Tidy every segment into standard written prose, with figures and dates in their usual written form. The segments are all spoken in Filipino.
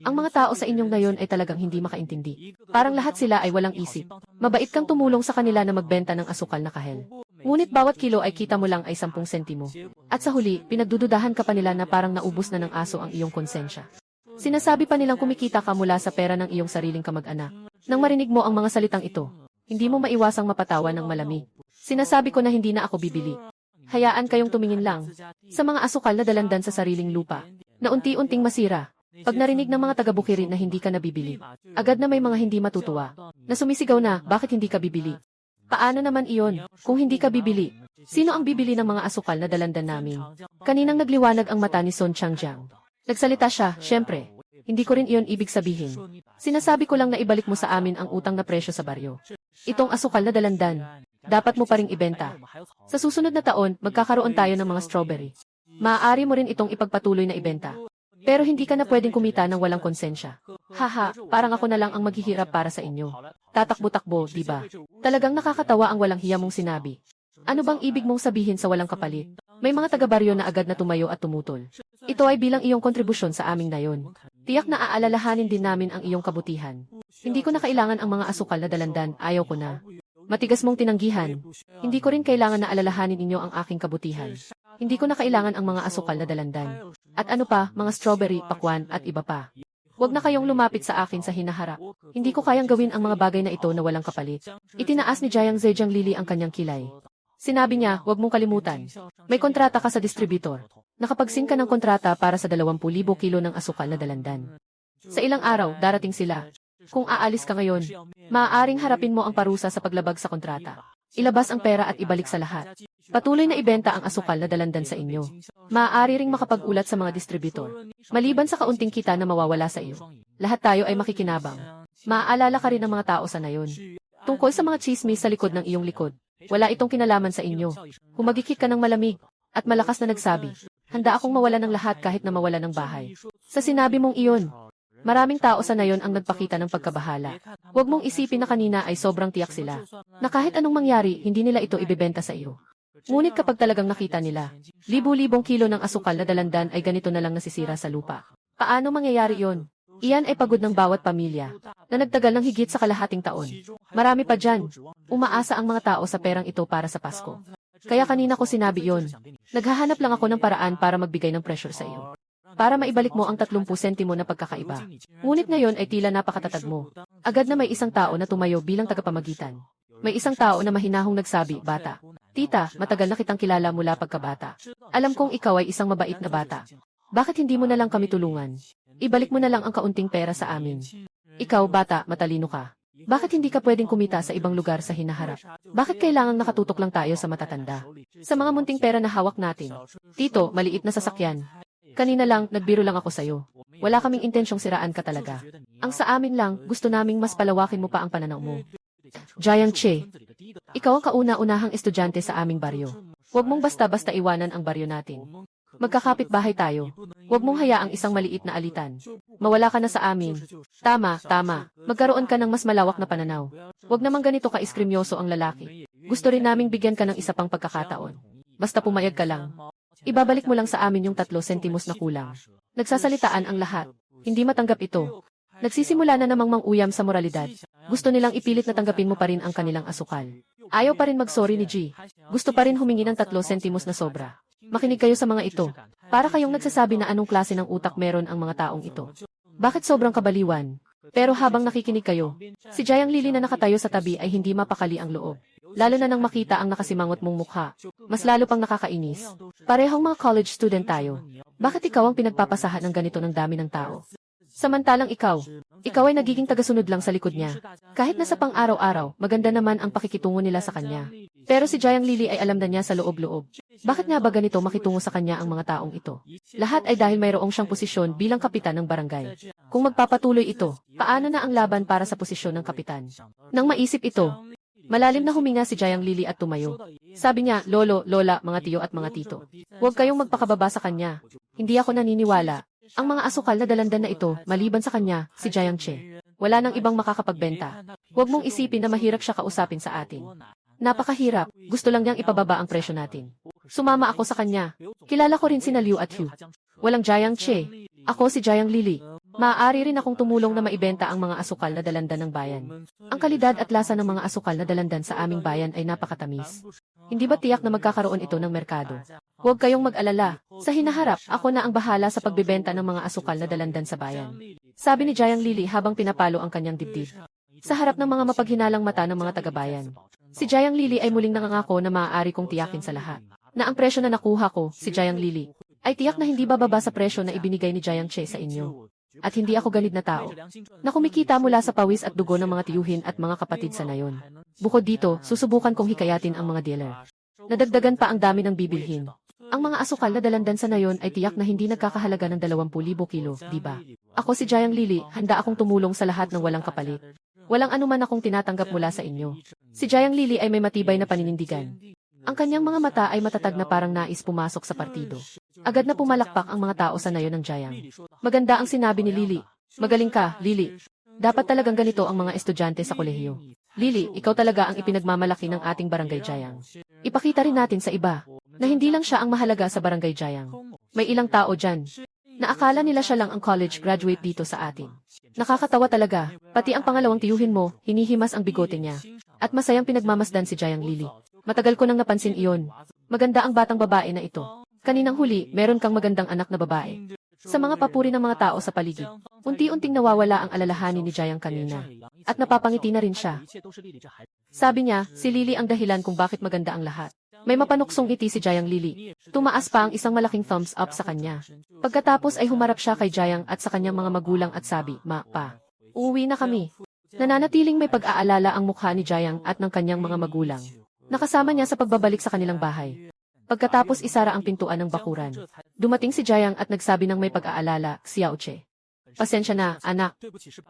Ang mga tao sa inyong nayon ay talagang hindi makaintindi. Parang lahat sila ay walang isip. Mabait kang tumulong sa kanila na magbenta ng asukal na kahel. Ngunit bawat kilo ay kita mo lang ay 10 sentimo. At sa huli, pinagdududahan ka pa nila na parang naubos na ng aso ang iyong konsensya. Sinasabi pa nilang kumikita ka mula sa pera ng iyong sariling kamag-anak. Nang marinig mo ang mga salitang ito, hindi mo maiwasang mapatawa ng malamig. Sinasabi ko na hindi na ako bibili. Hayaan kayong tumingin lang sa mga asukal na dalandan sa sariling lupa, na unti-unting masira. Pag narinig ng mga taga-Bukirin na hindi ka nabibili, agad na may mga hindi matutuwa, na sumisigaw na, bakit hindi ka bibili? Paano naman iyon, kung hindi ka bibili? Sino ang bibili ng mga asukal na dalandan namin? Kaninang nagliwanag ang mata ni Son Changjiang. Nagsalita siya, syempre. Hindi ko rin iyon ibig sabihin. Sinasabi ko lang na ibalik mo sa amin ang utang na presyo sa baryo. Itong asukal na dalandan, dapat mo pa ring ibenta. Sa susunod na taon, magkakaroon tayo ng mga strawberry. Maaari mo rin itong ipagpatuloy na ibenta. Pero hindi ka na pwedeng kumita ng walang konsensya. Haha, parang ako na lang ang maghihirap para sa inyo. Tatakbo-takbo, di ba? Talagang nakakatawa ang walang hiya mong sinabi. Ano bang ibig mong sabihin sa walang kapalit? May mga taga-baryo na agad na tumayo at tumutol. Ito ay bilang iyong kontribusyon sa aming nayon. Tiyak na aalalahanin din namin ang iyong kabutihan. Hindi ko na kailangan ang mga asukal na dalandan, ayaw ko na. Matigas mong tinanggihan. Hindi ko rin kailangan na alalahanin inyo ang aking kabutihan. Hindi ko na kailangan ang mga asukal na dalandan. At ano pa, mga strawberry, pakwan, at iba pa. Huwag na kayong lumapit sa akin sa hinaharap. Hindi ko kayang gawin ang mga bagay na ito na walang kapalit. Itinaas ni Jiang Zhejiang Lili ang kanyang kilay. Sinabi niya, huwag mong kalimutan. May kontrata ka sa distributor. Nakapagsin ka ng kontrata para sa 20,000 kilo ng asukal na dalandan. Sa ilang araw, darating sila. Kung aalis ka ngayon, maaaring harapin mo ang parusa sa paglabag sa kontrata. Ilabas ang pera at ibalik sa lahat. Patuloy na ibenta ang asukal na dalandan sa inyo. Maaari ring makapag-ulat sa mga distributor. Maliban sa kaunting kita na mawawala sa iyo, lahat tayo ay makikinabang. Maaalala ka rin ng mga tao sa nayon. Tungkol sa mga chismis sa likod ng iyong likod, wala itong kinalaman sa inyo. Humagikik ka ng malamig, at malakas na nagsabi, handa akong mawala ng lahat kahit na mawala ng bahay. Sa sinabi mong iyon, maraming tao sa nayon ang nagpakita ng pagkabahala. Huwag mong isipin na kanina ay sobrang tiyak sila, na kahit anong mangyari, hindi nila ito ibebenta sa iyo. Ngunit kapag talagang nakita nila, libu-libong kilo ng asukal na dalandan ay ganito na lang nasisira sa lupa. Paano mangyayari yon? Iyan ay pagod ng bawat pamilya, na nagtagal ng higit sa kalahating taon. Marami pa dyan. Umaasa ang mga tao sa perang ito para sa Pasko. Kaya kanina ko sinabi yon. Naghahanap lang ako ng paraan para magbigay ng pressure sa iyo. Para maibalik mo ang 30 sentimo na pagkakaiba. Ngunit ngayon ay tila napakatatag mo. Agad na may isang tao na tumayo bilang tagapamagitan. May isang tao na mahinahong nagsabi, bata. Tita, matagal na kitang kilala mula pagkabata. Alam kong ikaw ay isang mabait na bata. Bakit hindi mo na lang kami tulungan? Ibalik mo na lang ang kaunting pera sa amin. Ikaw, bata, matalino ka. Bakit hindi ka pwedeng kumita sa ibang lugar sa hinaharap? Bakit kailangang nakatutok lang tayo sa matatanda? Sa mga munting pera na hawak natin. Tito, maliit na sasakyan. Kanina lang, nagbiro lang ako sa'yo. Wala kaming intensyong siraan ka talaga. Ang sa amin lang, gusto naming mas palawakin mo pa ang pananaw mo. Jiang Che, ikaw ang kauna-unahang estudyante sa aming baryo. Huwag mong basta-basta iwanan ang baryo natin. Magkakapit bahay tayo. Huwag mong hayaang isang maliit na alitan. Mawala ka na sa amin. Tama, tama. Magkaroon ka ng mas malawak na pananaw. Huwag namang ganito ka-iskrimyoso ang lalaki. Gusto rin naming bigyan ka ng isa pang pagkakataon. Basta pumayag ka lang. Ibabalik mo lang sa amin yung 3 sentimos na kulang. Nagsasalitaan ang lahat. Hindi matanggap ito. Nagsisimula na namang mang-uyam sa moralidad. Gusto nilang ipilit na tanggapin mo pa rin ang kanilang asukal. Ayaw pa rin mag-sorry ni G. Gusto pa rin humingi ng 3 sentimos na sobra. Makinig kayo sa mga ito. Para kayong nagsasabi na anong klase ng utak meron ang mga taong ito. Bakit sobrang kabaliwan? Pero habang nakikinig kayo, si Jiang Lili na nakatayo sa tabi ay hindi mapakali ang loob. Lalo na nang makita ang nakasimangot mong mukha. Mas lalo pang nakakainis. Parehong mga college student tayo. Bakit ikaw ang pinagpapasahan ng ganito ng dami ng tao? Samantalang ikaw ay nagiging tagasunod lang sa likod niya. Kahit nasa pang-araw-araw, maganda naman ang pakikitungo nila sa kanya. Pero si Jiang Lili ay alam na niya sa loob-loob. Bakit nga ba ganito makitungo sa kanya ang mga taong ito? Lahat ay dahil mayroong siyang posisyon bilang kapitan ng barangay. Kung magpapatuloy ito, paano na ang laban para sa posisyon ng kapitan? Nang maisip ito, malalim na huminga si Jiang Lili at tumayo. Sabi niya, lolo, lola, mga tiyo at mga tito. Huwag kayong magpakababa sa kanya. Hindi ako naniniwala. Ang mga asukal na dalandan na ito, maliban sa kanya, si Jiang Che. Wala nang ibang makakapagbenta. Huwag mong isipin na mahirap siya kausapin sa atin. Napakahirap, gusto lang niyang ipababa ang presyo natin. Sumama ako sa kanya. Kilala ko rin sina Liu at Hu. Walang Jiang Che. Ako si Jiang Lili. Maaari rin akong tumulong na maibenta ang mga asukal na dalandan ng bayan. Ang kalidad at lasa ng mga asukal na dalandan sa aming bayan ay napakatamis. Hindi ba tiyak na magkakaroon ito ng merkado? Huwag kayong mag-alala. Sa hinaharap, ako na ang bahala sa pagbebenta ng mga asukal na dalandan sa bayan. Sabi ni Jiang Lili habang pinapalo ang kanyang dibdib. Sa harap ng mga mapaghinalang mata ng mga taga-bayan. Si Jiang Lili ay muling nangangako na maaari kong tiyakin sa lahat. Na ang presyo na nakuha ko, si Jiang Lili, ay tiyak na hindi bababa sa presyo na ibinigay ni Jiang Che sa inyo. At hindi ako ganid na tao, na kumikita mula sa pawis at dugo ng mga tiyuhin at mga kapatid sa nayon. Bukod dito, susubukan kong hikayatin ang mga dealer. Nadagdagan pa ang dami ng bibilhin. Ang mga asukal na dalandan sa nayon ay tiyak na hindi nagkakahalaga ng 20,000 kilo, di ba? Ako si Jiang Lili, handa akong tumulong sa lahat ng walang kapalit. Walang anuman akong tinatanggap mula sa inyo. Si Jiang Lili ay may matibay na paninindigan. Ang kanyang mga mata ay matatag na parang nais pumasok sa partido. Agad na pumalakpak ang mga tao sa nayon ng Jiang. Maganda ang sinabi ni Lili. Magaling ka, Lili. Dapat talagang ganito ang mga estudyante sa kolehiyo. Lili, ikaw talaga ang ipinagmamalaki ng ating barangay Jiang. Ipakita rin natin sa iba na hindi lang siya ang mahalaga sa barangay Jiang. May ilang tao dyan na akala nila siya lang ang college graduate dito sa atin. Nakakatawa talaga, pati ang pangalawang tiyuhin mo, hinihimas ang bigote niya. At masayang pinagmamasdan si Jiang Lili. Matagal ko nang napansin iyon. Maganda ang batang babae na ito. Kaninang huli, meron kang magandang anak na babae. Sa mga papuri ng mga tao sa paligid, unti-unting nawawala ang alalahanin ni Jiang kanina. At napapangiti na rin siya. Sabi niya, si Lili ang dahilan kung bakit maganda ang lahat. May mapanuksong ngiti si Jiang Lili. Tumaas pa ang isang malaking thumbs up sa kanya. Pagkatapos ay humarap siya kay Jiang at sa kanyang mga magulang at sabi, Ma, Pa, uuwi na kami. Nananatiling may pag-aalala ang mukha ni Jiang at ng kanyang mga magulang. Nakasama niya sa pagbabalik sa kanilang bahay. Pagkatapos isara ang pintuan ng bakuran. Dumating si Jiang at nagsabi ng may pag-aalala, Xiao Che. Pasensya na, anak.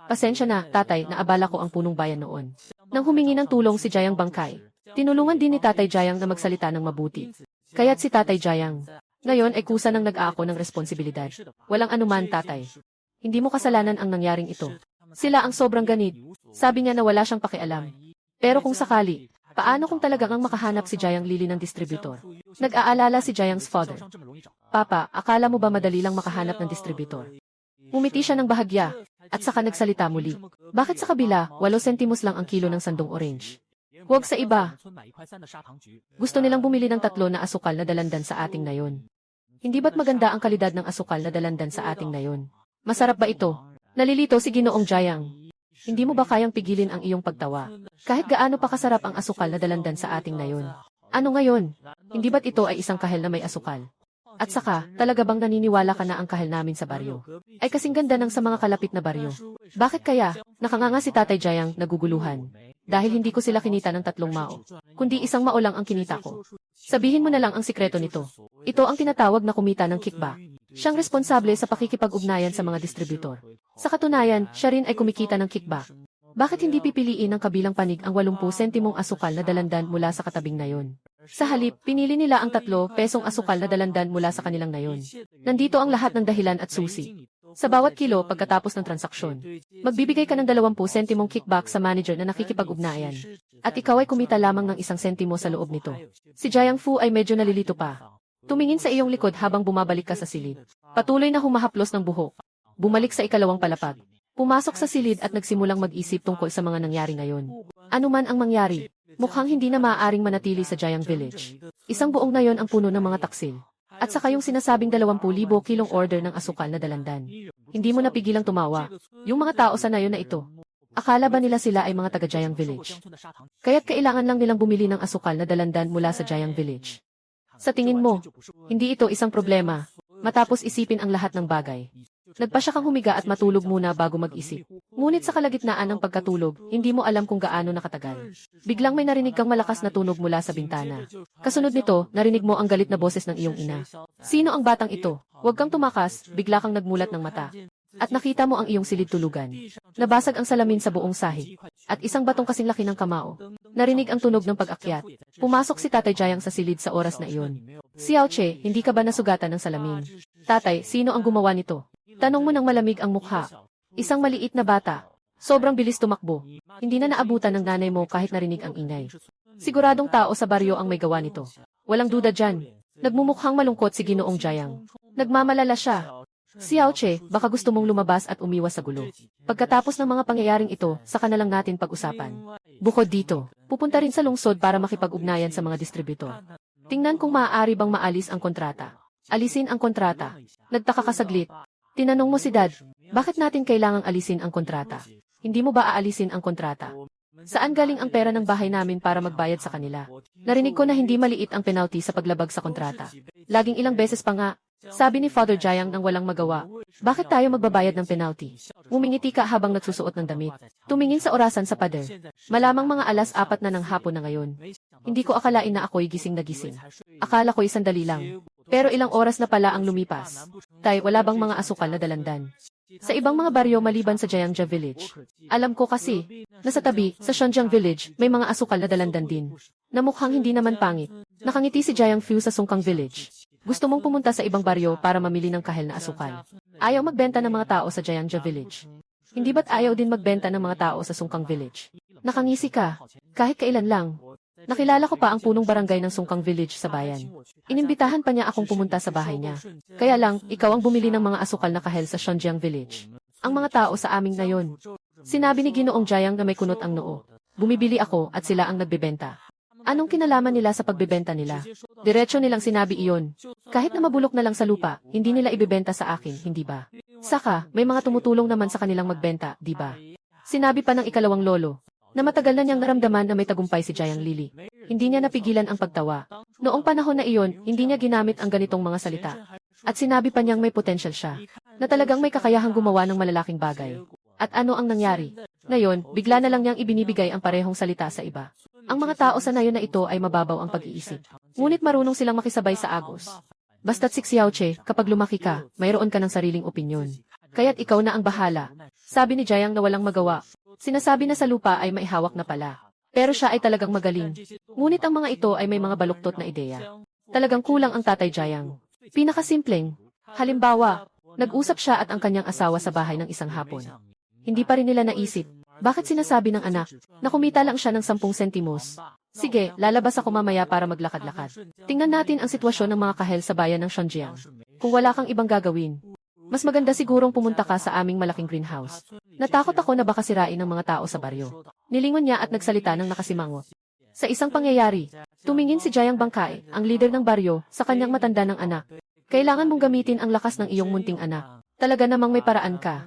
Pasensya na, tatay, naabala ko ang punong bayan noon. Nang humingi ng tulong si Jiang Bangkay, tinulungan din ni Tatay Jiang na magsalita ng mabuti. Kaya't si Tatay Jiang, ngayon ay kusa nang nag-aako ng responsibilidad. Walang anuman, tatay. Hindi mo kasalanan ang nangyaring ito. Sila ang sobrang ganid. Sabi niya na wala siyang pakialam. Pero kung sakali, paano kung talagang ang makahanap si Jiang Lili ng distributor? Nag-aalala si Jiang's father. Papa, akala mo ba madali lang makahanap ng distributor? Umiti siya ng bahagya, at saka nagsalita muli. Bakit sa kabila, 8 sentimos lang ang kilo ng sandong orange? Huwag sa iba. Gusto nilang bumili ng 3 na asukal na dalandan sa ating nayon. Hindi ba't maganda ang kalidad ng asukal na dalandan sa ating nayon? Masarap ba ito? Nalilito si Ginoong Jiang. Hindi mo ba kayang pigilin ang iyong pagtawa? Kahit gaano pa kasarap ang asukal na dalandan sa ating nayon. Ano ngayon? Hindi ba't ito ay isang kahel na may asukal? At saka, talaga bang naniniwala ka na ang kahel namin sa baryo ay kasing ganda ng sa mga kalapit na baryo? Bakit kaya? Nakanganga si Tatay Jiang, naguguluhan. Dahil hindi ko sila kinita ng 3 mao, kundi 1 mao lang ang kinita ko. Sabihin mo na lang ang sikreto nito. Ito ang tinatawag na kumita ng kickback. Siyang responsable sa pakikipag-ugnayan sa mga distributor. Sa katunayan, siya rin ay kumikita ng kickback. Bakit hindi pipiliin ng kabilang panig ang 80 sentimong asukal na dalandan mula sa katabing nayon? Sa halip, pinili nila ang 3 pesong asukal na dalandan mula sa kanilang nayon. Nandito ang lahat ng dahilan at susi. Sa bawat kilo pagkatapos ng transaksyon, magbibigay ka ng 20 sentimong kickback sa manager na nakikipag-ugnayan. At ikaw ay kumita lamang ng 1 sentimo sa loob nito. Si Jiang Fu ay medyo nalilito pa. Tumingin sa iyong likod habang bumabalik ka sa silid. Patuloy na humahaplos ng buhok. Bumalik sa ikalawang palapag. Pumasok sa silid at nagsimulang mag-isip tungkol sa mga nangyari ngayon. Ano man ang mangyari, mukhang hindi na maaaring manatili sa Jiang Village. Isang buong nayon ang puno ng mga taksil. At saka yung sinasabing 20,000 kilong order ng asukal na dalandan. Hindi mo napigilang tumawa. Yung mga tao sa nayon na ito, akala ba nila sila ay mga taga Jiang Village? Kaya't kailangan lang nilang bumili ng asukal na dalandan mula sa Jiang Village. Sa tingin mo, hindi ito isang problema, matapos isipin ang lahat ng bagay. Nagpasya kang humiga at matulog muna bago mag-isip. Ngunit sa kalagitnaan ng pagkatulog, hindi mo alam kung gaano nakatagal. Biglang may narinig kang malakas na tunog mula sa bintana. Kasunod nito, narinig mo ang galit na boses ng iyong ina. Sino ang batang ito? Huwag kang tumakas, bigla kang nagmulat ng mata. At nakita mo ang iyong silid tulugan. Nabasag ang salamin sa buong sahig. At isang batong kasing laki ng kamao. Narinig ang tunog ng pag-akyat. Pumasok si Tatay Jiang sa silid sa oras na iyon. Xiao Che, hindi ka ba nasugatan ng salamin? Tatay, sino ang gumawa nito? Tanong mo ng malamig ang mukha. Isang maliit na bata. Sobrang bilis tumakbo. Hindi na naabutan ng nanay mo kahit narinig ang ingay. Siguradong tao sa baryo ang may gawa nito. Walang duda dyan. Nagmumukhang malungkot si Ginoong Jiang. Nagmamalala siya. Xiao Che, baka gusto mong lumabas at umiwas sa gulo. Pagkatapos ng mga pangyayaring ito, saka na lang natin pag-usapan. Bukod dito, pupunta rin sa lungsod para makipag-ugnayan sa mga distributor. Tingnan kung maaari bang maalis ang kontrata. Alisin ang kontrata. Nagtaka ka saglit. Tinanong mo si Dad, bakit natin kailangang alisin ang kontrata? Hindi mo ba aalisin ang kontrata? Saan galing ang pera ng bahay namin para magbayad sa kanila? Narinig ko na hindi maliit ang penalty sa paglabag sa kontrata. Laging ilang beses pa nga. Sabi ni Father Jiang nang walang magawa, bakit tayo magbabayad ng penalty? Ngumingiti ka habang nagsusuot ng damit. Tumingin sa orasan sa pader. Malamang mga 4:00 na ng hapon na ngayon. Hindi ko akalain na ako'y gising na gising. Akala ko'y sandali lang. Pero ilang oras na pala ang lumipas. Tay, wala bang mga asukal na dalandan? Sa ibang mga baryo maliban sa Jiangja Village. Alam ko kasi, nasa tabi, sa Shanjiang Village, may mga asukal na dalandan din. Na mukhang hindi naman pangit. Nakangiti si Jiang Fu sa Sungkang Village. Gusto mong pumunta sa ibang baryo para mamili ng kahel na asukal. Ayaw magbenta ng mga tao sa Jiangja Village. Hindi ba't ayaw din magbenta ng mga tao sa Sungkang Village? Nakangisi ka. Kahit kailan lang. Nakilala ko pa ang punong barangay ng Sungkang Village sa bayan. Inimbitahan pa niya akong pumunta sa bahay niya. Kaya lang, ikaw ang bumili ng mga asukal na kahel sa Shanjiang Village. Ang mga tao sa aming na yon. Sinabi ni Ginoong Jiang na may kunot ang noo. Bumibili ako at sila ang nagbebenta. Anong kinalaman nila sa pagbebenta nila? Diretso nilang sinabi iyon. Kahit na mabulok na lang sa lupa, hindi nila ibebenta sa akin, hindi ba? Saka, may mga tumutulong naman sa kanilang magbenta, di ba? Sinabi pa ng ikalawang lolo, na matagal na niyang naramdaman na may tagumpay si Jiang Lili. Hindi niya napigilan ang pagtawa. Noong panahon na iyon, hindi niya ginamit ang ganitong mga salita. At sinabi pa niyang may potential siya, na talagang may kakayahang gumawa ng malalaking bagay. At ano ang nangyari? Ngayon, bigla na lang niyang ibinibigay ang parehong salita sa iba. Ang mga tao sa nayon na ito ay mababaw ang pag-iisip. Ngunit marunong silang makisabay sa agos. Basta't si Xiao Che, kapag lumaki ka, mayroon ka ng sariling opinyon. Kaya't ikaw na ang bahala. Sabi ni Jiang na walang magawa. Sinasabi na sa lupa ay maihawak na pala. Pero siya ay talagang magaling. Ngunit ang mga ito ay may mga baluktot na ideya. Talagang kulang ang Tatay Jiang. Pinakasimpleng. Halimbawa, nag-usap siya at ang kanyang asawa sa bahay ng isang hapon. Hindi pa rin nila naisip. Bakit sinasabi ng anak na kumita lang siya ng 10 sentimos? Sige, lalabas ako mamaya para maglakad-lakad. Tingnan natin ang sitwasyon ng mga kahel sa bayan ng Shanjiang. Kung wala kang ibang gagawin, mas maganda sigurong pumunta ka sa aming malaking greenhouse. Natakot ako na baka sirain ng mga tao sa baryo. Nilingon niya at nagsalita ng nakasimangot. Sa isang pangyayari, tumingin si Jiang Bangkai, ang leader ng baryo, sa kanyang matanda ng anak. Kailangan mong gamitin ang lakas ng iyong munting anak. Talaga namang may paraan ka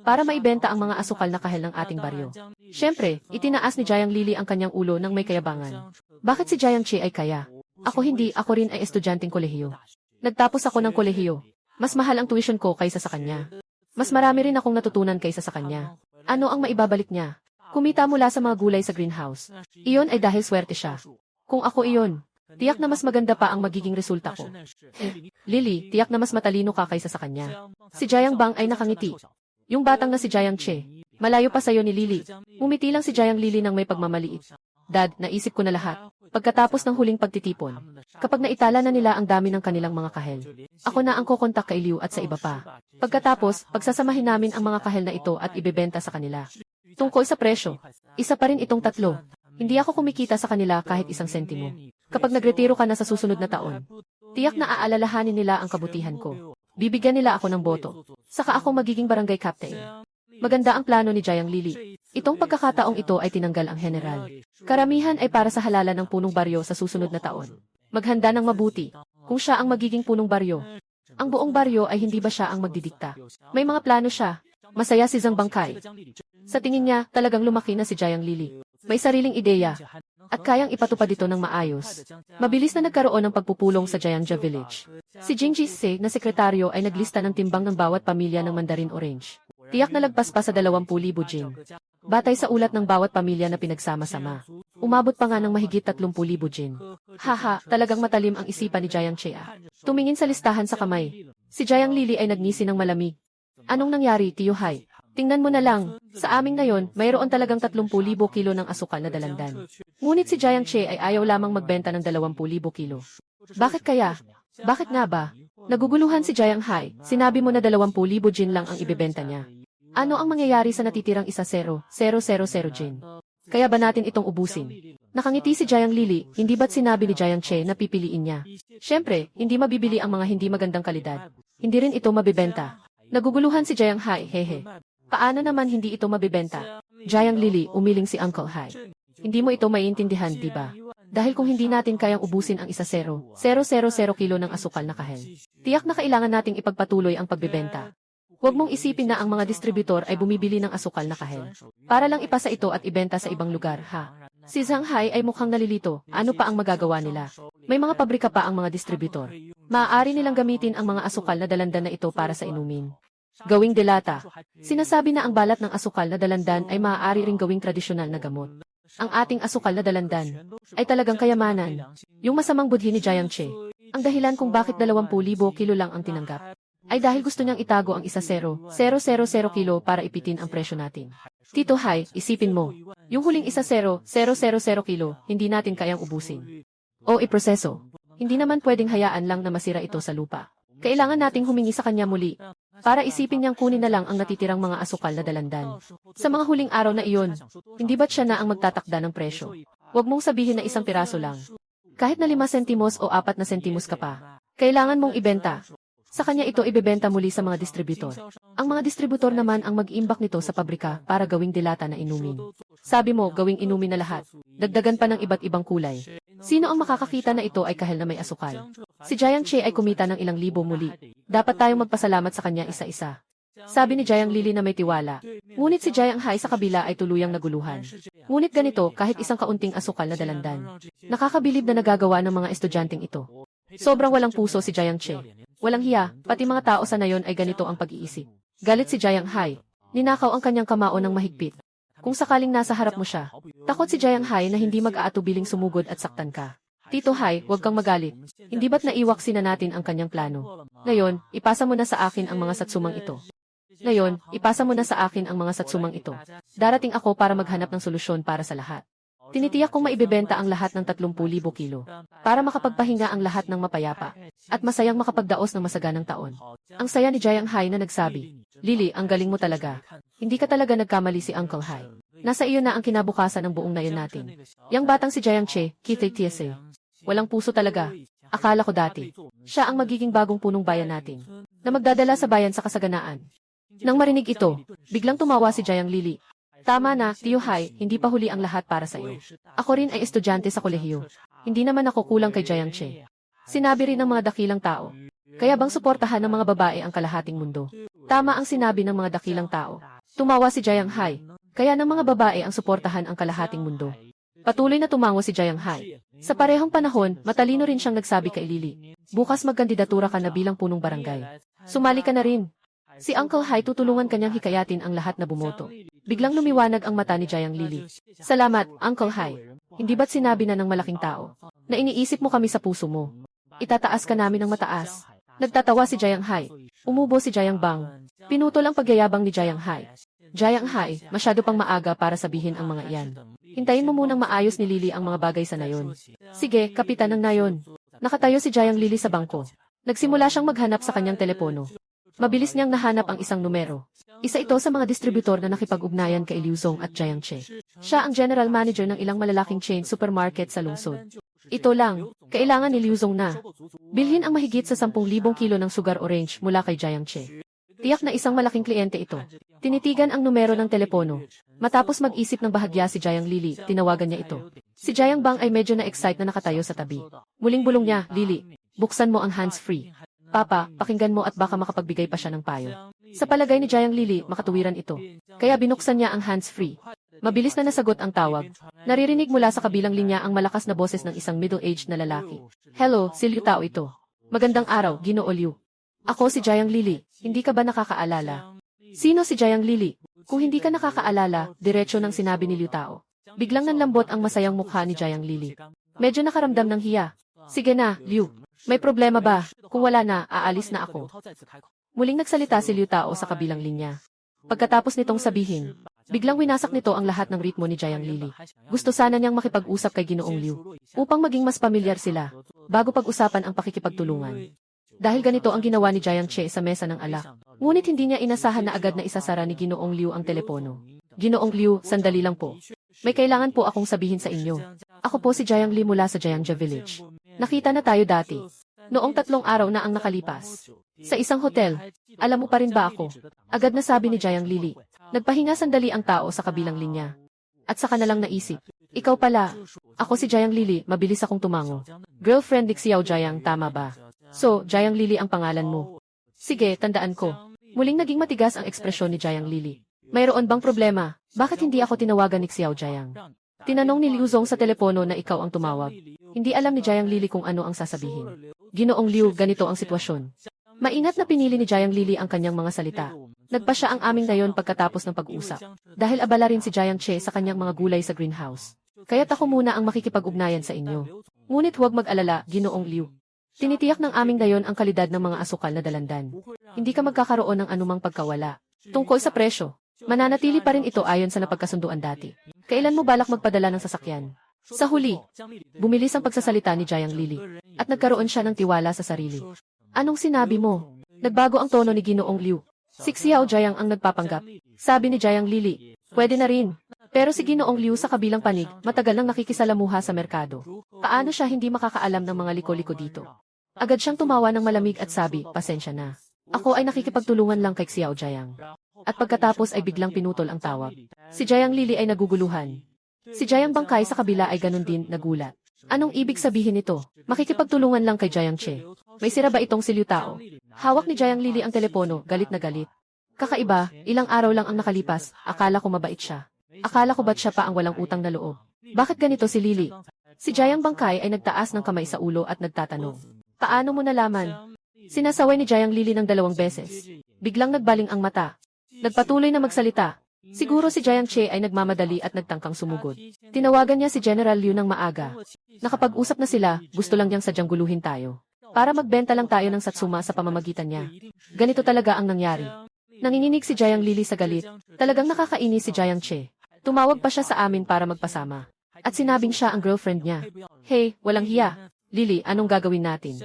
para maibenta ang mga asukal na kahel ng ating baryo. Siyempre, itinaas ni Jiang Lili ang kanyang ulo ng may kayabangan. Bakit si Jiang Che ay kaya? Ako hindi, ako rin ay estudyanteng kolehiyo. Nagtapos ako ng kolehiyo. Mas mahal ang tuition ko kaysa sa kanya. Mas marami rin akong natutunan kaysa sa kanya. Ano ang maibabalik niya? Kumita mula sa mga gulay sa greenhouse. Iyon ay dahil swerte siya. Kung ako iyon, tiyak na mas maganda pa ang magiging resulta ko. Lili, tiyak na mas matalino ka kaysa sa kanya. Si Jiang Bang ay nakangiti. Yung batang na si Jiang Che, malayo pa sayo ni Lili. Umiti lang si Jiang Lili ng may pagmamaliit. Dad, naisip ko na lahat. Pagkatapos ng huling pagtitipon, kapag naitala na nila ang dami ng kanilang mga kahel, ako na ang kukontak kay Liu at sa iba pa. Pagkatapos, pagsasamahin namin ang mga kahel na ito at ibebenta sa kanila. Tungkol sa presyo, isa pa rin itong 3. Hindi ako kumikita sa kanila kahit 1 sentimo. Kapag nagretiro ka na sa susunod na taon, tiyak na aalalahanin nila ang kabutihan ko. Bibigyan nila ako ng boto. Saka ako magiging barangay captain. Maganda ang plano ni Jiang Lili. Itong pagkakataong ito ay tinanggal ang general. Karamihan ay para sa halalan ng punong baryo sa susunod na taon. Maghanda ng mabuti. Kung siya ang magiging punong baryo, ang buong baryo ay hindi ba siya ang magdidikta? May mga plano siya. Masaya si Zhang Bangkai. Sa tingin niya, talagang lumaki na si Jiang Lili. May sariling ideya. At kayang ipatupad ito ng maayos. Mabilis na nagkaroon ng pagpupulong sa Jiangja Village. Si Jing Jise na sekretaryo ay naglista ng timbang ng bawat pamilya ng Mandarin Orange. Tiyak na lagpas pa sa 20,000 Jing. Batay sa ulat ng bawat pamilya na pinagsama-sama. Umabot pa nga ng mahigit 30,000 Jing. Haha, talagang matalim ang isipan ni Jiang Chea. Tumingin sa listahan sa kamay. Si Jiang Lili ay nagnisi ng malamig. Anong nangyari, Tiyo Hai? Tingnan mo na lang, sa aming na yon, mayroon talagang 30,000 kilo ng asukal na dalandan. Ngunit si Jiang Che ay ayaw lamang magbenta ng 20,000 kilo. Bakit kaya? Bakit nga ba? Naguguluhan si Jiang Hai, sinabi mo na 20,000 Jin lang ang ibebenta niya. Ano ang mangyayari sa natitirang 1,000,000 Jin? Kaya ba natin itong ubusin? Nakangiti si Jiang Lili, hindi ba't sinabi ni Jiang Che na pipiliin niya? Siyempre, hindi mabibili ang mga hindi magandang kalidad. Hindi rin ito mabibenta. Naguguluhan si Jiang Hai, hehe. Paano naman hindi ito mabibenta? Jiang Lili, umiling si Uncle Hai. Hindi mo ito maiintindihan, di ba? Dahil kung hindi natin kayang ubusin ang 1,000 kilo ng asukal na kahel, tiyak na kailangan nating ipagpatuloy ang pagbebenta. Huwag mong isipin na ang mga distributor ay bumibili ng asukal na kahel para lang ipasa ito at ibenta sa ibang lugar, ha? Si Zhang Hai ay mukhang nalilito. Ano pa ang magagawa nila? May mga pabrika pa ang mga distributor. Maaari nilang gamitin ang mga asukal na dalandan na ito para sa inumin. Gawing delata. Sinasabi na ang balat ng asukal na dalandan ay maaari ring gawing tradisyonal na gamot. Ang ating asukal na dalandan ay talagang kayamanan. Yung masamang budhi ni Jiang Che. Ang dahilan kung bakit 20,000 kilo lang ang tinanggap ay dahil gusto niyang itago ang 1,000 kilo para ipitin ang presyo natin. Tito Hai, isipin mo. Yung huling 1,000 kilo, hindi natin kayang ubusin. O iproseso. Hindi naman pwedeng hayaan lang na masira ito sa lupa. Kailangan nating humingi sa kanya muli para isipin niyang kunin na lang ang natitirang mga asukal na dalandan. Sa mga huling araw na iyon, hindi ba't siya na ang magtatakda ng presyo? Huwag mong sabihin na 1 piraso lang. Kahit na 5 sentimos o 4 na sentimos ka pa, kailangan mong ibenta. Sa kanya ito ibebenta muli sa mga distributor. Ang mga distributor naman ang mag-iimbak nito sa pabrika para gawing dilata na inumin. Sabi mo, gawing inumin na lahat. Dagdagan pa ng iba't ibang kulay. Sino ang makakakita na ito ay kahel na may asukal? Si Jiang Che ay kumita ng ilang libo muli. Dapat tayong magpasalamat sa kanya isa-isa. Sabi ni Jiang Lili na may tiwala. Ngunit si Jiang Hai sa kabila ay tuluyang naguluhan. Ngunit ganito, kahit isang kaunting asukal na dalandan. Nakakabilib na nagagawa ng mga estudyanteng ito. Sobrang walang puso si Jiang Che. Walang hiya, pati mga tao sa nayon ay ganito ang pag-iisip. Galit si Jiang Hai. Ninakaw ang kanyang kamao ng mahigpit. Kung sakaling nasa harap mo siya, takot si Jiang Hai na hindi mag-aatubiling sumugod at saktan ka. Tito Hai, huwag kang magalit. Hindi ba't naiwaksi na natin ang kanyang plano? Ngayon, ipasa mo na sa akin ang mga satsumang ito. Darating ako para maghanap ng solusyon para sa lahat. Tinitiyak kong maibebenta ang lahat ng 30,000 kilo para makapagpahinga ang lahat ng mapayapa at masayang makapagdaos ng masaganang taon. Ang saya ni Jiang Hai na nagsabi, Lili, ang galing mo talaga. Hindi ka talaga nagkamali si Uncle Hai. Nasa iyo na ang kinabukasan ng buong nayon natin. Yang batang si Jiang Che, Kitay Tiese. Walang puso talaga. Akala ko dati, siya ang magiging bagong punong bayan natin na magdadala sa bayan sa kasaganaan. Nang marinig ito, biglang tumawa si Jiang Lili. Tama na, Tio Hai, hindi pa huli ang lahat para sa iyo. Ako rin ay estudyante sa kolehiyo. Hindi naman ako kulang kay Jiang Che. Sinabi rin ng mga dakilang tao. Kaya bang suportahan ng mga babae ang kalahating mundo? Tama ang sinabi ng mga dakilang tao. Tumawa si Jiang Hai. Kaya ng mga babae ang suportahan ang kalahating mundo. Patuloy na tumango si Jiang Hai. Sa parehong panahon, matalino rin siyang nagsabi kay Lili. Bukas magkandidatura ka na bilang punong barangay. Sumali ka na rin. Si Uncle Hai tutulungan kanyang hikayatin ang lahat na bumoto. Biglang lumiwanag ang mata ni Jiang Lili. Salamat, Uncle Hai. Hindi ba't sinabi na ng malaking tao na iniisip mo kami sa puso mo? Itataas ka namin ng mataas. Nagtatawa si Jiang Hai. Umubo si Jiang Bang. Pinutol ang pagyayabang ni Jiang Hai. Jiang Hai, masyado pang maaga para sabihin ang mga iyan. Hintayin mo munang maayos ni Lili ang mga bagay sa nayon. Sige, kapitan ng nayon. Nakatayo si Jiang Lili sa bangko. Nagsimula siyang maghanap sa kanyang telepono. Mabilis niyang nahanap ang isang numero. Isa ito sa mga distributor na nakipag-ugnayan kay Liu Zong at Jiang Che. Siya ang general manager ng ilang malalaking chain supermarket sa lungsod. Ito lang, kailangan ni Liu Zong na bilhin ang mahigit sa 10,000 kilo ng sugar orange mula kay Jiang Che. Tiyak na isang malaking kliyente ito. Tinitigan ang numero ng telepono. Matapos mag-isip ng bahagya si Jiang Lili, tinawagan niya ito. Si Jiang Bang ay medyo na-excite na nakatayo sa tabi. Muling bulong niya, Lili, buksan mo ang hands-free. Papa, pakinggan mo at baka makapagbigay pa siya ng payo. Sa palagay ni Jiang Lili, makatuwiran ito. Kaya binuksan niya ang hands-free. Mabilis na nasagot ang tawag. Naririnig mula sa kabilang linya ang malakas na boses ng isang middle-aged na lalaki. Hello, si Liu Tao ito. Magandang araw, Ginoo Liu. Ako si Jiang Lili. Hindi ka ba nakakaalala? Sino si Jiang Lili? Kung hindi ka nakakaalala, diretso ng sinabi ni Liu Tao. Biglang nanlambot ang masayang mukha ni Jiang Lili. Medyo nakaramdam ng hiya. Sige na, Liu. May problema ba? Kung wala na, aalis na ako. Muling nagsalita si Liu Tao sa kabilang linya. Pagkatapos nitong sabihin, biglang winasak nito ang lahat ng ritmo ni Jiang Lili. Gusto sana niyang makipag-usap kay Ginoong Liu upang maging mas pamilyar sila bago pag-usapan ang pakikipagtulungan. Dahil ganito ang ginawa ni Jiang Che sa mesa ng alak. Ngunit hindi niya inasahan na agad na isasara ni Ginoong Liu ang telepono. Ginoong Liu, sandali lang po. May kailangan po akong sabihin sa inyo. Ako po si Jiang Li mula sa Jiangja Village. Nakita na tayo dati. Noong 3 araw na ang nakalipas. Sa isang hotel. Alam mo pa rin ba ako? Agad na sabi ni Jiang Lili. Nagpahinga sandali ang tao sa kabilang linya. At saka na lang naisip. Ikaw pala. Ako si Jiang Lili, mabilis akong tumango. Girlfriend ni Xiao Jiang, tama ba? So, Jiang Lili ang pangalan mo. Sige, tandaan ko. Muling naging matigas ang ekspresyon ni Jiang Lili. Mayroon bang problema? Bakit hindi ako tinawagan ni Xiao Jiang? Tinanong ni Liu Zong sa telepono na ikaw ang tumawag. Hindi alam ni Jiang Lili kung ano ang sasabihin. Ginoong Liu, ganito ang sitwasyon. Maingat na pinili ni Jiang Lili ang kanyang mga salita. Nagpa siya ang aming nayon pagkatapos ng pag-uusap. Dahil abala rin si Jiang Che sa kanyang mga gulay sa greenhouse. Kaya't ako muna ang makikipag-ugnayan sa inyo. Ngunit huwag mag-alala, Ginoong Liu. Tinitiyak ng aming nayon ang kalidad ng mga asukal na dalandan. Hindi ka magkakaroon ng anumang pagkawala. Tungkol sa presyo, mananatili pa rin ito ayon sa napagkasunduan dati. Kailan mo balak magpadala ng sasakyan? Sa huli, bumilis ang pagsasalita ni Jiang Lili. At nagkaroon siya ng tiwala sa sarili. Anong sinabi mo? Nagbago ang tono ni Ginoong Liu. Si Xiao Jiang ang nagpapanggap. Sabi ni Jiang Lili, pwede na rin. Pero si Ginoong Liu sa kabilang panig, matagal nang nakikisalamuha sa merkado. Paano siya hindi makakaalam ng mga liko-liko dito? Agad siyang tumawa ng malamig at sabi, pasensya na. Ako ay nakikipagtulungan lang kay Xiao Jiang. At pagkatapos ay biglang pinutol ang tawag. Si Jiang Lili ay naguguluhan. Si Jiang Bangkay sa kabila ay ganun din nagulat. Anong ibig sabihin nito? Makikipagtulungan lang kay Jiang Che. May sira ba itong si Liu Tao? Hawak ni Jiang Lili ang telepono, galit na galit. Kakaiba, ilang araw lang ang nakalipas, akala ko mabait siya. Akala ko ba't siya pa ang walang utang na loob? Bakit ganito si Lili? Si Jiang Bangkay ay nagtaas ng kamay sa ulo at nagtatanong. Paano mo nalaman? Sinasaway ni Jiang Lili ng 2 beses. Biglang nagbaling ang mata. Nagpatuloy na magsalita. Siguro si Jiang Che ay nagmamadali at nagtangkang sumugod. Tinawagan niya si General Liu ng maaga. Nakapag-usap na sila, gusto lang niyang sadyang guluhin tayo. Para magbenta lang tayo ng satsuma sa pamamagitan niya. Ganito talaga ang nangyari. Nanginginig si Jiang Lili sa galit. Talagang nakakainis si Jiang Che. Tumawag pa siya sa amin para magpasama. At sinabing siya ang girlfriend niya. Hey, walang hiya. Lili, anong gagawin natin?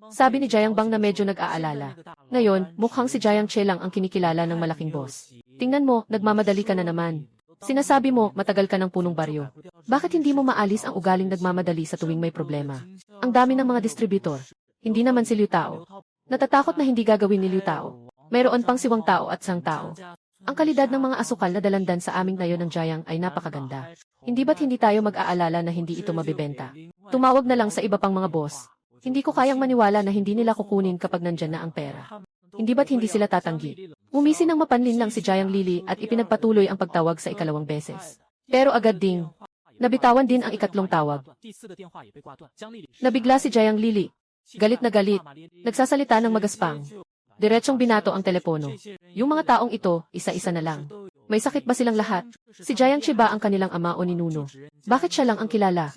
Sabi ni Jiang Bang na medyo nag-aalala. Ngayon, mukhang si Jiang Che lang ang kinikilala ng malaking boss. Tingnan mo, nagmamadali ka na naman. Sinasabi mo, matagal ka ng punong baryo. Bakit hindi mo maalis ang ugaling nagmamadali sa tuwing may problema? Ang dami ng mga distributor. Hindi naman si Liu Tao. Natatakot na hindi gagawin ni Liu Tao. Mayroon pang si Wang Tao at Sang Tao. Ang kalidad ng mga asukal na dalandan sa aming nayon ng Jiang ay napakaganda. Hindi ba't hindi tayo mag-aalala na hindi ito mabebenta? Tumawag na lang sa iba pang mga boss. Hindi ko kayang maniwala na hindi nila kukunin kapag nandyan na ang pera. Hindi ba't hindi sila tatanggi? Umisi ng mapanlin lang si Jiang Lili at ipinagpatuloy ang pagtawag sa 2 beses. Pero agad ding, nabitawan din ang 3 tawag. Nabigla si Jiang Lili. Galit na galit. Nagsasalita ng magaspang. Diretsong binato ang telepono. Yung mga taong ito, isa-isa na lang. May sakit ba silang lahat? Si Jiang Che ba ang kanilang ama o ninuno? Bakit siya lang ang kilala?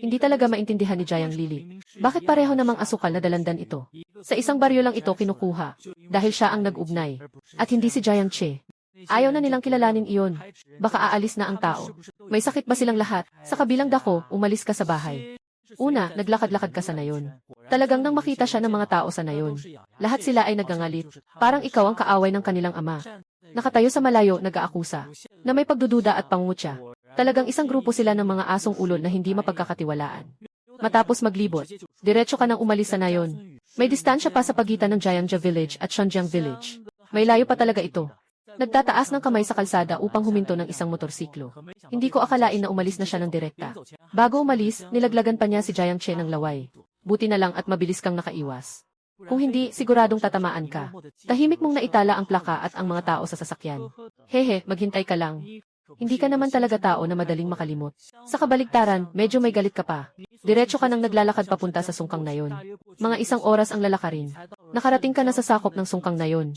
Hindi talaga maintindihan ni Jiang Lili. Bakit pareho namang asukal na dalandan ito? Sa isang baryo lang ito kinukuha. Dahil siya ang nag-ugnay. At hindi si Jiang Che. Ayaw na nilang kilalanin iyon. Baka aalis na ang tao. May sakit ba silang lahat? Sa kabilang dako, umalis ka sa bahay. Una, naglakad-lakad ka sa nayon. Talagang nang makita siya ng mga tao sa nayon. Lahat sila ay nagangalit. Parang ikaw ang kaaway ng kanilang ama. Nakatayo sa malayo, nag-aakusa. Na may pagdududa at pangungutya. Talagang isang grupo sila ng mga asong ulol na hindi mapagkakatiwalaan. Matapos maglibot, diretso ka nang umalis sa nayon. May distansya pa sa pagitan ng Jiangja Village at Shanjiang Village. May layo pa talaga ito. Nagtataas ng kamay sa kalsada upang huminto ng isang motorsiklo. Hindi ko akalain na umalis na siya ng direkta. Bago umalis, nilaglagan pa niya si Jiang Che ng laway. Buti na lang at mabilis kang nakaiwas. Kung hindi, siguradong tatamaan ka. Tahimik mong naitala ang plaka at ang mga tao sa sasakyan. Hehe, maghintay ka lang. Hindi ka naman talaga tao na madaling makalimot. Sa kabaligtaran, medyo may galit ka pa. Diretso ka nang naglalakad papunta sa sungkang na yon. Mga 1 oras ang lalakarin. Nakarating ka na sa sakop ng sungkang na yon.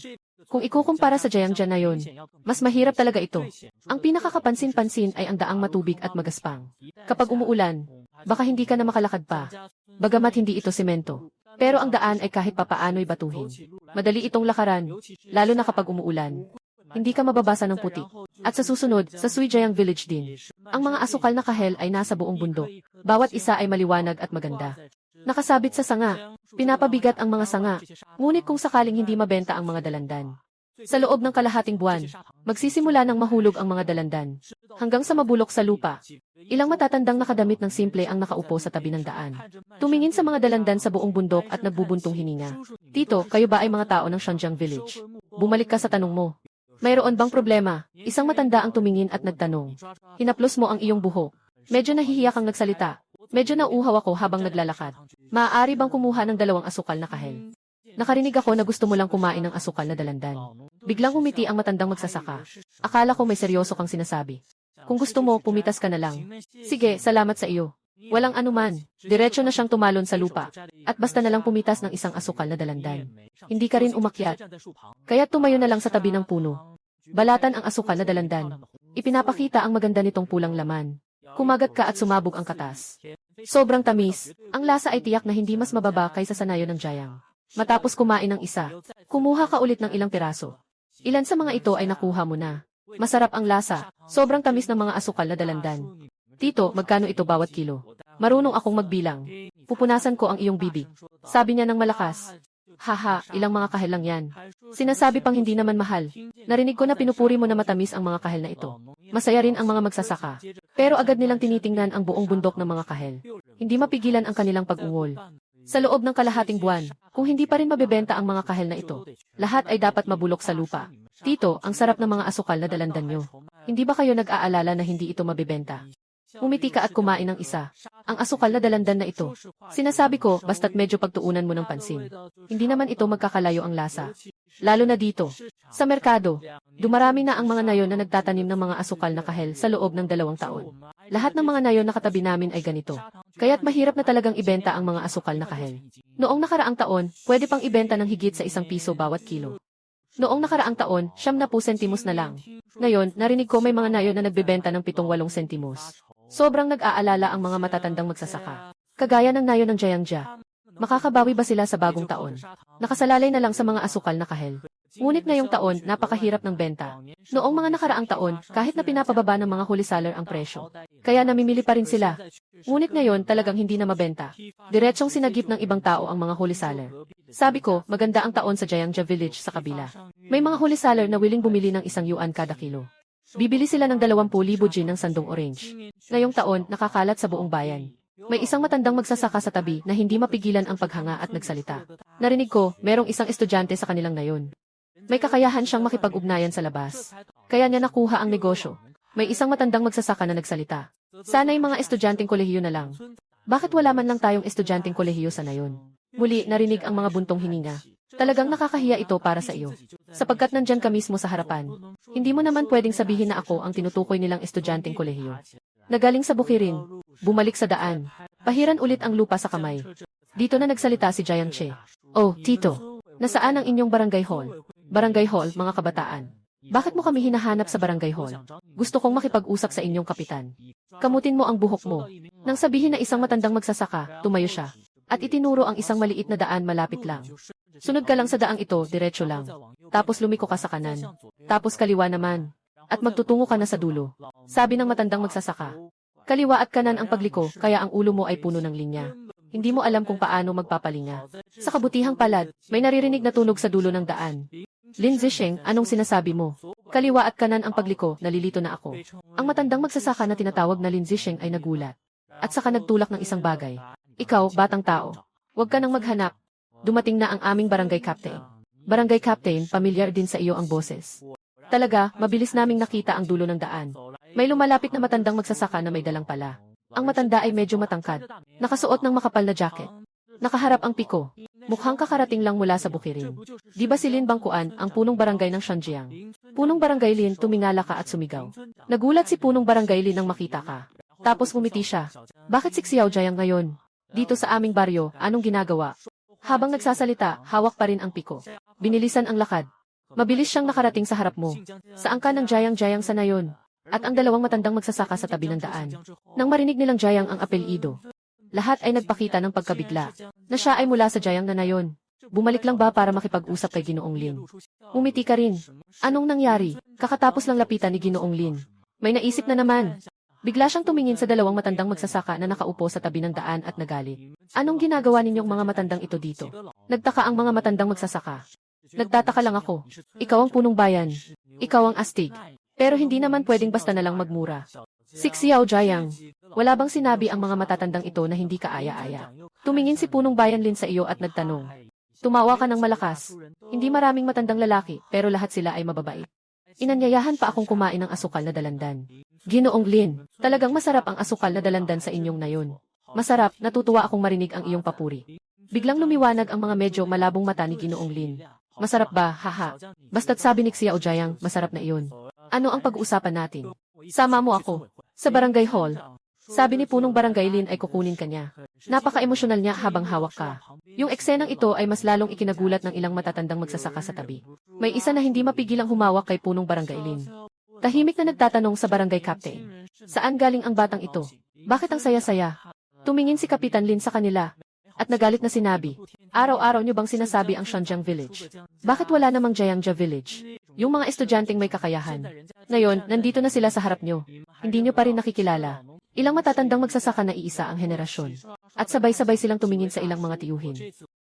Kung ikukumpara sa Jiangja na yon, mas mahirap talaga ito. Ang pinakakapansin-pansin ay ang daang matubig at magaspang. Kapag umuulan, baka hindi ka na makalakad pa. Bagamat hindi ito semento. Pero ang daan ay kahit papaano'y batuhin. Madali itong lakaran, lalo na kapag umuulan. Hindi ka mababasa ng putik. At sa susunod, sa Suijiang Village din. Ang mga asukal na kahel ay nasa buong bundok. Bawat isa ay maliwanag at maganda. Nakasabit sa sanga. Pinapabigat ang mga sanga. Ngunit kung sakaling hindi mabenta ang mga dalandan, Sa loob ng kalahating buwan, magsisimula ng mahulog ang mga dalandan. Hanggang sa mabulok sa lupa. Ilang matatandang nakadamit ng simple ang nakaupo sa tabi ng daan. Tumingin sa mga dalandan sa buong bundok at nagbubuntong hininga. Tito, kayo ba ay mga tao ng Shanjiang Village? Bumalik ka sa tanong mo. Mayroon bang problema? Isang matanda ang tumingin at nagtanong. Hinaplos mo ang iyong buhok. Medyo nahihiya kang nagsalita. Medyo nauuhaw ako habang naglalakad. Maaari bang kumuha ng 2 asukal na kahel? Nakarinig ako na gusto mo lang kumain ng asukal na dalandan. Biglang umiti ang matandang magsasaka. Akala ko may seryoso kang sinasabi. Kung gusto mo, pumitas ka na lang. Sige, salamat sa iyo. Walang anuman. Diretso na siyang tumalon sa lupa. At basta na lang pumitas ng isang asukal na dalandan. Hindi ka rin umakyat. Kaya tumayo na lang sa tabi ng puno. Balatan ang asukal na dalandan. Ipinapakita ang maganda nitong pulang laman. Kumagat ka at sumabog ang katas. Sobrang tamis. Ang lasa ay tiyak na hindi mas mababa kaysa sa nayo ng Jayang. Matapos kumain ng isa, kumuha ka ulit ng ilang piraso. Ilan sa mga ito ay nakuha mo na. Masarap ang lasa. Sobrang tamis ng mga asukal na dalandan. Tito, magkano ito bawat kilo? Marunong akong magbilang. Pupunasan ko ang iyong bibig. Sabi niya ng malakas. Haha, ilang mga kahel lang yan. Sinasabi pang hindi naman mahal. Narinig ko na pinupuri mo na matamis ang mga kahel na ito. Masaya rin ang mga magsasaka. Pero agad nilang tinitingnan ang buong bundok ng mga kahel. Hindi mapigilan ang kanilang pag-ungol. Sa loob ng kalahating buwan, kung hindi pa rin mabebenta ang mga kahel na ito, lahat ay dapat mabulok sa lupa. Tito, ang sarap ng mga asukal na dalandan nyo. Hindi ba kayo nag-aalala na hindi ito mabebenta? Umiti ka at kumain ng isa. Ang asukal na dalandan na ito. Sinasabi ko, basta't medyo pagtuunan mo ng pansin. Hindi naman ito magkakalayo ang lasa. Lalo na dito. Sa merkado, dumarami na ang mga nayon na nagtatanim ng mga asukal na kahel sa loob ng 2 taon. Lahat ng mga nayon na katabi namin ay ganito. Kaya't mahirap na talagang ibenta ang mga asukal na kahel. Noong nakaraang taon, pwede pang ibenta ng higit sa 1 piso bawat kilo. Noong nakaraang taon, 70 sentimos na lang. Ngayon, narinig ko may mga nayon na nagbebenta ng 7-8 sentimos. Sobrang nag-aalala ang mga matatandang magsasaka. Kagaya ng nayon ng Jayangja. Makakabawi ba sila sa bagong taon? Nakasalalay na lang sa mga asukal na kahel. Ngunit ngayong taon, napakahirap ng benta. Noong mga nakaraang taon, kahit na pinapababa ng mga wholesaler ang presyo. Kaya namimili pa rin sila. Ngunit ngayon, talagang hindi na mabenta. Diretsong sinagip ng ibang tao ang mga wholesaler. Sabi ko, maganda ang taon sa Jayangja Village sa kabila. May mga wholesaler na willing bumili ng 1 yuan kada kilo. Bibili sila ng 20,000 gin ng sandong orange. Ngayong taon, nakakalat sa buong bayan. May isang matandang magsasaka sa tabi na hindi mapigilan ang paghanga at nagsalita. Narinig ko, merong isang estudyante sa kanilang nayon. May kakayahan siyang makipag-ugnayan sa labas. Kaya niya nakuha ang negosyo. May isang matandang magsasaka na nagsalita. Sana'y mga estudyanteng kolehiyo na lang. Bakit wala man lang tayong estudyanteng kolehiyo sa nayon? Muli, narinig ang mga buntong hininga. Talagang nakakahiya ito para sa iyo. Sapagkat nandyan ka mismo sa harapan. Hindi mo naman pwedeng sabihin na ako ang tinutukoy nilang estudyanteng kolehiyo. Nagaling sa bukirin. Bumalik sa daan. Pahiran ulit ang lupa sa kamay. Dito na nagsalita si Jayang Che. Oh, Tito. Nasaan ang inyong barangay hall? Barangay hall, mga kabataan. Bakit mo kami hinahanap sa barangay hall? Gusto kong makipag-usap sa inyong kapitan. Kamutin mo ang buhok mo. Nang sabihin na isang matandang magsasaka, tumayo siya. At itinuro ang isang maliit na daan malapit lang. Sunod ka lang sa daang ito, diretso lang. Tapos lumiko ka sa kanan. Tapos kaliwa naman. At magtutungo ka na sa dulo. Sabi ng matandang magsasaka. Kaliwa at kanan ang pagliko, kaya ang ulo mo ay puno ng linya. Hindi mo alam kung paano magpapalinga. Sa kabutihang palad, may naririnig na tunog sa dulo ng daan. Lin Zisheng, anong sinasabi mo? Kaliwa at kanan ang pagliko, nalilito na ako. Ang matandang magsasaka na tinatawag na Lin Zisheng ay nagulat. At saka nagtulak ng isang bagay. Ikaw, batang tao. Huwag ka nang maghanap. Dumating na ang aming barangay captain. Barangay captain, pamilyar din sa iyo ang boses. Talaga, mabilis naming nakita ang dulo ng daan. May lumalapit na matandang magsasaka na may dalang pala. Ang matanda ay medyo matangkad. Nakasuot ng makapal na jacket. Nakaharap ang piko. Mukhang kakarating lang mula sa bukirin. Di ba si Lin Bangkuan, ang punong barangay ng Shanjiang? Punong barangay Lin, tumingala ka at sumigaw. Nagulat si punong barangay Lin nang makita ka. Tapos ngumiti siya. Bakit si Xiao Jayang ngayon? Dito sa aming baryo, anong ginagawa? Habang nagsasalita, hawak pa rin ang piko. Binilisan ang lakad. Mabilis siyang nakarating sa harap mo. Saan ka ng Jayang-Jayang sa nayon? At ang dalawang matandang magsasaka sa tabi ng daan. Nang marinig nilang Jayang ang apelyido, lahat ay nagpakita ng pagkabigla, na siya ay mula sa Jayang na nayon. Bumalik lang ba para makipag-usap kay Ginoong Lin? Umiti ka rin. Anong nangyari? Kakatapos lang lapitan ni Ginoong Lin. May naisip na naman. Bigla siyang tumingin sa dalawang matandang magsasaka na nakaupo sa tabi ng daan at nagalit. Anong ginagawa ninyong mga matandang ito dito? Nagtaka ang mga matandang magsasaka. Nagtataka lang ako. Ikaw ang punong bayan. Ikaw ang astig. Pero hindi naman pwedeng basta na lang magmura. Xiao Jiang. Wala bang sinabi ang mga matatandang ito na hindi ka aya-aya? Tumingin si punong bayan Lin sa iyo at nagtanong. Tumawa ka ng malakas. Hindi maraming matandang lalaki, pero lahat sila ay mababait. Inanyayahan pa akong kumain ng asukal na dalandan. Ginoong Lin, talagang masarap ang asukal na dalandan sa inyong nayon. Masarap, natutuwa akong marinig ang iyong papuri. Biglang lumiwanag ang mga medyo malabong mata ni Ginoong Lin. Masarap ba, haha? Basta't sabi ni Xiao Jiang, masarap na iyon. Ano ang pag-uusapan natin? Sama mo ako. Sa barangay hall. Sabi ni punong barangay Lin ay kukunin ka niya. Napaka-emosyonal niya habang hawak ka. Yung eksenang ito ay mas lalong ikinagulat ng ilang matatandang magsasaka sa tabi. May isa na hindi mapigilang humawak kay punong barangay Lin. Tahimik na nagtatanong sa barangay captain. Saan galing ang batang ito? Bakit ang saya-saya? Tumingin si Kapitan Lin sa kanila. At nagalit na sinabi, araw-araw niyo bang sinasabi ang Shanjiang Village? Bakit wala namang Jiangja Village? Yung mga estudyanteng may kakayahan. Ngayon, nandito na sila sa harap niyo. Hindi niyo pa rin nakikilala. Ilang matatandang magsasaka na iisa ang henerasyon. At sabay-sabay silang tumingin sa ilang mga tiyuhin.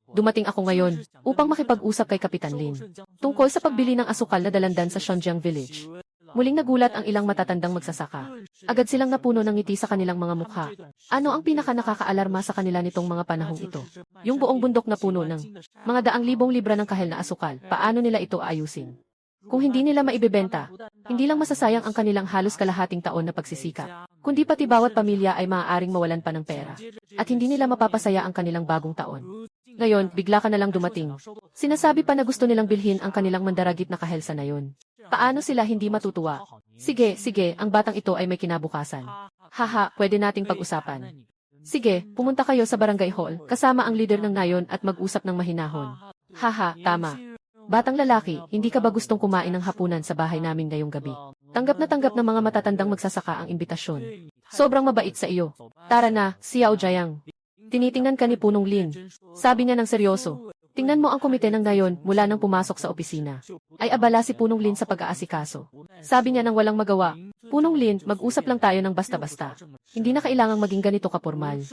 Dumating ako ngayon upang makipag-usap kay Kapitan Lin tungkol sa pagbili ng asukal na dalandan sa Shanjiang Village. Muling nagulat ang ilang matatandang magsasaka. Agad silang napuno ng ngiti sa kanilang mga mukha. Ano ang pinaka-nakakaalarma sa kanila nitong mga panahong ito? Yung buong bundok na puno ng mga daang libong libra ng kahel na asukal, paano nila ito aayusin? Kung hindi nila maibebenta, hindi lang masasayang ang kanilang halos kalahating taon na pagsisikap, kundi pati bawat pamilya ay maaaring mawalan pa ng pera. At hindi nila mapapasaya ang kanilang bagong taon. Ngayon, bigla ka na lang dumating. Sinasabi pa na gusto nilang bilhin ang kanilang mandaragit na kahel sa nayon. Paano sila hindi matutuwa? Sige, ang batang ito ay may kinabukasan. Haha, pwede nating pag-usapan. Sige, pumunta kayo sa barangay hall, kasama ang leader ng nayon at mag-usap ng mahinahon. Haha, tama. Batang lalaki, hindi ka ba gustong kumain ng hapunan sa bahay namin ngayong gabi? Tanggap ng mga matatandang magsasaka ang imbitasyon. Sobrang mabait sa iyo. Tara na, Xiao Jiang. Tinitingnan ka ni Punong Lin. Sabi niya ng seryoso. Tingnan mo ang komite ng nayon mula nang pumasok sa opisina. Ay abala si Punong Lin sa pag-aasikaso. Sabi niya nang walang magawa, Punong Lin, mag-usap lang tayo ng basta-basta. Hindi na kailangang maging ganito ka-formal.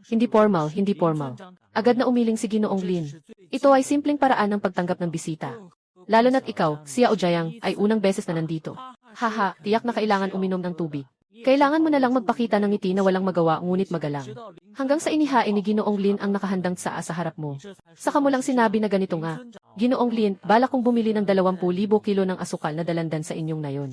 Hindi formal. Agad na umiling si Ginoong Lin. Ito ay simpleng paraan ng pagtanggap ng bisita. Lalo na't ikaw, Xiao Jiang, ay unang beses na nandito. Haha, tiyak na kailangan uminom ng tubig. Kailangan mo na lang magpakita ng ngiti na walang magawa ngunit magalang. Hanggang sa inihain ni Ginoong Lin ang nakahandang tsaa sa harap mo. Saka mo lang sinabi na ganito nga. Ginoong Lin, balak kong bumili ng 20,000 kilo ng asukal na dalandan sa inyong nayon.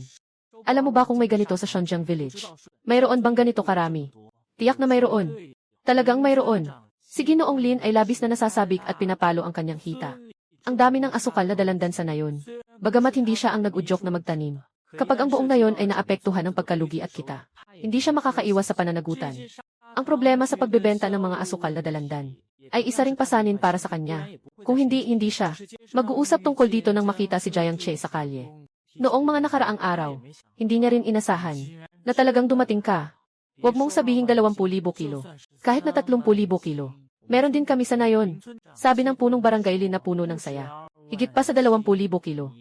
Alam mo ba kung may ganito sa Shanjiang Village? Mayroon bang ganito karami? Tiyak na mayroon. Talagang mayroon. Si Ginoong Lin ay labis na nasasabik at pinapalo ang kanyang hita. Ang dami ng asukal na dalandan sa nayon. Bagamat hindi siya ang nag-udyok na magtanim. Kapag ang buong nayon ay naapektuhan ng pagkalugi at kita, hindi siya makakaiwas sa pananagutan. Ang problema sa pagbebenta ng mga asukal na dalandan ay isa ring pasanin para sa kanya. Kung hindi siya. Mag-uusap tungkol dito nang makita si Jiang Che sa kalye. Noong mga nakaraang araw, hindi niya rin inasahan na talagang dumating ka. Huwag mong sabihing 20,000 kilo. Kahit na 30,000 kilo. Meron din kami sa nayon. Sabi ng punong barangay Lin na puno ng saya. Higit pa sa 20,000 kilo.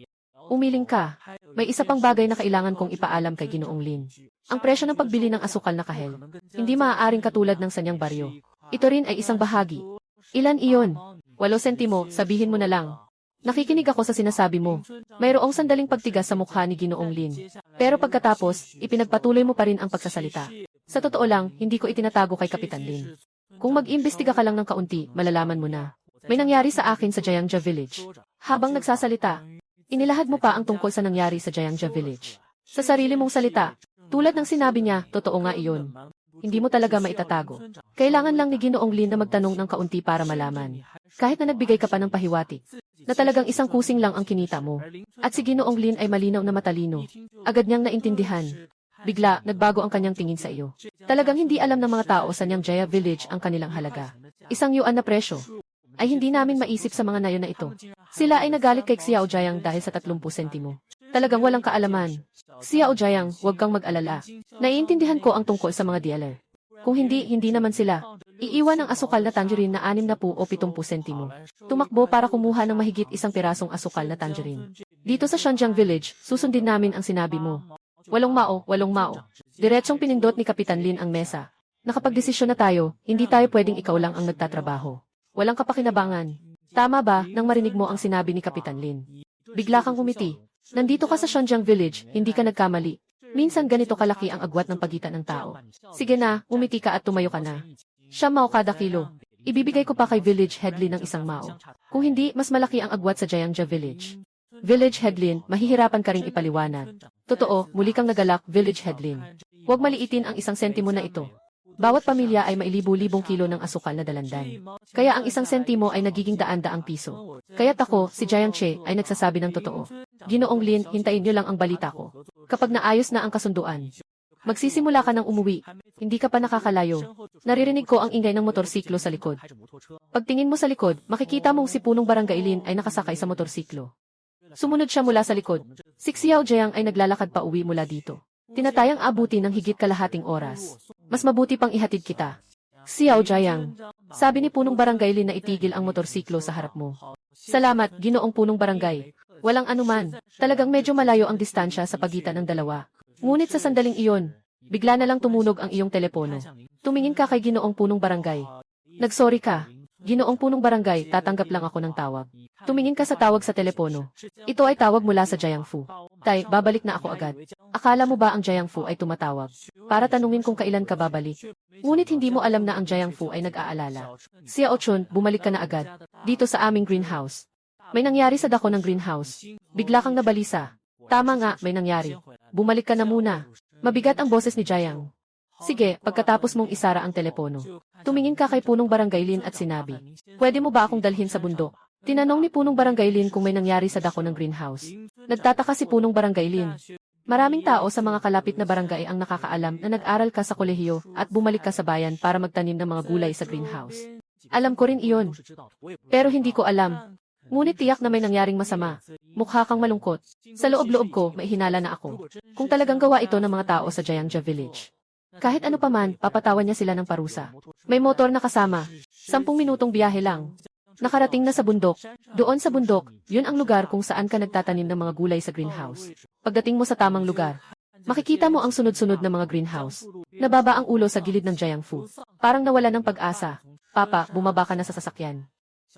Umiling ka. May isa pang bagay na kailangan kong ipaalam kay Ginoong Lin. Ang presyo ng pagbili ng asukal na kahel, hindi maaaring katulad ng sanyang baryo. Ito rin ay isang bahagi. Ilan iyon? 8 sentimo, sabihin mo na lang. Nakikinig ako sa sinasabi mo. Mayroong sandaling pagtigas sa mukha ni Ginoong Lin. Pero pagkatapos, ipinagpatuloy mo pa rin ang pagsasalita. Sa totoo lang, hindi ko itinatago kay Kapitan Lin. Kung mag-imbestiga ka lang ng kaunti, malalaman mo na. May nangyari sa akin sa Jiangja Village. Habang nagsasalita, inilahad mo pa ang tungkol sa nangyari sa Jiangja Village. Sa sarili mong salita, tulad ng sinabi niya, totoo nga iyon. Hindi mo talaga maitatago. Kailangan lang ni Ginoong Lin na magtanong ng kaunti para malaman. Kahit na nagbigay ka pa ng pahiwatig, na talagang isang kusing lang ang kinita mo. At si Ginoong Lin ay malinaw na matalino. Agad niyang naintindihan. Bigla, nagbago ang kanyang tingin sa iyo. Talagang hindi alam ng mga tao sa Jiangja Village ang kanilang halaga. Isang yuan na presyo. Ay hindi namin maisip sa mga nayon na ito. Sila ay nagalit kay Xiao Jiang dahil sa 30 sentimo. Talagang walang kaalaman. Xiao Jiang, huwag kang mag-alala. Naiintindihan ko ang tungkol sa mga dealer. Kung hindi naman sila. Iiwan ang asukal na tangerine na 60 o 70 sentimo. Tumakbo para kumuha ng mahigit 1 pirasong asukal na tangerine. Dito sa Shanjiang Village, susundin namin ang sinabi mo. 8 mao. Diretsong pinindot ni Kapitan Lin ang mesa. Nakapagdesisyon na tayo, hindi tayo pwedeng ikaw lang ang nagtatrabaho. Walang kapakinabangan. Tama ba nang marinig mo ang sinabi ni Kapitan Lin? Bigla kang umiti. Nandito ka sa Shonjiang Village, hindi ka nagkamali. Minsan ganito kalaki ang agwat ng pagitan ng tao. Sige na, umiti ka at tumayo ka na. Siya mao kada kilo. Ibibigay ko pa kay Village Head Lin ng isang mao. Kung hindi, mas malaki ang agwat sa Jiangja Village. Village Head Lin, mahihirapan ka ring ipaliwanag. Totoo, muli kang nagalak, Village Head Lin. Huwag maliitin ang 1 sentimo na ito. Bawat pamilya ay mailibu-libong kilo ng asukal na dalandan. Kaya ang 1 sentimo ay nagiging daan-daang piso. Kaya't ako, si Jiang Che, ay nagsasabi ng totoo. Ginoong Lin, hintayin niyo lang ang balita ko. Kapag naayos na ang kasunduan, magsisimula ka ng umuwi. Hindi ka pa nakakalayo. Naririnig ko ang ingay ng motorsiklo sa likod. Pagtingin mo sa likod, makikita mong si punong barangay Lin ay nakasakay sa motorsiklo. Sumunod siya mula sa likod. Si Xiao Jiang ay naglalakad pa uwi mula dito. Tinatayang abuti ng higit kalahating oras. Mas mabuti pang ihatid kita. Xiao Jiang. Sabi ni punong barangay Lin na itigil ang motorsiklo sa harap mo. Salamat, ginoong punong barangay. Walang anuman. Talagang medyo malayo ang distansya sa pagitan ng dalawa. Ngunit sa sandaling iyon, bigla na lang tumunog ang iyong telepono. Tumingin ka kay ginoong punong barangay. Nagsorry ka. Ginoong punong barangay, tatanggap lang ako ng tawag. Tumingin ka sa tawag sa telepono. Ito ay tawag mula sa Jiangfu. Tay, babalik na ako agad. Akala mo ba ang Jiangfu ay tumatawag? Para tanungin kung kailan ka babalik. Ngunit hindi mo alam na ang Jiangfu ay nag-aalala. Xiao Chun, bumalik ka na agad. Dito sa aming greenhouse. May nangyari sa dako ng greenhouse. Bigla kang nabalisa. Tama nga, may nangyari. Bumalik ka na muna. Mabigat ang boses ni Jiang. Sige, pagkatapos mong isara ang telepono. Tumingin ka kay punong barangay Lin at sinabi, pwede mo ba akong dalhin sa bundok? Tinanong ni punong barangay Lin kung may nangyari sa dako ng greenhouse. Nagtataka si punong barangay Lin. Maraming tao sa mga kalapit na barangay ang nakakaalam na nag-aral ka sa kolehiyo at bumalik ka sa bayan para magtanim ng mga gulay sa greenhouse. Alam ko rin iyon. Pero hindi ko alam. Ngunit tiyak na may nangyaring masama. Mukha kang malungkot. Sa loob-loob ko, may hinala na ako. Kung talagang gawa ito ng mga tao sa Jiangja Village. Kahit ano paman, papatawan niya sila ng parusa. May motor na kasama. 10 minutong biyahe lang. Nakarating na sa bundok. Doon sa bundok, yun ang lugar kung saan ka nagtatanim ng mga gulay sa greenhouse. Pagdating mo sa tamang lugar, makikita mo ang sunod-sunod na mga greenhouse. Nababa ang ulo sa gilid ng Jiangfu. Parang nawala ng pag-asa. Papa, bumaba ka na sa sasakyan.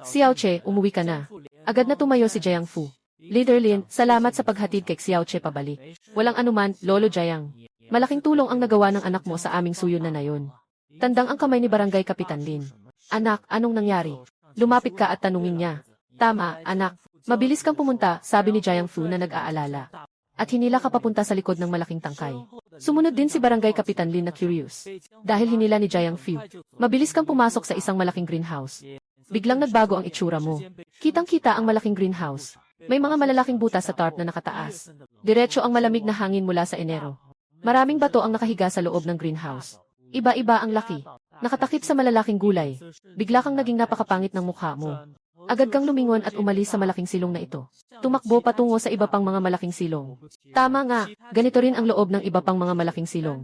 Xiao Che, umuwi ka na. Agad na tumayo si Jiangfu. Leader Lin, salamat sa paghatid kay Xiao Che pabalik. Walang anuman, Lolo Jiang. Malaking tulong ang nagawa ng anak mo sa aming suyon na nayon. Tandang ang kamay ni Barangay Kapitan Lin. Anak, anong nangyari? Lumapit ka at tanungin niya. Tama, anak. Mabilis kang pumunta, sabi ni Jiangfu na nag-aalala. At hinila ka papunta sa likod ng malaking tangkay. Sumunod din si Barangay Kapitan Lin na curious. Dahil hinila ni Jiangfu. Mabilis kang pumasok sa isang malaking greenhouse. Biglang nagbago ang itsura mo. Kitang-kita ang malaking greenhouse. May mga malalaking butas sa tarp na nakataas. Diretso ang malamig na hangin mula sa Enero. Maraming bato ang nakahiga sa loob ng greenhouse. Iba-iba ang laki. Nakatakip sa malalaking gulay. Bigla kang naging napakapangit ng mukha mo. Agad kang lumingon at umalis sa malaking silong na ito. Tumakbo patungo sa iba pang mga malaking silong. Tama nga, ganito rin ang loob ng iba pang mga malaking silong.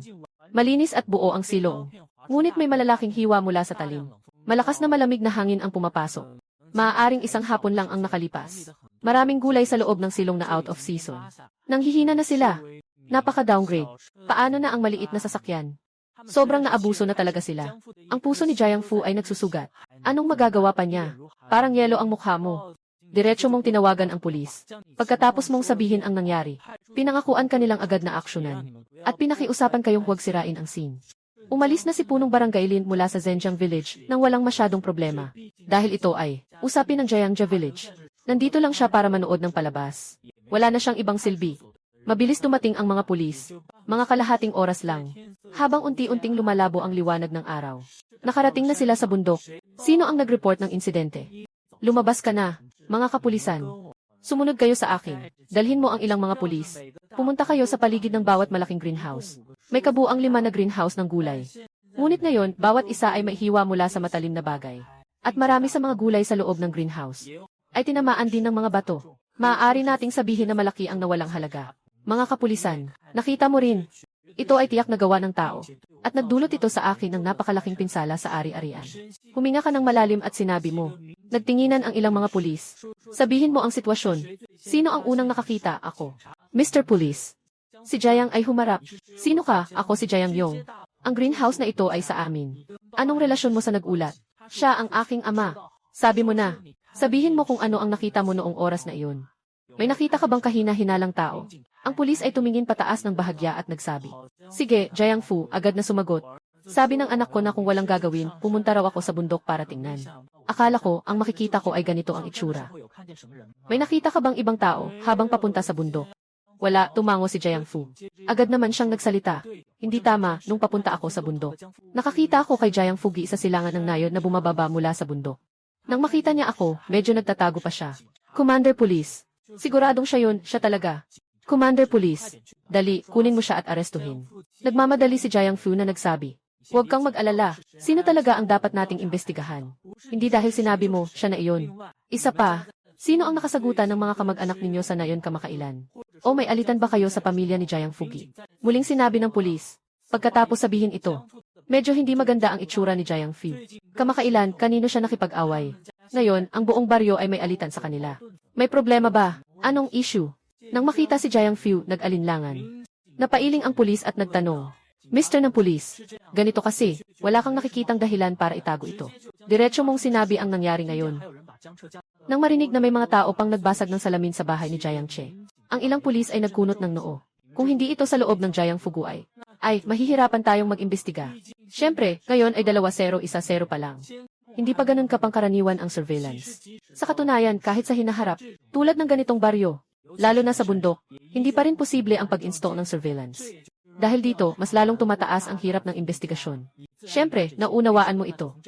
Malinis at buo ang silong. Ngunit may malalaking hiwa mula sa talim. Malakas na malamig na hangin ang pumapasok. Maaaring isang hapon lang ang nakalipas. Maraming gulay sa loob ng silong na out of season. Nanghihina na sila. Napaka-downgrade. Paano na ang maliit na sasakyan? Sobrang naabuso na talaga sila. Ang puso ni Jiangfu ay nagsusugat. Anong magagawa pa niya? Parang yelo ang mukha mo. Diretso mong tinawagan ang pulis. Pagkatapos mong sabihin ang nangyari, pinangakuan ka nilang agad na aksyonan. At pinakiusapan kayong huwag sirain ang scene. Umalis na si punong barangay Lin mula sa Zhenjiang Village nang walang masyadong problema. Dahil ito ay usapin ng Jiangja Village. Nandito lang siya para manood ng palabas. Wala na siyang ibang silbi. Mabilis dumating ang mga pulis. Mga kalahating oras lang. Habang unti-unting lumalabo ang liwanag ng araw. Nakarating na sila sa bundok. Sino ang nag-report ng insidente? Lumabas ka na, mga kapulisan. Sumunod kayo sa akin. Dalhin mo ang ilang mga pulis. Pumunta kayo sa paligid ng bawat malaking greenhouse. May kabuang 5 na greenhouse ng gulay. Ngunit ngayon, bawat isa ay maihiwa mula sa matalim na bagay. At marami sa mga gulay sa loob ng greenhouse ay tinamaan din ng mga bato. Maaari nating sabihin na malaki ang nawalang halaga. Mga kapulisan, nakita mo rin. Ito ay tiyak na gawa ng tao. At nagdulot ito sa akin ng napakalaking pinsala sa ari-arian. Huminga ka ng malalim at sinabi mo. Nagtinginan ang ilang mga pulis. Sabihin mo ang sitwasyon. Sino ang unang nakakita? Ako. Mr. Police. Si Jiang ay humarap. Sino ka? Ako si Jiang Yong. Ang greenhouse na ito ay sa amin. Anong relasyon mo sa nag-ulat? Siya ang aking ama. Sabi mo na. Sabihin mo kung ano ang nakita mo noong oras na iyon. May nakita ka bang kahina-hinalang tao? Ang pulis ay tumingin pataas ng bahagya at nagsabi. Sige, Jiangfu, agad na sumagot. Sabi ng anak ko na kung walang gagawin, pumunta raw ako sa bundok para tingnan. Akala ko, ang makikita ko ay ganito ang itsura. May nakita ka bang ibang tao habang papunta sa bundok? Wala, tumango si Jiangfu. Agad naman siyang nagsalita. Hindi tama, nung papunta ako sa bundok. Nakakita ako kay Jiangfu sa silangan ng nayon na bumababa mula sa bundok. Nang makita niya ako, medyo nagtatago pa siya. Commander Police. Siguradong siya yun, siya talaga. Commander Police. Dali, kunin mo siya at arestuhin. Nagmamadali si Jiangfu na nagsabi. Huwag kang mag-alala. Sino talaga ang dapat nating imbestigahan? Hindi dahil sinabi mo, siya na iyon. Isa pa, sino ang nakasagutan ng mga kamag-anak ninyo sa nayon kamakailan? O may alitan ba kayo sa pamilya ni Jiangfu? Muling sinabi ng pulis. Pagkatapos sabihin ito, medyo hindi maganda ang itsura ni Jiangfu. Kamakailan, kanino siya nakipag-away? Ngayon, ang buong baryo ay may alitan sa kanila. May problema ba? Anong issue? Nang makita si Jiangfu, nag-alinlangan. Napailing ang pulis at nagtanong. Mr. ng pulis, ganito kasi, wala kang nakikitang dahilan para itago ito. Diretso mong sinabi ang nangyari ngayon. Nang marinig na may mga tao pang nagbasag ng salamin sa bahay ni Jiangche, ang ilang pulis ay nagkunot ng noo. Kung hindi ito sa loob ng Jiangfu ay mahihirapan tayong mag-imbestiga. Siyempre, ngayon ay 2-0, 1-0 pa lang. Hindi pa ganun kapangkaraniwan ang surveillance. Sa katunayan, kahit sa hinaharap, tulad ng ganitong baryo, lalo na sa bundok, hindi pa rin posible ang pag-install ng surveillance. Dahil dito, mas lalong tumataas ang hirap ng investigasyon. Siyempre, naunawaan mo ito.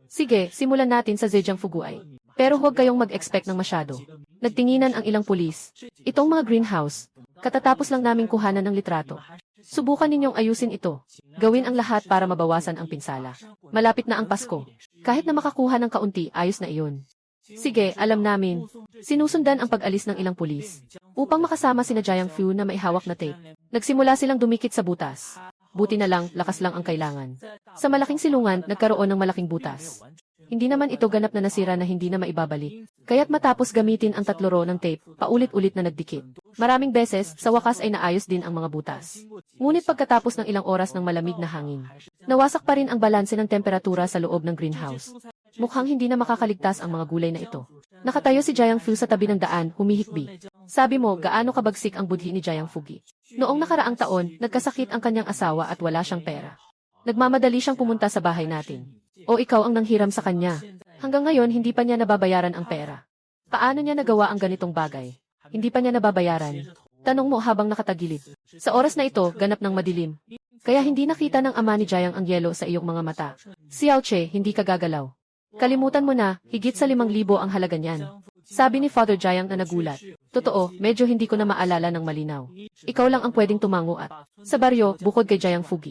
Sige, simulan natin sa Zhejiang Fuguay. Pero huwag kayong mag-expect ng masyado. Nagtinginan ang ilang pulis. Itong mga greenhouse, katatapos lang naming kuhanan ng litrato. Subukan ninyong ayusin ito. Gawin ang lahat para mabawasan ang pinsala. Malapit na ang Pasko. Kahit na makakuha ng kaunti, ayos na iyon. Sige, alam namin. Sinusundan ang pag-alis ng ilang pulis. Upang makasama sina Jiangfu na may hawak na tape. Nagsimula silang dumikit sa butas. Buti na lang, lakas lang ang kailangan. Sa malaking silungan, nagkaroon ng malaking butas. Hindi naman ito ganap na nasira na hindi na maibabalik. Kaya't matapos gamitin ang 3 row ng tape, paulit-ulit na nagdikit. Maraming beses, sa wakas ay naayos din ang mga butas. Ngunit pagkatapos ng ilang oras ng malamig na hangin, nawasak pa rin ang balanse ng temperatura sa loob ng greenhouse. Mukhang hindi na makakaligtas ang mga gulay na ito. Nakatayo si Jiangfu sa tabi ng daan, humihikbi. Sabi mo, gaano kabagsik ang budhi ni Jiangfu? Noong nakaraang taon, nagkasakit ang kanyang asawa at wala siyang pera. Nagmamadali siyang pumunta sa bahay natin. O ikaw ang nanghiram sa kanya. Hanggang ngayon, hindi pa niya nababayaran ang pera. Paano niya nagawa ang ganitong bagay? Hindi pa niya nababayaran. Tanong mo habang nakatagilid. Sa oras na ito, ganap ng madilim. Kaya hindi nakita ng ama ni Jiang ang yelo sa iyong mga mata. Xiao Che, hindi ka gagalaw. Kalimutan mo na, higit sa 5,000 ang halaga niyan. Sabi ni Father Jiang na nagulat. Totoo, medyo hindi ko na maalala ng malinaw. Ikaw lang ang pwedeng tumango at sa baryo, bukod kay Jiangfu.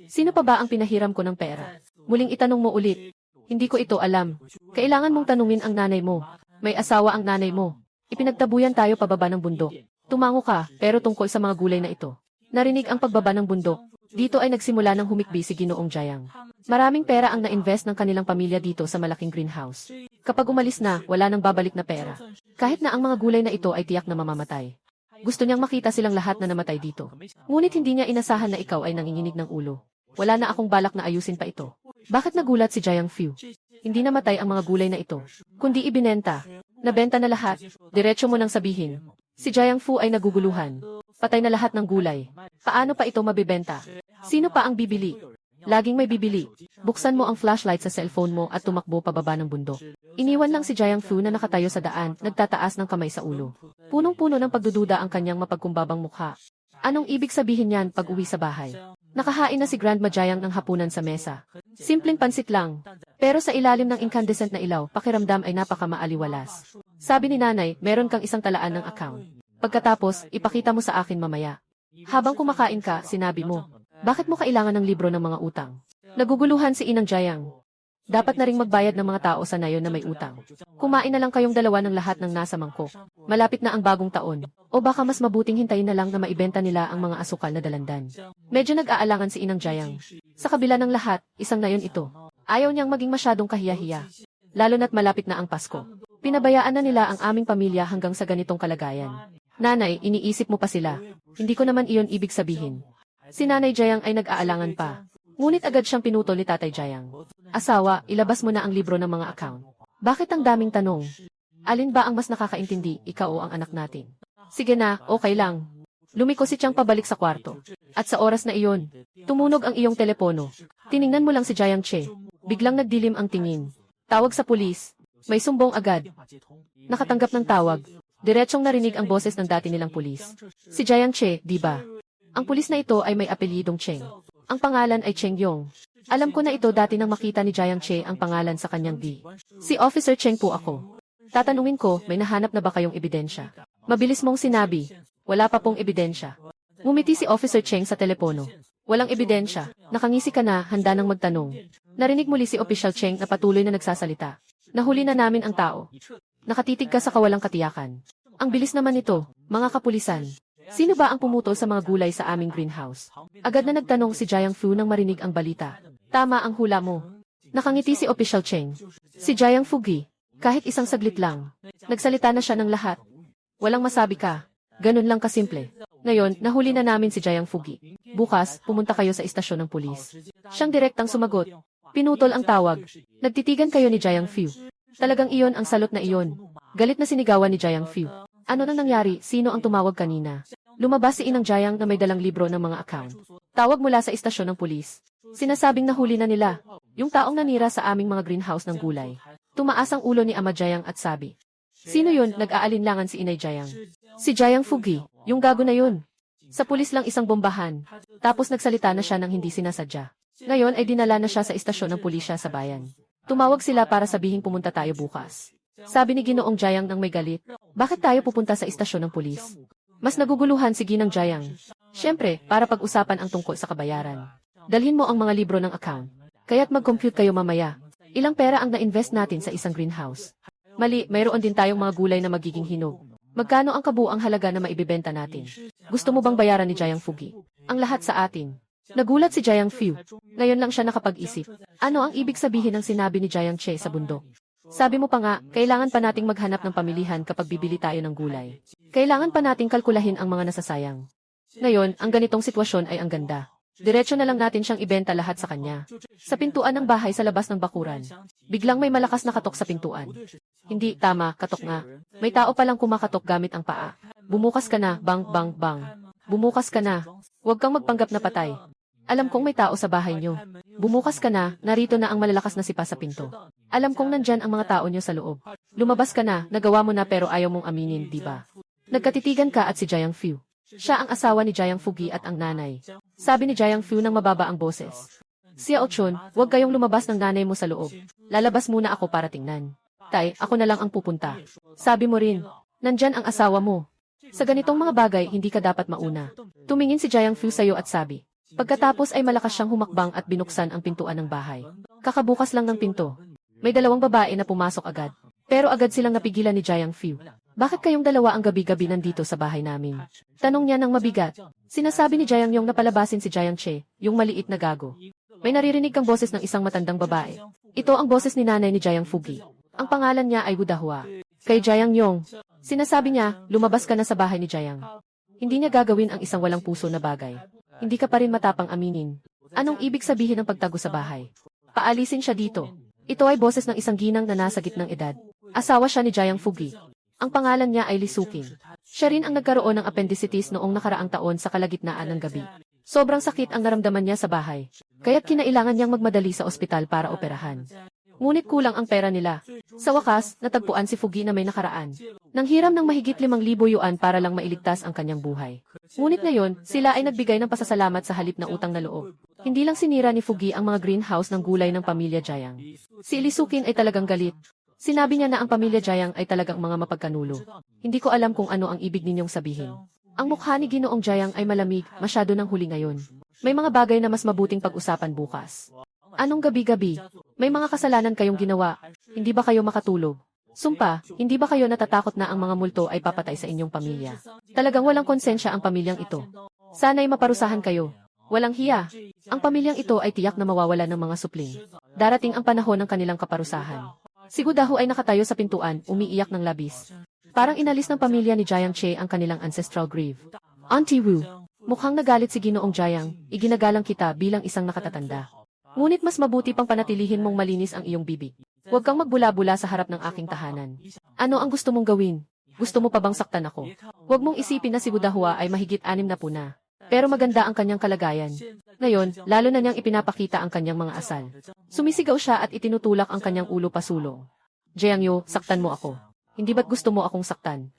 Sino pa ba ang pinahiram ko ng pera? Muling itanong mo ulit. Hindi ko ito alam. Kailangan mong tanungin ang nanay mo. May asawa ang nanay mo. Ipinagtabuyan tayo pababa ng bundok. Tumango ka, pero tungkol sa mga gulay na ito. Narinig ang pagbaba ng bundok. Dito ay nagsimula ng humikbi si Ginoong Jiang. Maraming pera ang na-invest ng kanilang pamilya dito sa malaking greenhouse. Kapag umalis na, wala nang babalik na pera. Kahit na ang mga gulay na ito ay tiyak na mamamatay. Gusto niyang makita silang lahat na namatay dito. Ngunit hindi niya inasahan na ikaw ay nanginginig ng ulo. Wala na akong balak na ayusin pa ito. Bakit nagulat si Jiangfu? Hindi namatay ang mga gulay na ito, kundi ibinenta. Nabenta na lahat. Diretso mo nang sabihin. Si Jiangfu ay naguguluhan. Patay na lahat ng gulay. Paano pa ito mabibenta? Sino pa ang bibili? Laging may bibili. Buksan mo ang flashlight sa cellphone mo at tumakbo pababa ng bundok. Iniwan lang si Jiangfu na nakatayo sa daan, nagtataas ng kamay sa ulo. Punong-puno ng pagdududa ang kanyang mapagkumbabang mukha. Anong ibig sabihin niyan pag uwi sa bahay? Nakahain na si Grandma Jiang ng hapunan sa mesa. Simpleng pansit lang. Pero sa ilalim ng incandescent na ilaw, pakiramdam ay napakamaaliwalas. Sabi ni nanay, meron kang isang talaan ng account. Pagkatapos, ipakita mo sa akin mamaya. Habang kumakain ka, sinabi mo, bakit mo kailangan ng libro ng mga utang? Naguguluhan si Inang Jiang. Dapat na ring magbayad ng mga tao sa nayon na may utang. Kumain na lang kayong dalawa ng lahat ng nasa mangkok. Malapit na ang bagong taon. O baka mas mabuting hintayin na lang na maibenta nila ang mga asukal na dalandan. Medyo nag-aalangan si Inang Jiang. Sa kabila ng lahat, isang nayon ito. Ayaw niyang maging masyadong kahiya-hiya. Lalo na't malapit na ang Pasko. Pinabayaan na nila ang aming pamilya hanggang sa ganitong kalagayan. Nanay, iniisip mo pa sila. Hindi ko naman iyon ibig sabihin. Si Nanay Jiang ay nag-aalangan pa. Ngunit agad siyang pinutol ni Tatay Jiang. Asawa, ilabas mo na ang libro ng mga account. Bakit ang daming tanong? Alin ba ang mas nakakaintindi, ikaw o ang anak natin? Sige na, okay lang. Lumiko si Chang pabalik sa kwarto. At sa oras na iyon, tumunog ang iyong telepono. Tiningnan mo lang si Jiang Che. Biglang nagdilim ang tingin. Tawag sa pulis. May sumbong agad. Nakatanggap ng tawag. Diretsong narinig ang boses ng dati nilang pulis. Si Jiang Che, di ba? Ang pulis na ito ay may apelyidong Cheng. Ang pangalan ay Cheng Yong. Alam ko na ito dati nang makita ni Jiang Che ang pangalan sa kanyang di. Si Officer Cheng po ako. Tatanungin ko, may nahanap na ba kayong ebidensya? Mabilis mong sinabi. Wala pa pong ebidensya. Ngumiti si Officer Cheng sa telepono. Walang ebidensya. Nakangisi ka na, handa nang magtanong. Narinig muli si Official Cheng na patuloy na nagsasalita. Nahuli na namin ang tao. Nakatitig ka sa kawalang katiyakan. Ang bilis naman ito, mga kapulisan. Sino ba ang pumutol sa mga gulay sa aming greenhouse? Agad na nagtanong si Jiang Fu nang marinig ang balita. Tama ang hula mo. Nakangiti si Official Cheng. Si Jiang Fugi, kahit isang saglit lang. Nagsalita na siya ng lahat. Walang masabi ka. Ganun lang kasimple. Ngayon, nahuli na namin si Jiang Fugi. Bukas, pumunta kayo sa istasyon ng pulis. Siyang direktang sumagot. Pinutol ang tawag. Nagtitigan kayo ni Jiang Fu. Talagang iyon ang salot na iyon. Galit na sinigawan ni Jiang Fu. Ano nang nangyari? Sino ang tumawag kanina? Lumabas si Inang Jiang na may dalang libro ng mga account. Tawag mula sa istasyon ng pulis. Sinasabing nahuli na nila. Yung taong nanira sa aming mga greenhouse ng gulay. Tumaas ang ulo ni Ama Jiang at sabi. Sino yun? Nag-aalinlangan si Inay Jiang. Si Jiang Fugi, yung gago na yun. Sa pulis lang isang bombahan. Tapos nagsalita na siya nang hindi sinasadya. Ngayon ay dinala na siya sa istasyon ng pulisya sa bayan. Tumawag sila para sabihing pumunta tayo bukas. Sabi ni Ginoong Jiang nang may galit, bakit tayo pupunta sa istasyon ng pulis? Mas naguguluhan si Ginang Jiang. Siyempre, para pag-usapan ang tungkol sa kabayaran. Dalhin mo ang mga libro ng account. Kaya't mag-compute kayo mamaya. Ilang pera ang na-invest natin sa isang greenhouse? Mali, mayroon din tayong mga gulay na magiging hinog. Magkano ang kabuang halaga na maibibenta natin? Gusto mo bang bayaran ni Jiang Fugi? Ang lahat sa atin. Nagulat si Jiang Fu. Ngayon lang siya nakapag-isip. Ano ang ibig sabihin ng sinabi ni Jiang Che sa bundok? Sabi mo pa nga, kailangan pa nating maghanap ng pamilihan kapag bibili tayo ng gulay. Kailangan pa nating kalkulahin ang mga nasasayang. Ngayon, ang ganitong sitwasyon ay ang ganda. Diretso na lang natin siyang ibenta lahat sa kanya. Sa pintuan ng bahay sa labas ng bakuran. Biglang may malakas na katok sa pintuan. Hindi, tama, katok nga. May tao palang kumakatok gamit ang paa. Bumukas ka na, bang, bang, bang. Bumukas ka na. Huwag kang magpanggap na patay. Alam kong may tao sa bahay niyo. Bumukas ka na, narito na ang malalakas na sipa sa pinto. Alam kong nandyan ang mga tao niyo sa loob. Lumabas ka na, nagawa mo na pero ayaw mong aminin, di ba? Nagkatitigan ka at si Jiang Fu. Siya ang asawa ni Jiang Fugi at ang nanay. Sabi ni Jiang Fu nang mababa ang boses. Xiao Chun, huwag kayong lumabas ng nanay mo sa loob. Lalabas muna ako para tingnan. Tay, ako na lang ang pupunta. Sabi mo rin, nandyan ang asawa mo. Sa ganitong mga bagay, hindi ka dapat mauna. Tumingin si Jiang Fu sa'yo at sabi. Pagkatapos ay malakas siyang humakbang at binuksan ang pintuan ng bahay. Kakabukas lang ng pinto. May dalawang babae na pumasok agad. Pero agad silang napigilan ni Jiang Fu. Bakit kayong dalawa ang gabi-gabi nandito sa bahay namin? Tanong niya ng mabigat. Sinasabi ni Jiang Yong na palabasin si Jiang Che, yung maliit na gago. May naririnig kang boses ng isang matandang babae. Ito ang boses ni nanay ni Jiang Fugi. Ang pangalan niya ay Wudahua. Kay Jiang Yong, sinasabi niya, lumabas ka na sa bahay ni Jiang. Hindi niya gagawin ang isang walang puso na bagay. Hindi ka pa rin matapang aminin. Anong ibig sabihin ng pagtago sa bahay? Paalisin siya dito. Ito ay boses ng isang ginang na nasa gitnang edad. Asawa siya ni Jiang Fugi. Ang pangalan niya ay Li Suking. Siya rin ang nagkaroon ng appendicitis noong nakaraang taon sa kalagitnaan ng gabi. Sobrang sakit ang naramdaman niya sa bahay. Kaya't kinailangan niyang magmadali sa ospital para operahan. Ngunit kulang ang pera nila. Sa wakas, natagpuan si Fugi na may nakaraan. Nanghiram ng mahigit 5,000 yuan para lang mailigtas ang kanyang buhay. Ngunit ngayon, sila ay nagbigay ng pasasalamat sa halip na utang na loob. Hindi lang sinira ni Fugi ang mga greenhouse ng gulay ng pamilya Jiang. Si Li Suking ay talagang galit. Sinabi niya na ang pamilya Jiang ay talagang mga mapagkanulo. Hindi ko alam kung ano ang ibig ninyong sabihin. Ang mukha ni Ginoong Jiang ay malamig, masyado ng huli ngayon. May mga bagay na mas mabuting pag-usapan bukas. Anong gabi-gabi? May mga kasalanan kayong ginawa. Hindi ba kayo makatulog? Sumpa, hindi ba kayo natatakot na ang mga multo ay papatay sa inyong pamilya? Talagang walang konsensya ang pamilyang ito. Sana'y maparusahan kayo. Walang hiya. Ang pamilyang ito ay tiyak na mawawala ng mga supling. Darating ang panahon ng kanilang kaparusahan. Si Wudahua ay nakatayo sa pintuan, umiiyak ng labis. Parang inalis ng pamilya ni Jiang Che ang kanilang ancestral grave. Auntie Wu, mukhang nagalit si Ginoong Jiang, iginagalang kita bilang isang nakatatanda. Ngunit mas mabuti pang panatilihin mong malinis ang iyong bibig. Huwag kang magbula-bula sa harap ng aking tahanan. Ano ang gusto mong gawin? Gusto mo pa bang saktan ako? Huwag mong isipin na si Budahua ay mahigit 60 na. Pero maganda ang kanyang kalagayan. Ngayon, lalo na niyang ipinapakita ang kanyang mga asal. Sumisigaw siya at itinutulak ang kanyang ulo pasulong. Jiangyo, saktan mo ako. Hindi ba't gusto mo akong saktan?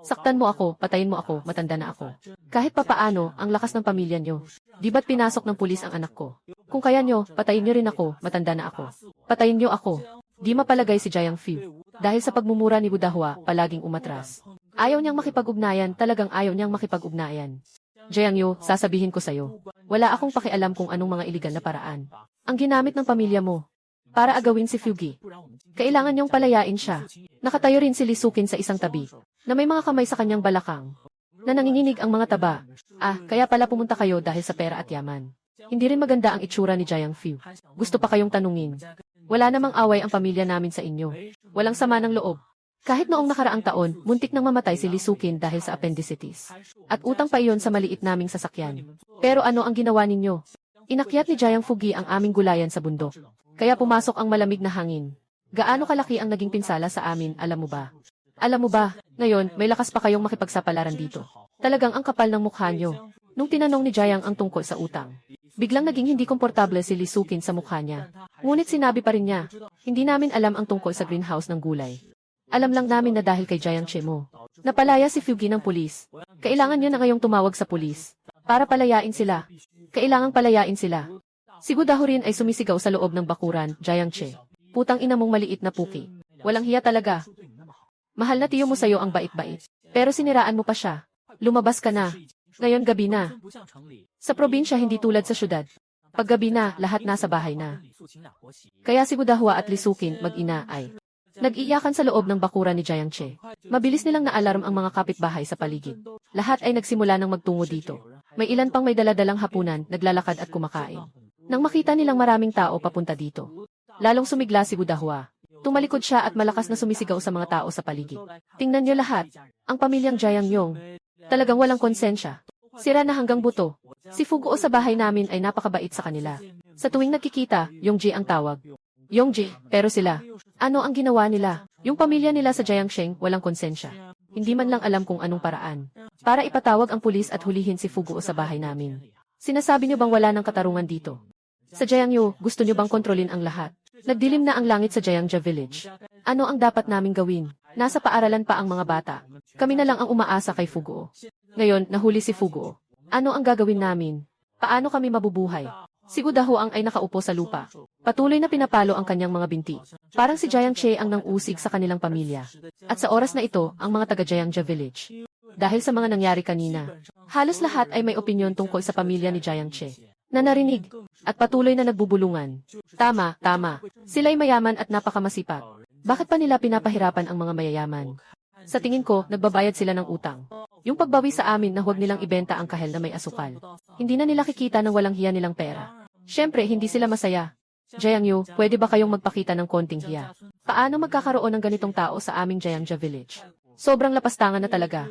Saktan mo ako, patayin mo ako, matanda na ako. Kahit papaano, ang lakas ng pamilya niyo. Di ba't pinasok ng pulis ang anak ko? Kung kaya niyo, patayin niyo rin ako, matanda na ako. Patayin niyo ako. Di mapalagay si Jiang Fu. Dahil sa pagmumura ni Budahua, palaging umatras. Ayaw niyang makipag-ugnayan, talagang ayaw niyang makipag-ugnayan. Jiangyo, sasabihin ko sa'yo. Wala akong pakialam kung anong mga iligal na paraan. Ang ginamit ng pamilya mo. Para agawin si Fugi. Kailangan niyong palayain siya. Nakatayo rin si Lisukin sa isang tabi, na may mga kamay sa kanyang balakang, na nanginginig ang mga taba. Kaya pala pumunta kayo dahil sa pera at yaman. Hindi rin maganda ang itsura ni Jiang Fu. Gusto pa kayong tanungin. Wala namang away ang pamilya namin sa inyo. Walang sama ng loob. Kahit noong nakaraang taon, muntik nang mamatay si Lisukin dahil sa appendicitis. At utang pa iyon sa maliit naming sasakyan. Pero ano ang ginawa ninyo? Inakyat ni Jiang Fugi ang aming gulayan sa bundok. Kaya pumasok ang malamig na hangin. Gaano kalaki ang naging pinsala sa amin, alam mo ba? Alam mo ba, ngayon, may lakas pa kayong makipagsapalaran dito. Talagang ang kapal ng mukha nyo. Nung tinanong ni Jiang ang tungkol sa utang, biglang naging hindi komportable si Lisukin sa mukha niya. Ngunit sinabi pa rin niya, hindi namin alam ang tungkol sa greenhouse ng gulay. Alam lang namin na dahil kay Jiang Che mo. Napalaya si Fugi ng pulis. Kailangan niya na ngayong tumawag sa pulis. Para palayain sila. Kailangang palayain sila. Si Budahua rin ay sumisigaw sa loob ng bakuran, Jiang Che. Putang ina mong maliit na puki. Walang hiya talaga. Mahal na tiyo mo sa'yo ang bait-bait. Pero siniraan mo pa siya. Lumabas ka na. Ngayon gabi na. Sa probinsya hindi tulad sa syudad. Pag gabi na, lahat nasa bahay na. Kaya si Budahua at Lisukin, mag-ina ay nag-iyakan sa loob ng bakuran ni Jiang Che. Mabilis nilang naalarm ang mga kapitbahay sa paligid. Lahat ay nagsimula ng magtungo dito. May ilan pang may daladalang hapunan, naglalakad at kumakain. Nang makita nilang maraming tao papunta dito, lalong sumigla si Budahua. Tumalikod siya at malakas na sumisigaw sa mga tao sa paligid. Tingnan niyo lahat, ang pamilyang Jiang Yong. Talagang walang konsensya. Sira na hanggang buto. Si Fuguo sa bahay namin ay napakabait sa kanila. Sa tuwing nagkikita, Yongji ang tawag. Yongji, pero sila, ano ang ginawa nila? Yung pamilya nila sa Jiangsheng walang konsensya. Hindi man lang alam kung anong paraan. Para ipatawag ang pulis at hulihin si Fuguo sa bahay namin. Sinasabi niyo bang wala ng katarungan dito? Sa Jiangyo, gusto niyo bang kontrolin ang lahat? Nagdilim na ang langit sa Jiangja Village. Ano ang dapat naming gawin? Nasa paaralan pa ang mga bata. Kami na lang ang umaasa kay Fuguo. Ngayon, nahuli si Fuguo. Ano ang gagawin namin? Paano kami mabubuhay? Si Budahua ang ay nakaupo sa lupa. Patuloy na pinapalo ang kanyang mga binti. Parang si Jiang Che ang nang-usig sa kanilang pamilya. At sa oras na ito, ang mga taga-Jiangja Village. Dahil sa mga nangyari kanina, halos lahat ay may opinyon tungkol sa pamilya ni Jiang Che. Na narinig, at patuloy na nagbubulungan. Tama, tama. Sila'y mayaman at napakamasipag. Bakit pa nila pinapahirapan ang mga mayayaman? Sa tingin ko, nagbabayad sila ng utang. Yung pagbawi sa amin na huwag nilang ibenta ang kahel na may asukal. Hindi na nila kikita ng walang hiya nilang pera. Siyempre, hindi sila masaya. Jiangyo, pwede ba kayong magpakita ng konting hiya? Paano magkakaroon ng ganitong tao sa aming Jiangja Village? Sobrang lapastangan na talaga.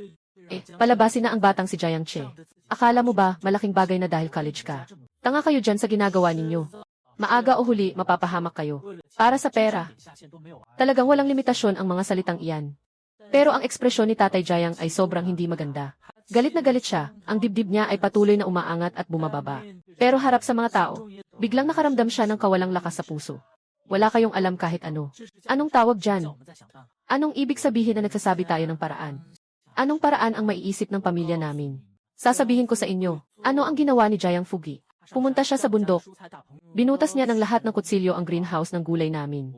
Palabasin na ang batang si Jiang Che. Akala mo ba, malaking bagay na dahil college ka? Tanga kayo dyan sa ginagawa ninyo. Maaga o huli, mapapahamak kayo. Para sa pera. Talagang walang limitasyon ang mga salitang iyan. Pero ang ekspresyon ni Tatay Jiang ay sobrang hindi maganda. Galit na galit siya, ang dibdib niya ay patuloy na umaangat at bumababa. Pero harap sa mga tao, biglang nakaramdam siya ng kawalang lakas sa puso. Wala kayong alam kahit ano. Anong tawag dyan? Anong ibig sabihin na nagsasabi tayo ng paraan? Anong paraan ang maiisip ng pamilya namin? Sasabihin ko sa inyo, ano ang ginawa ni Jiang Fugi? Pumunta siya sa bundok. Binutas niya ng lahat ng kutsilyo ang greenhouse ng gulay namin.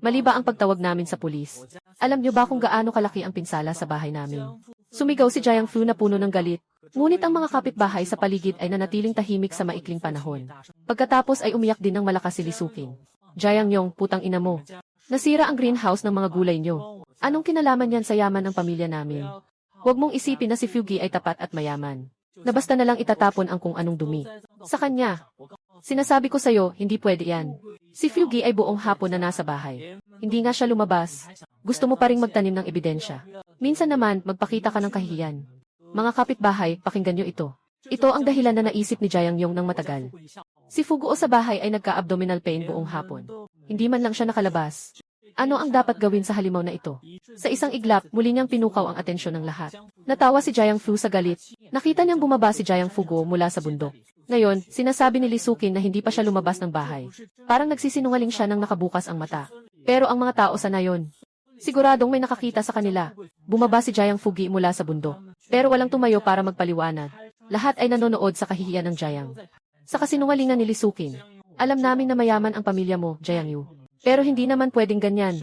Mali ba ang pagtawag namin sa pulis? Alam niyo ba kung gaano kalaki ang pinsala sa bahay namin? Sumigaw si Jiang Fu na puno ng galit. Ngunit ang mga kapitbahay sa paligid ay nanatiling tahimik sa maikling panahon. Pagkatapos ay umiyak din ng malakas si Lisukin. Jiang Yong, putang ina mo. Nasira ang greenhouse ng mga gulay niyo. Anong kinalaman yan sa yaman ng pamilya namin? Huwag mong isipin na si Fugi ay tapat at mayaman. Na basta na lang itatapon ang kung anong dumi. Sa kanya. Sinasabi ko sa'yo, hindi pwede yan. Si Fugi ay buong hapon na nasa bahay. Hindi nga siya lumabas. Gusto mo pa ring magtanim ng ebidensya. Minsan naman, magpakita ka ng kahihiyan. Mga kapitbahay, pakinggan niyo ito. Ito ang dahilan na naisip ni Jiang Yong ng matagal. Si Fuguo sa bahay ay nagka-abdominal pain buong hapon. Hindi man lang siya nakalabas. Ano ang dapat gawin sa halimaw na ito? Sa isang iglap, muli niyang pinukaw ang atensyon ng lahat. Natawa si Jiang Fu sa galit. Nakita niyang bumaba si Jiang Fugo mula sa bundok. Ngayon, sinasabi ni Li Sukin na hindi pa siya lumabas ng bahay. Parang nagsisinungaling siya nang nakabukas ang mata. Pero ang mga tao sa nayon, siguradong may nakakita sa kanila. Bumaba si Jiang Fugi mula sa bundok. Pero walang tumayo para magpaliwanag. Lahat ay nanonood sa kahihiyan ng Jiang. Sa kasinungalingan ni Li Sukin, alam namin na mayaman ang pamilya mo, Jiang Yu. Pero hindi naman pwedeng ganyan.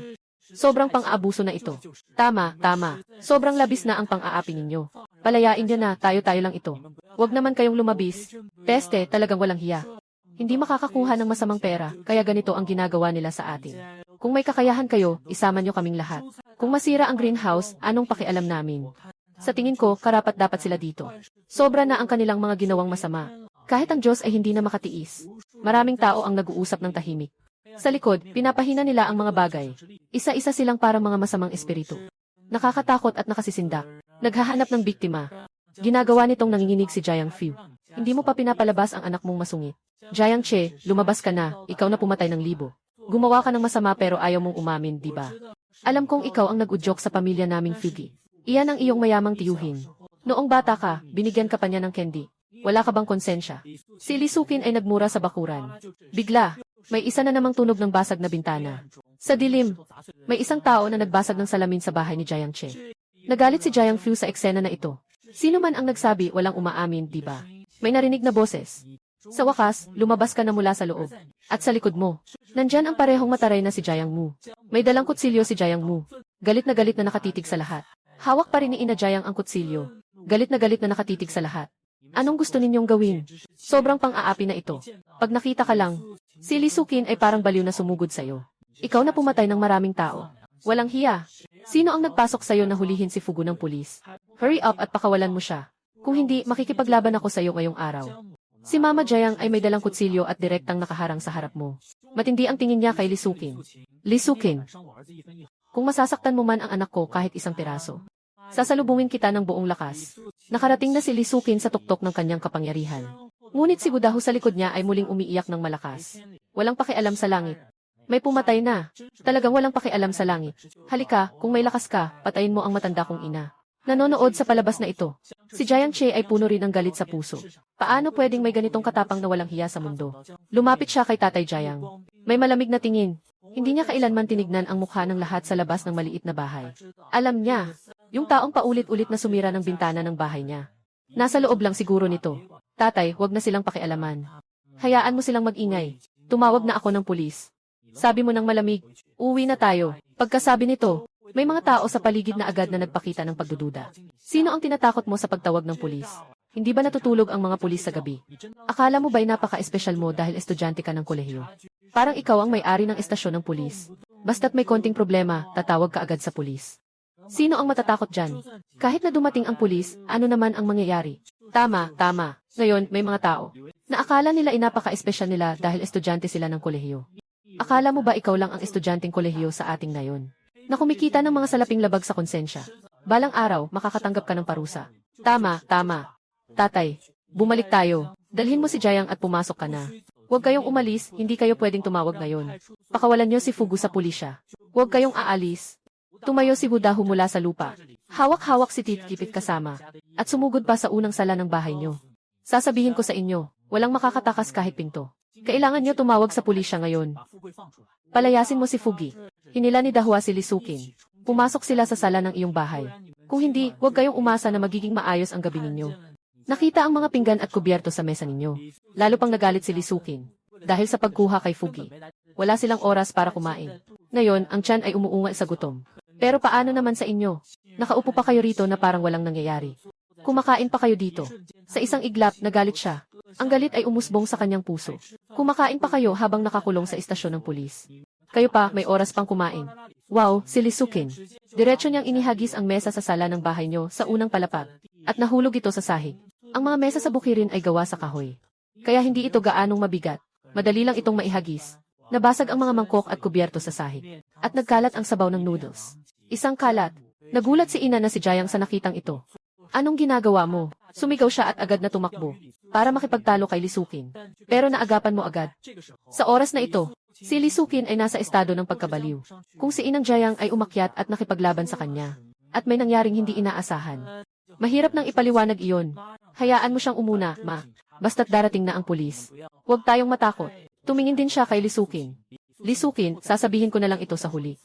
Sobrang pang-aabuso na ito. Tama, tama. Sobrang labis na ang pang-aapi ninyo. Palayain niyo na, tayo-tayo lang ito. Huwag naman kayong lumabis. Peste, talagang walang hiya. Hindi makakakuha ng masamang pera, kaya ganito ang ginagawa nila sa atin. Kung may kakayahan kayo, isama niyo kaming lahat. Kung masira ang greenhouse, anong pakialam namin? Sa tingin ko, karapat-dapat sila dito. Sobra na ang kanilang mga ginawang masama. Kahit ang Diyos ay hindi na makatiis. Maraming tao ang nag-uusap ng tahimik. Sa likod, pinapahina nila ang mga bagay. Isa-isa silang parang mga masamang espiritu. Nakakatakot at nakasisindak. Naghahanap ng biktima. Ginagawa nitong nanginginig si Jiang Fu. Hindi mo pa pinapalabas ang anak mong masungit. Jiang Che, lumabas ka na, ikaw na pumatay ng libo. Gumawa ka ng masama pero ayaw mong umamin, di ba? Alam kong ikaw ang nag-udyok sa pamilya naming Fugi. Iyan ang iyong mayamang tiyuhin. Noong bata ka, binigyan ka pa niya ng candy. Wala ka bang konsensya? Si Li Sukin ay nagmura sa bakuran. Bigla, may isa na namang tunog ng basag na bintana. Sa dilim, may isang tao na nagbasag ng salamin sa bahay ni Jiang Che. Nagalit si Jiang Fu sa eksena na ito. Sino man ang nagsabi walang umaamin, di ba? May narinig na boses. Sa wakas, lumabas ka na mula sa loob. At sa likod mo, nandyan ang parehong mataray na si Jiang Mu. May dalang kutsilyo si Jiang Mu. Galit na nakatitig sa lahat. Hawak pa rin ni Ina Jiang ang kutsilyo. Galit na nakatitig sa lahat. Anong gusto ninyong gawin? Sobrang pang-aapi na ito. Pag nakita ka lang, si Li Sukin ay parang baliw na sumugod sa'yo. Ikaw na pumatay ng maraming tao. Walang hiya. Sino ang nagpasok sa'yo na hulihin si Fugu ng pulis? Hurry up at pakawalan mo siya. Kung hindi, makikipaglaban ako sa'yo ngayong araw. Si Mama Jiang ay may dalang kutsilyo at direktang nakaharang sa harap mo. Matindi ang tingin niya kay Li Sukin. Li Sukin, kung masasaktan mo man ang anak ko kahit isang piraso, sasalubungin kita ng buong lakas. Nakarating na si Li Sukin sa tuktok ng kanyang kapangyarihan. Ngunit si Gudahu sa likod niya ay muling umiiyak ng malakas. Walang pakialam sa langit. May pumatay na. Talagang walang pakialam sa langit. Halika, kung may lakas ka, patayin mo ang matanda kong ina. Nanonood sa palabas na ito. Si Jiang Che ay puno rin ng galit sa puso. Paano pwedeng may ganitong katapang na walang hiya sa mundo? Lumapit siya kay Tatay Jiang. May malamig na tingin. Hindi niya kailanman tinignan ang mukha ng lahat sa labas ng maliit na bahay. Alam niya, yung taong paulit-ulit na sumira ng bintana ng bahay niya. Nasa loob lang siguro nito. Tatay, wag na silang pakialaman. Hayaan mo silang mag-ingay. Tumawag na ako ng pulis. Sabi mo ng malamig, uwi na tayo. Pagkasabi nito, may mga tao sa paligid na agad na nagpakita ng pagdududa. Sino ang tinatakot mo sa pagtawag ng pulis? Hindi ba natutulog ang mga pulis sa gabi? Akala mo ba'y napaka-espesyal mo dahil estudyante ka ng kolehiyo? Parang ikaw ang may-ari ng estasyon ng pulis. Basta't may konting problema, tatawag ka agad sa pulis. Sino ang matatakot dyan? Kahit na dumating ang pulis, ano naman ang mangyayari? Tama, tama. Ngayon, may mga tao na akala nila inapaka-espesyal nila dahil estudyante sila ng kolehiyo. Akala mo ba ikaw lang ang estudyanteng kolehiyo sa ating nayon? Na kumikita ng mga salaping labag sa konsensya. Balang araw, makakatanggap ka ng parusa. Tama, tama. Tatay, bumalik tayo. Dalhin mo si Jiang at pumasok ka na. Huwag kayong umalis, hindi kayo pwedeng tumawag ngayon. Pakawalan niyo si Fugu sa pulisya. Huwag kayong aalis. Tumayo si Gudahu mula sa lupa. Hawak-hawak si Titkipit kasama. At sumugod pa sa unang sala ng bahay niyo. Sasabihin ko sa inyo, walang makakatakas kahit pinto. Kailangan niyo tumawag sa pulisya ngayon. Palayasin mo si Fugi. Hinila ni Dahua si Li Sukin. Pumasok sila sa sala ng iyong bahay. Kung hindi, huwag kayong umasa na magiging maayos ang gabi ninyo. Nakita ang mga pinggan at kubyerto sa mesa ninyo. Lalo pang nagalit si Li Sukin. Dahil sa pagkuha kay Fugi. Wala silang oras para kumain. Ngayon, ang tiyan ay umuungal sa gutom. Pero paano naman sa inyo? Nakaupo pa kayo rito na parang walang nangyayari. Kumakain pa kayo dito. Sa isang iglap, nagalit siya. Ang galit ay umusbong sa kanyang puso. Kumakain pa kayo habang nakakulong sa istasyon ng pulis. Kayo pa, may oras pang kumain. Wow, si Li Sukin. Diretso niyang inihagis ang mesa sa sala ng bahay niyo sa unang palapag. At nahulog ito sa sahig. Ang mga mesa sa bukirin ay gawa sa kahoy. Kaya hindi ito gaanong mabigat. Madali lang itong maihagis. Nabasag ang mga mangkok at kubyerto sa sahig. At nagkalat ang sabaw ng noodles. Isang kalat. Nagulat si Ina na si Jiang sa nakitang ito. Anong ginagawa mo? Sumigaw siya at agad na tumakbo para makipagtalo kay Li Sukin. Pero naagapan mo agad. Sa oras na ito, Si Lee Soo-kin ay nasa estado ng pagkabaliw. Kung si Inang Jayang ay umakyat at nakipaglaban sa kanya. At may nangyaring hindi inaasahan. Mahirap nang ipaliwanag iyon. Hayaan mo siyang umuna, ma. Basta't darating na ang pulis. Huwag tayong matakot. Tumingin din siya kay Lee Soo-kin. Lee Soo-kin, sasabihin ko na lang ito sa huli.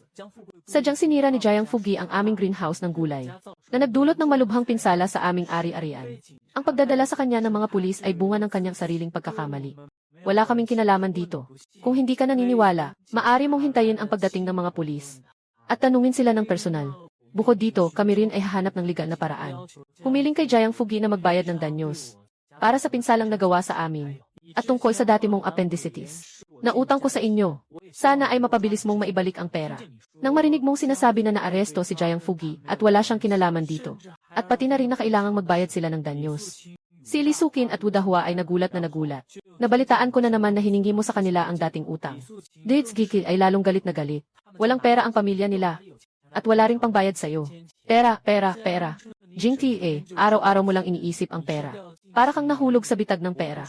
Sadyang sinira ni Jayang Fugi ang aming greenhouse ng gulay, na nagdulot ng malubhang pinsala sa aming ari-arian. Ang pagdadala sa kanya ng mga pulis ay bunga ng kanyang sariling pagkakamali. Wala kaming kinalaman dito. Kung hindi ka naniniwala, maaari mong hintayin ang pagdating ng mga pulis. At tanungin sila ng personal. Bukod dito, kami rin ay hahanap ng legal na paraan. Humiling kay Jayang Fugi na magbayad ng danyos. Para sa pinsalang nagawa sa amin. At tungkol sa dati mong appendicitis. Nautang ko sa inyo. Sana ay mapabilis mong maibalik ang pera. Nang marinig mong sinasabi na naaresto si Jayang Fugi at wala siyang kinalaman dito. At pati na rin na kailangang magbayad sila ng danyos. Si Lee Soo-kin at Woo Da-hwa ay nagulat na nagulat. Nabalitaan ko na naman na hiningi mo sa kanila ang dating utang. Dates Giki ay lalong galit na galit. Walang pera ang pamilya nila. At wala ring pangbayad sa'yo. Pera, pera, pera. Jing T.A., araw-araw mo lang iniisip ang pera. Para kang nahulog sa bitag ng pera.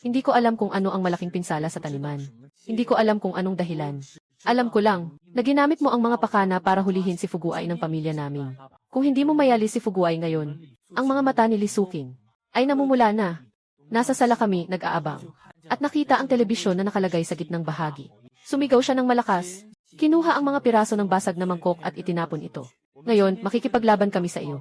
Hindi ko alam kung ano ang malaking pinsala sa taniman. Hindi ko alam kung anong dahilan. Alam ko lang, na ginamit mo ang mga pakana para hulihin si Fuguay ng pamilya namin. Kung hindi mo mayali si Fuguay ngayon, ang mga mata ni Lee Soo-kin ay namumula na. Nasa sala kami, nag-aabang. At nakita ang telebisyon na nakalagay sa gitnang bahagi. Sumigaw siya ng malakas. Kinuha ang mga piraso ng basag na mangkok at itinapon ito. Ngayon, makikipaglaban kami sa iyo.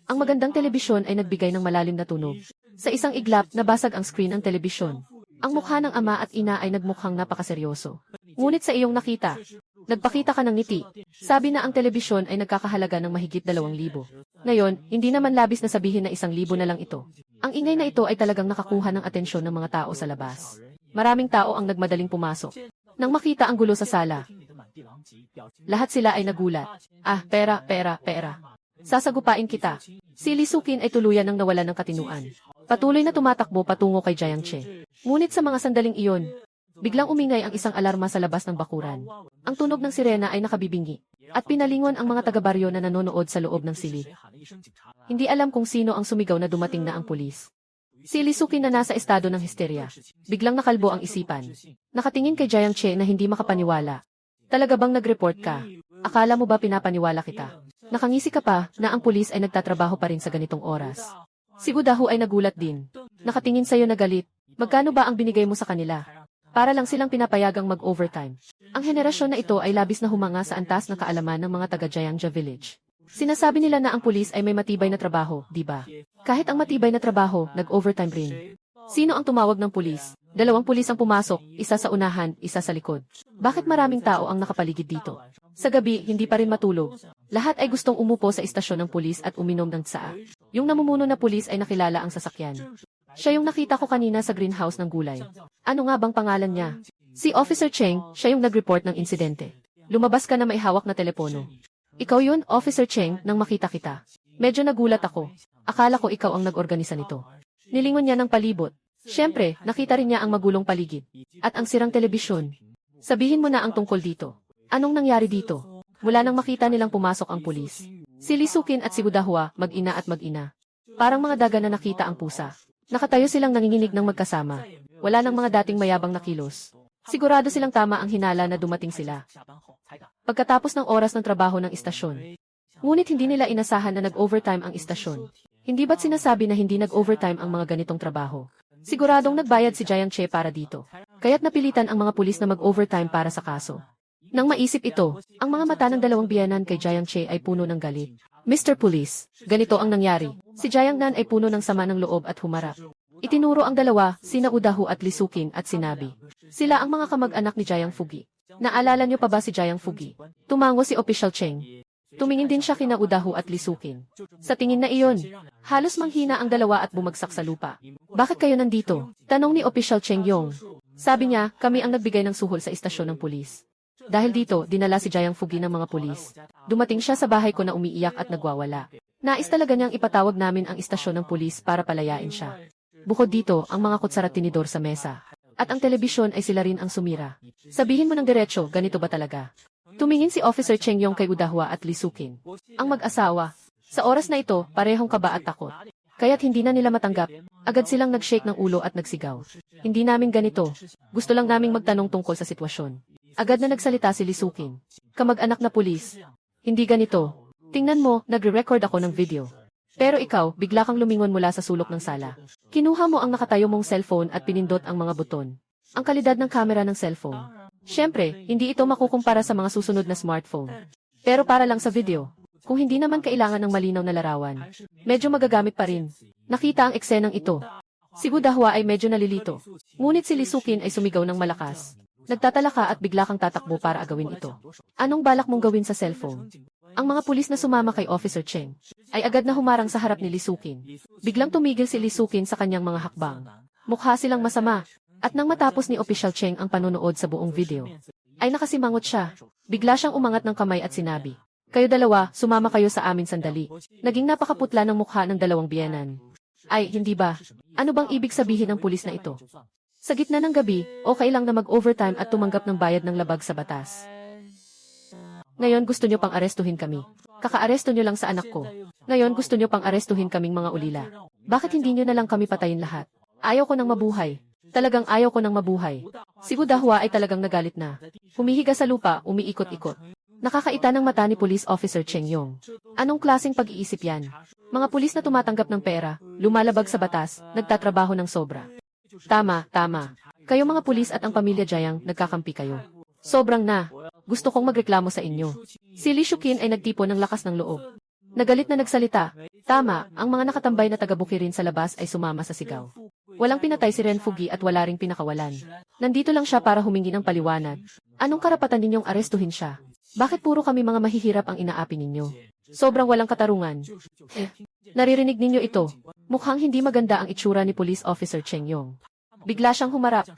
Ang magandang telebisyon ay nagbigay ng malalim na tunog. Sa isang iglap, nabasag ang screen ng telebisyon. Ang mukha ng ama at ina ay nagmukhang napakaseryoso. Ngunit sa iyong nakita, nagpakita ka ng ngiti. Sabi na ang telebisyon ay nagkakahalaga ng mahigit 2,000. Ngayon, hindi naman labis na sabihin na 1,000 na lang ito. Ang ingay na ito ay talagang nakakuha ng atensyon ng mga tao sa labas. Maraming tao ang nagmadaling pumasok. Nang makita ang gulo sa sala, lahat sila ay nagulat. Ah, pera, pera, pera. Sasagupain kita. Si Lee Soo-kin ay tuluyan ng nawalan ng katinuan. Patuloy na tumatakbo patungo kay Jayang Che. Ngunit sa mga sandaling iyon, biglang umingay ang isang alarma sa labas ng bakuran. Ang tunog ng sirena ay nakabibingi. At pinalingon ang mga taga-baryo na nanonood sa loob ng silid. Hindi alam kung sino ang sumigaw na dumating na ang pulis. Si Lee Soo-kin na nasa estado ng histerya. Biglang nakalbo ang isipan. Nakatingin kay Jayang Che na hindi makapaniwala. Talaga bang nag-report ka? Akala mo ba pinapaniwala kita? Nakangisi ka pa na ang pulis ay nagtatrabaho pa rin sa ganitong oras. Si Woo Da-hwa ay nagulat din. Nakatingin sa'yo na galit. Magkano ba ang binigay mo sa kanila? Para lang silang pinapayagang mag-overtime. Ang henerasyon na ito ay labis na humanga sa antas na kaalaman ng mga taga-Jayangja Village. Sinasabi nila na ang pulis ay may matibay na trabaho, di ba? Kahit ang matibay na trabaho, nag-overtime rin. Sino ang tumawag ng pulis? 2 pulis ang pumasok, isa sa unahan, isa sa likod. Bakit maraming tao ang nakapaligid dito? Sa gabi, hindi pa rin matulog. Lahat ay gustong umupo sa istasyon ng pulis at uminom ng tsaa. Yung namumuno na pulis ay nakilala ang sasakyan. Siya yung nakita ko kanina sa greenhouse ng gulay. Ano nga bang pangalan niya? Si Officer Cheng, siya yung nag-report ng insidente. Lumabas ka na may hawak na telepono. Ikaw yun, Officer Cheng, nang makita kita. Medyo nagulat ako. Akala ko ikaw ang nag-organisa nito. Nilingon niya ng palibot. Siyempre, nakita rin niya ang magulong paligid. At ang sirang telebisyon. Sabihin mo na ang tungkol dito. Anong nangyari dito? Mula nang makita nilang pumasok ang pulis. Si Lee Soo-kin at si Woo Da-hwa, mag-ina at mag-ina. Parang mga daga na nakita ang pusa. Nakatayo silang nanginginig ng magkasama. Wala nang mga dating mayabang na kilos. Sigurado silang tama ang hinala na dumating sila. Pagkatapos ng oras ng trabaho ng istasyon. Ngunit hindi nila inasahan na nag-overtime ang istasyon. Hindi ba't sinasabi na hindi nag-overtime ang mga ganitong trabaho? Siguradong nagbayad si Jayang Che para dito. Kaya't napilitan ang mga pulis na mag-overtime para sa kaso. Nang maisip ito, ang mga mata ng 2 biyanan kay Jayang Che ay puno ng galit. Mr. Police, ganito ang nangyari. Si Jayang Nan ay puno ng sama ng loob at humarap. Itinuro ang dalawa, sina Woo Da-hwa at Lee Soo-kin at sinabi. Sila ang mga kamag-anak ni Jayang Fugi. Naalala niyo pa ba si Jayang Fugi? Tumango si Official Cheng. Tumingin din siya kina Woo Da-hwa at Lee Soo-kin. Sa tingin na iyon, halos manghina ang dalawa at bumagsak sa lupa. Bakit kayo nandito? Tanong ni Official Cheng Yong. Sabi niya, kami ang nagbigay ng suhol sa istasyon ng pulis. Dahil dito, dinala si Jayang Fugi ng mga pulis. Dumating siya sa bahay ko na umiiyak at nagwawala. Nais talaga niyang ipatawag namin ang istasyon ng pulis para palayain siya. Bukod dito, ang mga kutsara at tinidor sa mesa. At ang telebisyon ay sila rin ang sumira. Sabihin mo ng diretso, ganito ba talaga? Tumingin si Officer Cheng Yong kay Woo Da-hwa at Lee Soo-kin. Ang mag-asawa. Sa oras na ito, parehong kaba at takot. Kaya't hindi na nila matanggap. Agad silang nag-shake ng ulo at nagsigaw. Hindi namin ganito. Gusto lang naming magtanong tungkol sa sitwasyon. Agad na nagsalita si Lisukin. Kamag-anak na pulis. Hindi ganito. Tingnan mo, nagre-record ako ng video. Pero ikaw, bigla kang lumingon mula sa sulok ng sala. Kinuha mo ang nakatayo mong cellphone at pinindot ang mga buton. Ang kalidad ng kamera ng cellphone. Siyempre, hindi ito makukumpara sa mga susunod na smartphone. Pero para lang sa video. Kung hindi naman kailangan ng malinaw na larawan, medyo magagamit pa rin. Nakita ang eksenang ito. Si Budahwa ay medyo nalilito. Ngunit si Lisukin ay sumigaw ng malakas. Nagtatala ka at bigla kang tatakbo para agawin ito. Anong balak mong gawin sa cellphone? Ang mga pulis na sumama kay Officer Cheng ay agad na humarang sa harap ni Lisukin. Biglang tumigil si Lisukin sa kanyang mga hakbang. Mukha silang masama. At nang matapos ni Official Cheng ang panonood sa buong video, ay nakasimangot siya. Bigla siyang umangat ng kamay at sinabi, "Kayo dalawa, sumama kayo sa amin sandali." Naging napakaputla ng mukha ng dalawang biyenan. Ay, hindi ba? Ano bang ibig sabihin ng pulis na ito? Sa gitna ng gabi, okay lang na mag-overtime at tumanggap ng bayad ng labag sa batas. Ngayon gusto nyo pang arestuhin kami. Kaka-aresto nyo lang sa anak ko. Ngayon gusto nyo pang arestuhin kaming mga ulila. Bakit hindi nyo na lang kami patayin lahat? Ayaw ko nang mabuhay. Talagang ayaw ko nang mabuhay. Si Budahwa ay talagang nagalit na. Humihiga sa lupa, umiikot-ikot. Nakakaita ng mata ni Police Officer Cheng Yong. Anong klaseng pag-iisip yan? Mga pulis na tumatanggap ng pera, lumalabag sa batas, nagtatrabaho ng sobra. Tama, tama. Kayo mga pulis at ang pamilya Jiang, nagkakampi kayo. Sobrang na. Gusto kong magreklamo sa inyo. Si Li Shukin ay nagtipon ng lakas ng loob. Nagalit na nagsalita. Tama, ang mga nakatambay na taga-Bukirin sa labas ay sumama sa sigaw. Walang pinatay si Ren Fugi at wala ring pinakawalan. Nandito lang siya para humingi ng paliwanag. Anong karapatan ninyong arestuhin siya? Bakit puro kami mga mahihirap ang inaapi ninyo? Sobrang walang katarungan. Naririnig ninyo ito. Mukhang hindi maganda ang itsura ni Police Officer Cheng Yong. Bigla siyang humarap.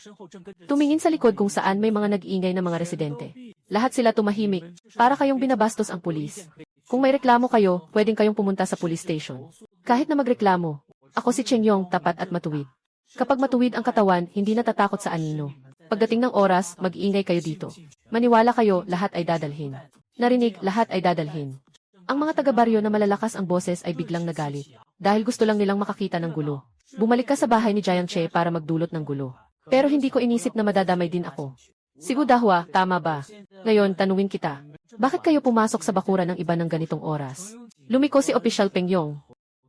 Tumingin sa likod kung saan may mga nag-iingay na mga residente. Lahat sila tumahimik, para kayong binabastos ang pulis. Kung may reklamo kayo, pwedeng kayong pumunta sa police station. Kahit na magreklamo, ako si Cheng Yong, tapat at matuwid. Kapag matuwid ang katawan, hindi natatakot sa anino. Pagdating ng oras, mag-iingay kayo dito. Maniwala kayo, lahat ay dadalhin. Narinig, lahat ay dadalhin. Ang mga taga-baryo na malalakas ang boses ay biglang nagalit. Dahil gusto lang nilang makakita ng gulo. Bumalik ka sa bahay ni Jiang Che para magdulot ng gulo. Pero hindi ko inisip na madadamay din ako. Si Budahwa, tama ba? Ngayon, tanungin kita. Bakit kayo pumasok sa bakuran ng iba ng ganitong oras? Lumiko si Official Peng Yong.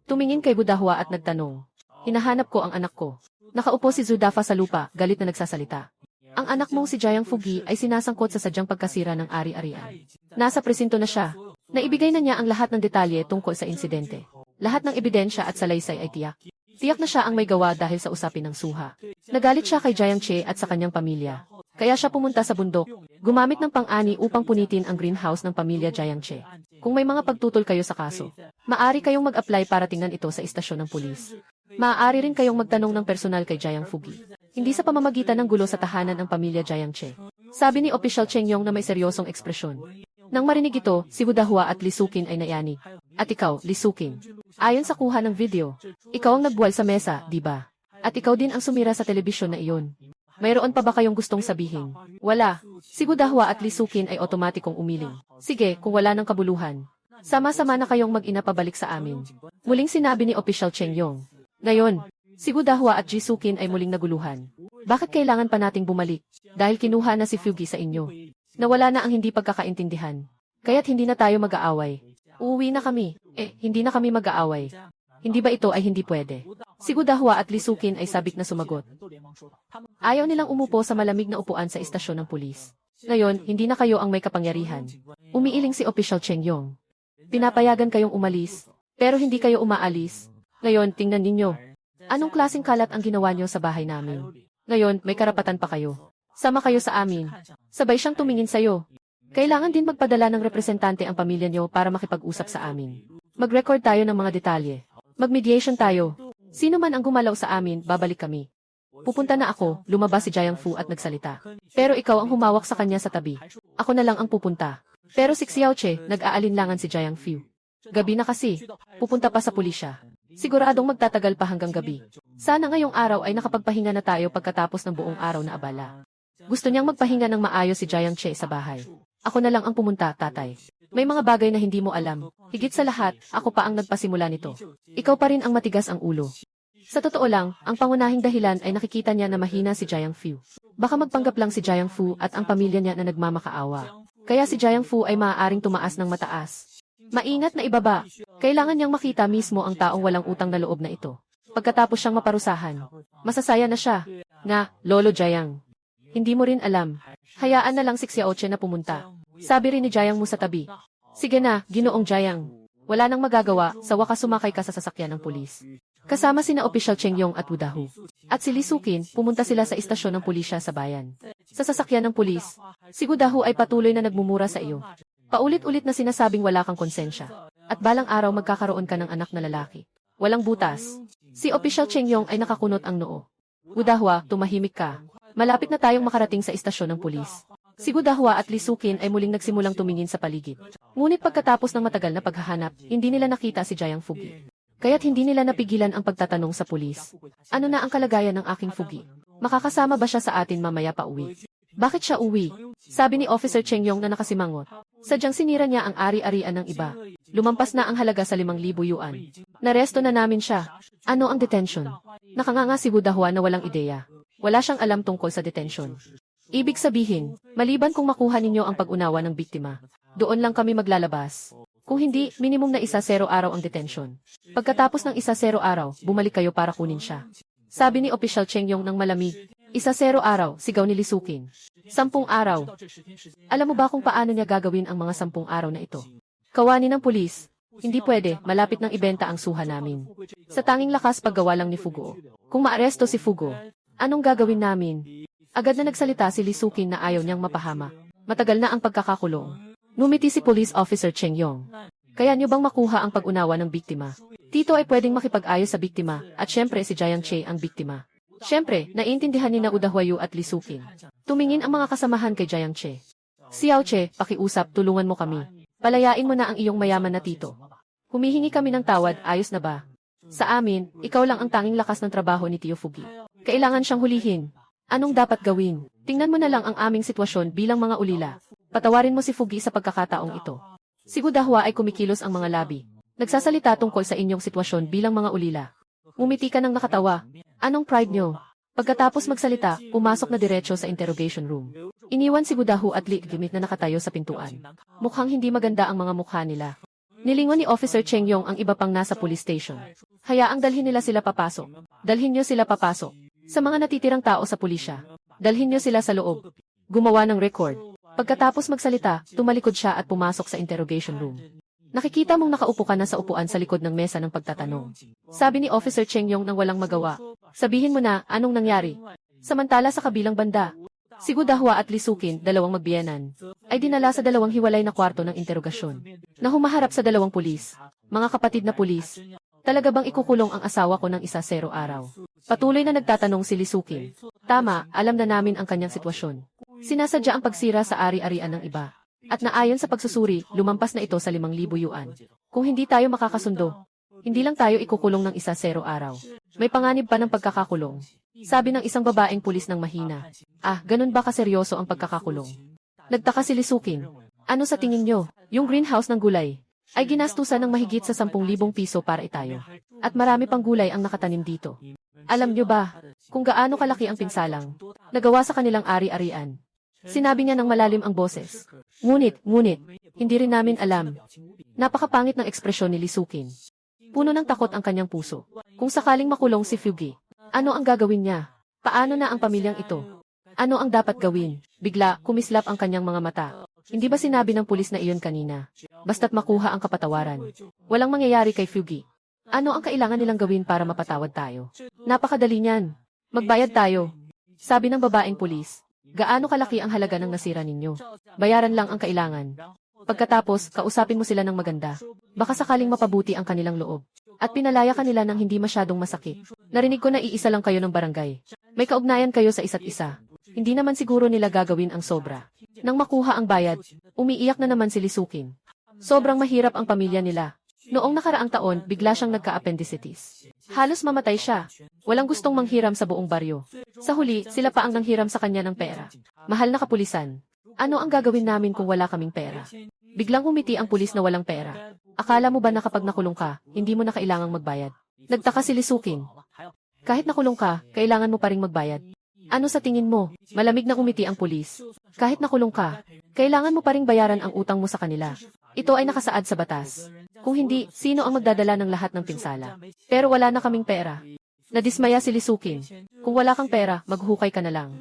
Tumingin kay Budahwa at nagtanong. Hinahanap ko ang anak ko. Nakaupo si Zudafa sa lupa, galit na nagsasalita. Ang anak mong si Jiang Fugi ay sinasangkot sa sadyang pagkasira ng ari-arian. Nasa presinto na siya. Naibigay na niya ang lahat ng detalye tungkol sa insidente. Lahat ng ebidensya at salaysay ay tiyak. Tiyak na siya ang may gawa dahil sa usapin ng suha. Nagalit siya kay Jiang Che at sa kanyang pamilya. Kaya siya pumunta sa bundok, gumamit ng pang-ani upang punitin ang greenhouse ng pamilya Jiang Che. Kung may mga pagtutol kayo sa kaso, maaari kayong mag-apply para tingnan ito sa istasyon ng pulis. Maaari rin kayong magtanong ng personal kay Jiang Fugi. Hindi sa pamamagitan ng gulo sa tahanan ng pamilya Jiang Che. Sabi ni Official Cheng Yong na may seryosong ekspresyon. Nang marinig ito, si Budahwa at Lisukin ay nayanig. At ikaw, Lisukin. Ayon sa kuha ng video, ikaw ang nagbuwal sa mesa, di ba? At ikaw din ang sumira sa telebisyon na iyon. Mayroon pa ba kayong gustong sabihin? Wala. Si Budahwa at Lisukin ay otomatikong umiling. Sige, kung wala ng kabuluhan. Sama-sama na kayong mag-ina pabalik sa amin. Muling sinabi ni Official Cheng Yong. Ngayon, si Budahwa at Jisukin ay muling naguluhan. Bakit kailangan pa nating bumalik? Dahil kinuha na si Fugi sa inyo. Nawala na ang hindi pagkakaintindihan. Kaya't hindi na tayo mag-aaway. Uuwi na kami. Hindi na kami mag-aaway. Hindi ba ito ay hindi pwede? Si Budahwa at Lisukin ay sabik na sumagot. Ayaw nilang umupo sa malamig na upuan sa istasyon ng pulis. Ngayon, hindi na kayo ang may kapangyarihan. Umiiling si Official Cheng Yong. Pinapayagan kayong umalis, pero hindi kayo umaalis. Ngayon, tingnan ninyo. Anong klaseng kalat ang ginawa nyo sa bahay namin? Ngayon, may karapatan pa kayo. Sama kayo sa amin. Sabay siyang tumingin sa'yo. Kailangan din magpadala ng representante ang pamilya nyo para makipag-usap sa amin. Mag-record tayo ng mga detalye. Mag-mediation tayo. Sino man ang gumalaw sa amin, babalik kami. Pupunta na ako, lumabas si Jiang Fu at nagsalita. Pero ikaw ang humawak sa kanya sa tabi. Ako na lang ang pupunta. Pero si Xiao Che, nag-aalinlangan si Jiang Fu. Gabi na kasi. Pupunta pa sa pulisya. Siguradong magtatagal pa hanggang gabi. Sana ngayong araw ay nakapagpahinga na tayo pagkatapos ng buong araw na abala. Gusto niyang magpahinga ng maayos si Jiang Che sa bahay. Ako na lang ang pumunta, tatay. May mga bagay na hindi mo alam. Higit sa lahat, ako pa ang nagpasimula nito. Ikaw pa rin ang matigas ang ulo. Sa totoo lang, ang pangunahing dahilan ay nakikita niya na mahina si Jiang Fu. Baka magpanggap lang si Jiang Fu at ang pamilya niya na nagmamakaawa. Kaya si Jiang Fu ay maaaring tumaas ng mataas. Maingat na ibaba. Kailangan niyang makita mismo ang taong walang utang na loob na ito. Pagkatapos siyang maparusahan, masasaya na siya. Nga, Lolo Jiang. Hindi mo rin alam. Hayaan na lang si Xiaoche na pumunta. Sabi rin ni Jiang Mu sa tabi. Sige na, Ginoong Jiang. Wala nang magagawa, sa wakas sumakay ka sa sasakyan ng pulis. Kasama sina Opisyal Cheng Yong at Wu Dahu. At si Li Sukin, pumunta sila sa istasyon ng pulisya sa bayan. Sa sasakyan ng pulis, si Wu Dahu ay patuloy na nagmumura sa iyo. Paulit-ulit na sinasabing wala kang konsensya. At balang araw magkakaroon ka ng anak na lalaki. Walang butas. Si Opisyal Cheng Yong ay nakakunot ang noo. Wu Dahua, tumahimik ka. Malapit na tayong makarating sa istasyon ng pulis. Si Wu Dahua at Li Sukin ay muling nagsimulang tumingin sa paligid. Ngunit pagkatapos ng matagal na paghahanap, hindi nila nakita si Jiang Fugi. Kaya't hindi nila napigilan ang pagtatanong sa pulis. Ano na ang kalagayan ng aking Fugi? Makakasama ba siya sa atin mamaya pa uwi? Bakit siya uwi? Sabi ni Officer Cheng Yong na nakasimangot. Sadyang sinira niya ang ari-arian ng iba. Lumampas na ang halaga sa 5,000 yuan. Naresto na namin siya. Ano ang detention? Nakanganga si Wu Dahua na walang ideya. Wala siyang alam tungkol sa detention. Ibig sabihin, maliban kung makuha ninyo ang pag-unawa ng biktima, doon lang kami maglalabas. Kung hindi, minimum na 1-0 araw ang detention. Pagkatapos ng 1-0 araw, bumalik kayo para kunin siya. Sabi ni Opisyal Cheng Yong ng malamig. 1-0 araw, sigaw ni Li Sukin. 10 araw. Alam mo ba kung paano niya gagawin ang mga 10 araw na ito? Kawani ng pulis. Hindi pwede, malapit nang ibenta ang suha namin. Sa tanging lakas paggawa lang ni Fugo. Kung maaresto si Fugo, anong gagawin namin? Agad na nagsalita si Li Sukin na ayaw niyang mapahama. Matagal na ang pagkakakulong. Ngumiti si Police Officer Cheng Yong. Kaya niyo bang makuha ang pag-unawa ng biktima? Tito ay pwedeng makipag-ayos sa biktima, at syempre si Jiang Che ang biktima. Syempre, naiintindihan ni na Wu Dahuayu at Li Sukin. Tumingin ang mga kasamahan kay Jiang Che. Xiao Che, pakiusap, tulungan mo kami. Palayain mo na ang iyong mayaman na tito. Humihingi kami ng tawad, ayos na ba? Sa amin, ikaw lang ang tanging lakas ng trabaho ni Tio Fugi. Kailangan siyang hulihin. Anong dapat gawin? Tingnan mo na lang ang aming sitwasyon bilang mga ulila. Patawarin mo si Fugi sa pagkakataong ito. Si Wu Dahua ay kumikilos ang mga labi. Nagsasalita tungkol sa inyong sitwasyon bilang mga ulila. Ngumiti ka ng nakatawa. Anong pride nyo? Pagkatapos magsalita, pumasok na diretso sa interrogation room. Iniwan si Wu Dahu at Li Gimit na nakatayo sa pintuan. Mukhang hindi maganda ang mga mukha nila. Nilingon ni Officer Cheng Yong ang iba pang nasa police station. Hayaang dalhin nila sila papasok. Dalhin nyo sila papasok. Sa mga natitirang tao sa pulisya, dalhin nyo sila sa loob. Gumawa ng record. Pagkatapos magsalita, tumalikod siya at pumasok sa interrogation room. Nakikita mong nakaupo ka na sa upuan sa likod ng mesa ng pagtatanong. Sabi ni Officer Cheng Yong nang walang magawa. Sabihin mo na, anong nangyari? Samantala sa kabilang banda, si Wu Dahua at Li Sukin, dalawang magbiyenan, ay dinala sa dalawang hiwalay na kwarto ng interogasyon, na humaharap sa dalawang pulis. Mga kapatid na pulis, talaga bang ikukulong ang asawa ko ng 1-0 araw? Patuloy na nagtatanong si Li Sukin. Tama, alam na namin ang kanyang sitwasyon. Sinasadya ang pagsira sa ari-arian ng iba. At naayon sa pagsusuri, lumampas na ito sa 5,000 yuan. Kung hindi tayo makakasundo, hindi lang tayo ikukulong ng 1-0 araw. May panganib pa ng pagkakakulong. Sabi ng isang babaeng pulis ng mahina. Ah, ganun ba kaseryoso ang pagkakakulong? Nagtaka si Li Sukin. Ano sa tingin nyo? Yung greenhouse ng gulay ay ginastusan ng mahigit sa 10,000 piso para itayo. At marami pang gulay ang nakatanim dito. Alam nyo ba, kung gaano kalaki ang pinsalang nagawa sa kanilang ari-arian? Sinabi niya ng malalim ang boses. Ngunit, hindi rin namin alam. Napakapangit ng ekspresyon ni Li Sukin. Puno ng takot ang kanyang puso. Kung sakaling makulong si Fugi, ano ang gagawin niya? Paano na ang pamilyang ito? Ano ang dapat gawin? Bigla, kumislap ang kanyang mga mata. Hindi ba sinabi ng pulis na iyon kanina? Basta't makuha ang kapatawaran. Walang mangyayari kay Fugi. Ano ang kailangan nilang gawin para mapatawad tayo? Napakadali niyan. Magbayad tayo. Sabi ng babaeng pulis. Gaano kalaki ang halaga ng nasira ninyo? Bayaran lang ang kailangan. Pagkatapos, kausapin mo sila ng maganda. Baka sakaling mapabuti ang kanilang loob. At pinalaya kanila ng hindi masyadong masakit. Narinig ko na iisa lang kayo ng barangay. May kaugnayan kayo sa isa't isa. Hindi naman siguro nila gagawin ang sobra. Nang makuha ang bayad, umiiyak na naman si Li Sukin. Sobrang mahirap ang pamilya nila. Noong nakaraang taon, bigla siyang nagka-appendicitis. Halos mamatay siya. Walang gustong manghiram sa buong baryo. Sa huli, sila pa ang nanghiram sa kanya ng pera. Mahal na kapulisan. Ano ang gagawin namin kung wala kaming pera? Biglang umiti ang pulis na walang pera. Akala mo ba na kapag nakulong ka, hindi mo na kailangang magbayad? Nagtaka si Li Sukin. Kahit nakulong ka, kailangan mo pa ring magbayad. Ano sa tingin mo? Malamig na umiti ang pulis. Kahit nakulong ka, kailangan mo pa ring bayaran ang utang mo sa kanila. Ito ay nakasaad sa batas. Kung hindi, sino ang magdadala ng lahat ng pinsala? Pero wala na kaming pera. Nadismaya si Lisukin. Kung wala kang pera, maghukay ka na lang.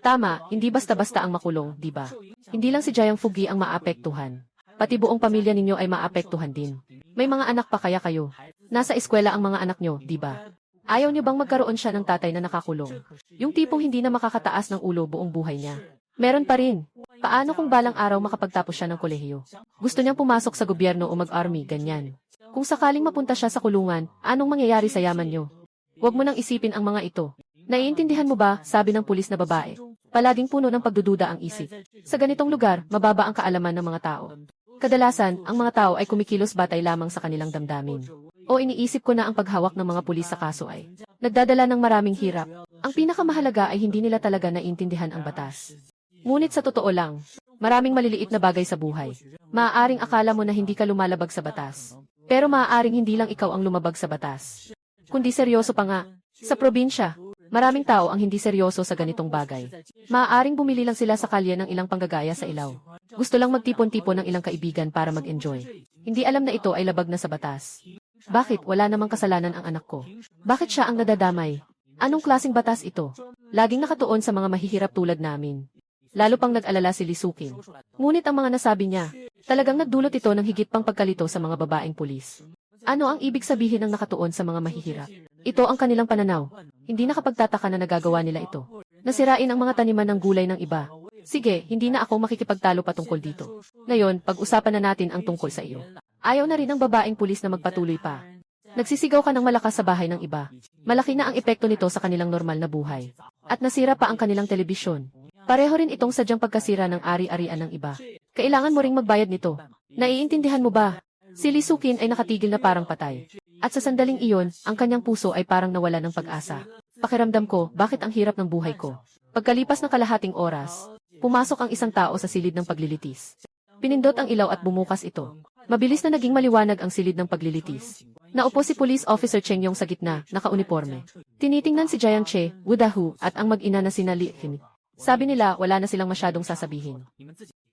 Tama, hindi basta-basta ang makulong, di ba? Hindi lang si Jayang Fugi ang maapektuhan. Pati buong pamilya ninyo ay maapektuhan din. May mga anak pa kaya kayo. Nasa eskwela ang mga anak nyo, di ba? Ayaw niyo bang magkaroon siya ng tatay na nakakulong? Yung tipong hindi na makakataas ng ulo buong buhay niya. Meron pa rin. Paano kung balang araw makapagtapos siya ng kolehiyo? Gusto niyang pumasok sa gobyerno o mag-army, ganyan. Kung sakaling mapunta siya sa kulungan, anong mangyayari sa yaman niyo? Huwag mo nang isipin ang mga ito. Naiintindihan mo ba, sabi ng pulis na babae. Palaging puno ng pagdududa ang isip. Sa ganitong lugar, mababa ang kaalaman ng mga tao. Kadalasan, ang mga tao ay kumikilos batay lamang sa kanilang damdamin. O iniisip ko na ang paghawak ng mga pulis sa kaso ay nagdadala ng maraming hirap. Ang pinakamahalaga ay hindi nila talaga naiintindihan ang batas. Ngunit sa totoo lang, maraming maliliit na bagay sa buhay. Maaaring akala mo na hindi ka lumalabag sa batas. Pero maaaring hindi lang ikaw ang lumabag sa batas. Kundi seryoso pa nga. Sa probinsya, maraming tao ang hindi seryoso sa ganitong bagay. Maaaring bumili lang sila sa kalye ng ilang panggagaya sa ilaw. Gusto lang magtipon-tipon ng ilang kaibigan para mag-enjoy. Hindi alam na ito ay labag na sa batas. Bakit wala namang kasalanan ang anak ko? Bakit siya ang nadadamay? Anong klaseng batas ito? Laging nakatuon sa mga mahihirap tulad namin. Lalo pang nag-alala si Lisukin. Ngunit ang mga nasabi niya, talagang nagdulot ito ng higit pang pagkalito sa mga babaeng pulis. Ano ang ibig sabihin ng nakatuon sa mga mahihirap? Ito ang kanilang pananaw. Hindi nakapagtataka na nagagawa nila ito. Nasirain ang mga taniman ng gulay ng iba. Sige, hindi na ako makikipagtalo patungkol dito. Ngayon, pag-usapan na natin ang tungkol sa iyo. Ayaw na rin ng babaeng pulis na magpatuloy pa. Nagsisigaw ka ng malakas sa bahay ng iba. Malaki na ang epekto nito sa kanilang normal na buhay. At nasira pa ang kanilang telebisyon. Pareho rin itong sadyang pagkasira ng ari-arian ng iba. Kailangan mo ring magbayad nito. Naiintindihan mo ba? Si Lisukin ay nakatigil na parang patay. At sa sandaling iyon, ang kanyang puso ay parang nawala ng pag-asa. Pakiramdam ko, bakit ang hirap ng buhay ko? Pagkalipas ng kalahating oras, pumasok ang isang tao sa silid ng paglilitis. Pinindot ang ilaw at bumukas ito. Mabilis na naging maliwanag ang silid ng paglilitis. Naupo si Police Officer Cheng Yong sa gitna, naka-uniforme. Tinitingnan si Jiang Che, Wudahu, at ang mag-ina na sina Li Hin. Sabi nila wala na silang masyadong sasabihin.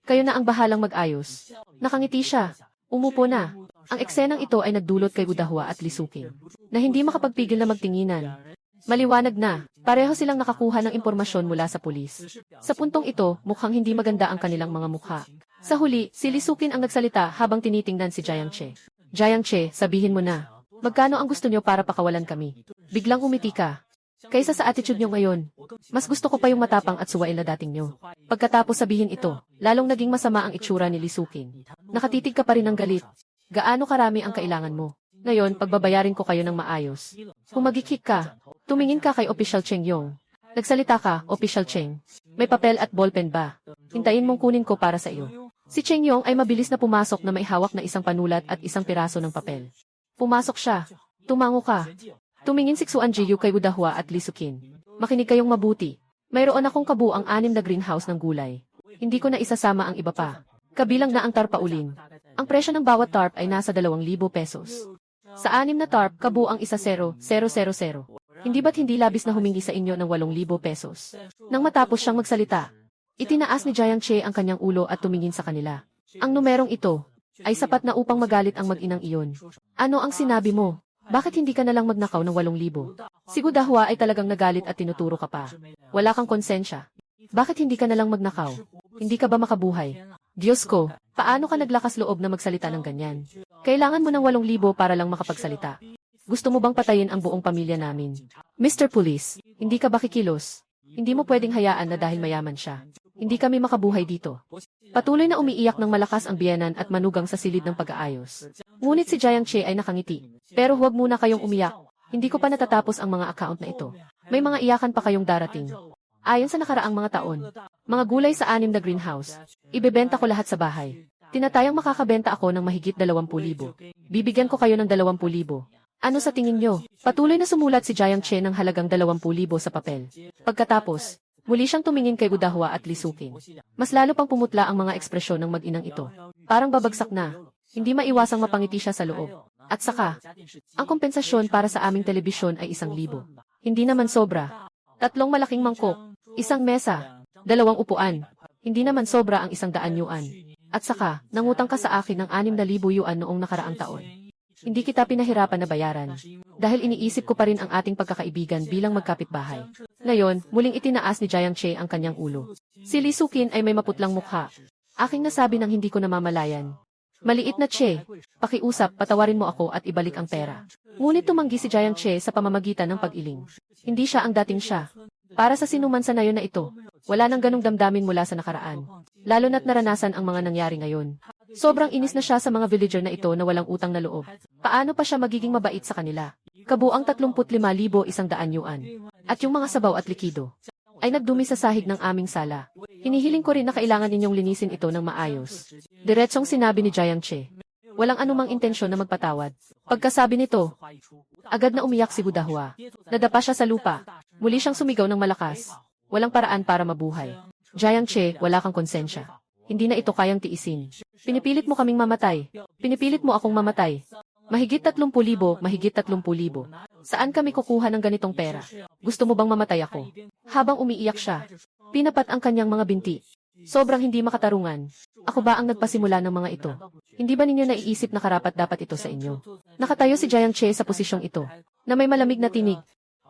Kayo na ang bahalang mag-ayos. Nakangiti siya. Umupo na. Ang eksenang ito ay nagdulot kay Wudahua at Lisukin, na hindi makapagpigil na magtinginan. Maliwanag na, pareho silang nakakuha ng impormasyon mula sa pulis. Sa puntong ito, mukhang hindi maganda ang kanilang mga mukha. Sa huli, si Lisukin ang nagsalita habang tinitingnan si Jiang Che. Jiang Che, sabihin mo na. Magkano ang gusto nyo para pakawalan kami? Biglang umiti ka. Kaysa sa attitude nyo ngayon, mas gusto ko pa yung matapang at suwail na dating nyo. Pagkatapos sabihin ito, lalong naging masama ang itsura ni Lisukin. Nakatitig ka pa rin ng galit. Gaano karami ang kailangan mo? Ngayon, pagbabayarin ko kayo ng maayos. Kung magikik ka, tumingin ka kay Official Cheng Yong. Nagsalita ka, Official Cheng. May papel at ballpen ba? Hintayin mong kunin ko para sa iyo. Si Cheng Yong ay mabilis na pumasok na may hawak na isang panulat at isang piraso ng papel. Pumasok siya. Tumango ka. Tumingin si Xuan Jiyu kay Wudahua at Lisukin. Makinig kayong mabuti. Mayroon akong kabuang 6 na greenhouse ng gulay. Hindi ko na isasama ang iba pa. Kabilang na ang tarpaulin. Ang presyo ng bawat tarp ay nasa 2,000 pesos. Sa 6 na tarp, kabuang 1,000,000. Hindi ba't hindi labis na humingi sa inyo ng 8,000 pesos? Nang matapos siyang magsalita, itinaas ni Jiang Che ang kanyang ulo at tumingin sa kanila. Ang numerong ito ay sapat na upang magalit ang mag-inang iyon. Ano ang sinabi mo? Bakit hindi ka nalang magnakaw ng 8,000? Si Wudahua ay talagang nagalit at tinuturo ka pa. Wala kang konsensya. Bakit hindi ka nalang magnakaw? Hindi ka ba makabuhay? Diyos ko, paano ka naglakas loob na magsalita ng ganyan? Kailangan mo ng 8,000 para lang makapagsalita. Gusto mo bang patayin ang buong pamilya namin? Mr. Police, hindi ka ba kikilos? Hindi mo pwedeng hayaan na dahil mayaman siya. Hindi kami makabuhay dito. Patuloy na umiiyak ng malakas ang biyenan at manugang sa silid ng pag-aayos. Ngunit si Jiang Che ay nakangiti. Pero huwag muna kayong umiyak. Hindi ko pa natatapos ang mga account na ito. May mga iyakan pa kayong darating. Ayon sa nakaraang mga taon, mga gulay sa 6 na greenhouse, ibebenta ko lahat sa bahay. Tinatayang makakabenta ako ng mahigit 20,000. Bibigyan ko kayo ng 20,000. Ano sa tingin nyo? Patuloy na sumulat si Jiang Che ng halagang 20,000 sa papel. Pagkatapos, muli siyang tumingin kay Wudahua at Lisukin. Mas lalo pang pumutla ang mga ekspresyon ng mag-inang ito. Parang babagsak na. Hindi maiwasang mapangiti siya sa loob. At saka, ang kompensasyon para sa aming telebisyon ay 1,000. Hindi naman sobra. 3 malaking mangkok. Isang mesa, 2 upuan. Hindi naman sobra ang 100 yuan. At saka, nangutang ka sa akin ng 6,000 yuan noong nakaraang taon. Hindi kita pinahirapan na bayaran. Dahil iniisip ko pa rin ang ating pagkakaibigan bilang magkapitbahay. Ngayon, muling itinaas ni Jiang Che ang kanyang ulo. Si Lee Sukin ay may maputlang mukha. Aking nasabi ng hindi ko namamalayan. Maliit na Che, pakiusap, patawarin mo ako at ibalik ang pera. Ngunit tumanggi si Jiang Che sa pamamagitan ng pag-iling. Hindi siya ang dating siya. Para sa sinuman sa nayon na ito, wala nang ganong damdamin mula sa nakaraan. Lalo na't naranasan ang mga nangyari ngayon. Sobrang inis na siya sa mga villager na ito na walang utang na loob. Paano pa siya magiging mabait sa kanila? Kabuang 35,100 yuan. At yung mga sabaw at likido ay nagdumi sa sahig ng aming sala. Hinihiling ko rin na kailangan ninyong linisin ito ng maayos. Diretsong sinabi ni Jiang Che. Walang anumang intensyon na magpatawad. Pagkasabi nito, agad na umiyak si Budahwa. Nadapa siya sa lupa. Muli siyang sumigaw ng malakas. Walang paraan para mabuhay. Jiang Che, wala kang konsensya. Hindi na ito kayang tiisin. Pinipilit mo kaming mamatay. Pinipilit mo akong mamatay. Mahigit 30,000, mahigit 30,000. Saan kami kukuha ng ganitong pera? Gusto mo bang mamatay ako? Habang umiiyak siya, pinapat ang kanyang mga binti. Sobrang hindi makatarungan. Ako ba ang nagpasimula ng mga ito? Hindi ba ninyo naiisip na karapat-dapat ito sa inyo? Nakatayo si Jiang Che sa posisyong ito, na may malamig na tinig.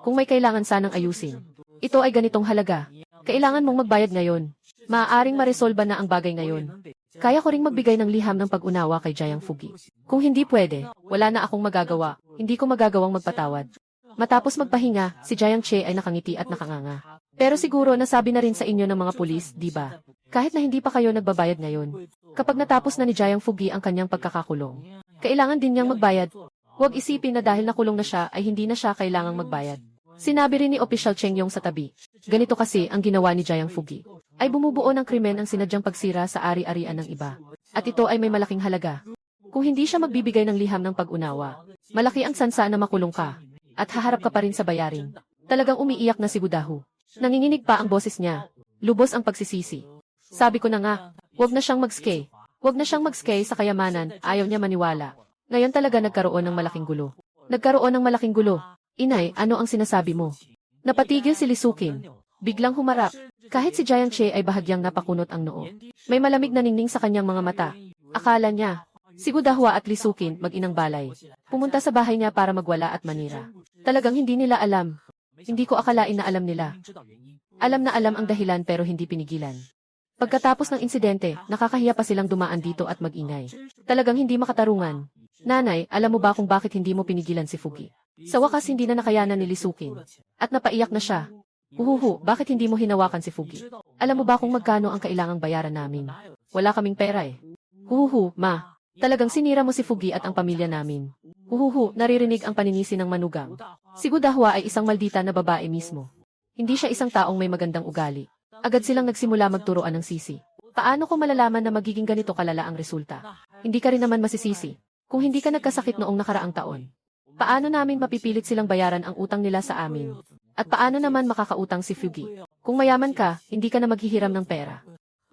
Kung may kailangan sanang ayusin, ito ay ganitong halaga. Kailangan mong magbayad ngayon. Maaaring maresolba na ang bagay ngayon. Kaya ko ring magbigay ng liham ng pag-unawa kay Jiang Fugi. Kung hindi pwede, wala na akong magagawa. Hindi ko magagawang magpatawad. Matapos magpahinga, si Jiang Che ay nakangiti at nakanganga. Pero siguro nasabi na rin sa inyo ng mga pulis, di ba? Kahit na hindi pa kayo nagbabayad ngayon. Kapag natapos na ni Jiang Fugi ang kanyang pagkakakulong, kailangan din niyang magbayad. Huwag isipin na dahil nakulong na siya ay hindi na siya kailangang magbayad. Sinabi rin ni Official Cheng Yong sa tabi. Ganito kasi ang ginawa ni Jiang Fugi. Ay bumubuo ng krimen ang sinadyang pagsira sa ari-arian ng iba. At ito ay may malaking halaga. Kung hindi siya magbibigay ng liham ng pag-unawa, malaki ang sansa na makulong ka. At haharap ka pa rin sa bayarin. Talagang umiiyak na si Budahu. Nanginginig pa ang boses niya. Lubos ang pagsisisi. Sabi ko na nga, wag na siyang mag-skay. Wag na siyang mag-skay sa kayamanan, ayaw niya maniwala. Ngayon talaga nagkaroon ng malaking gulo. Nagkaroon ng malaking gulo. Inay, ano ang sinasabi mo? Napatigil si Lee Sukin. Biglang humarap. Kahit si Jiang Che ay bahagyang napakunot ang noo. May malamig na ningning sa kanyang mga mata. Akala niya, si Budahwa at Lee Sukin, mag-inang balay. Pumunta sa bahay niya para magwala at manira. Talagang hindi nila alam. Hindi ko akalain na alam nila. Alam na alam ang dahilan pero hindi pinigilan. Pagkatapos ng insidente, nakakahiya pa silang dumaan dito at mag-ingay. Talagang hindi makatarungan. Nanay, alam mo ba kung bakit hindi mo pinigilan si Fugi? Sa wakas hindi na nakayanan ni Lee Sukin. At napaiyak na siya. Uhuhu, bakit hindi mo hinawakan si Fugi? Alam mo ba kung magkano ang kailangang bayaran namin? Wala kaming pera eh. Uhuhu, ma. Talagang sinira mo si Fugi at ang pamilya namin. Uhuhu, naririnig ang paninisi ng manugang. Si Budahwa ay isang maldita na babae mismo. Hindi siya isang taong may magandang ugali. Agad silang nagsimula magturoan ng sisi. Paano ko malalaman na magiging ganito kalala ang resulta? Hindi ka rin naman masisisi. Kung hindi ka nagkasakit noong nakaraang taon. Paano namin mapipilit silang bayaran ang utang nila sa amin? At paano naman makakautang si Fugi? Kung mayaman ka, hindi ka na maghihiram ng pera.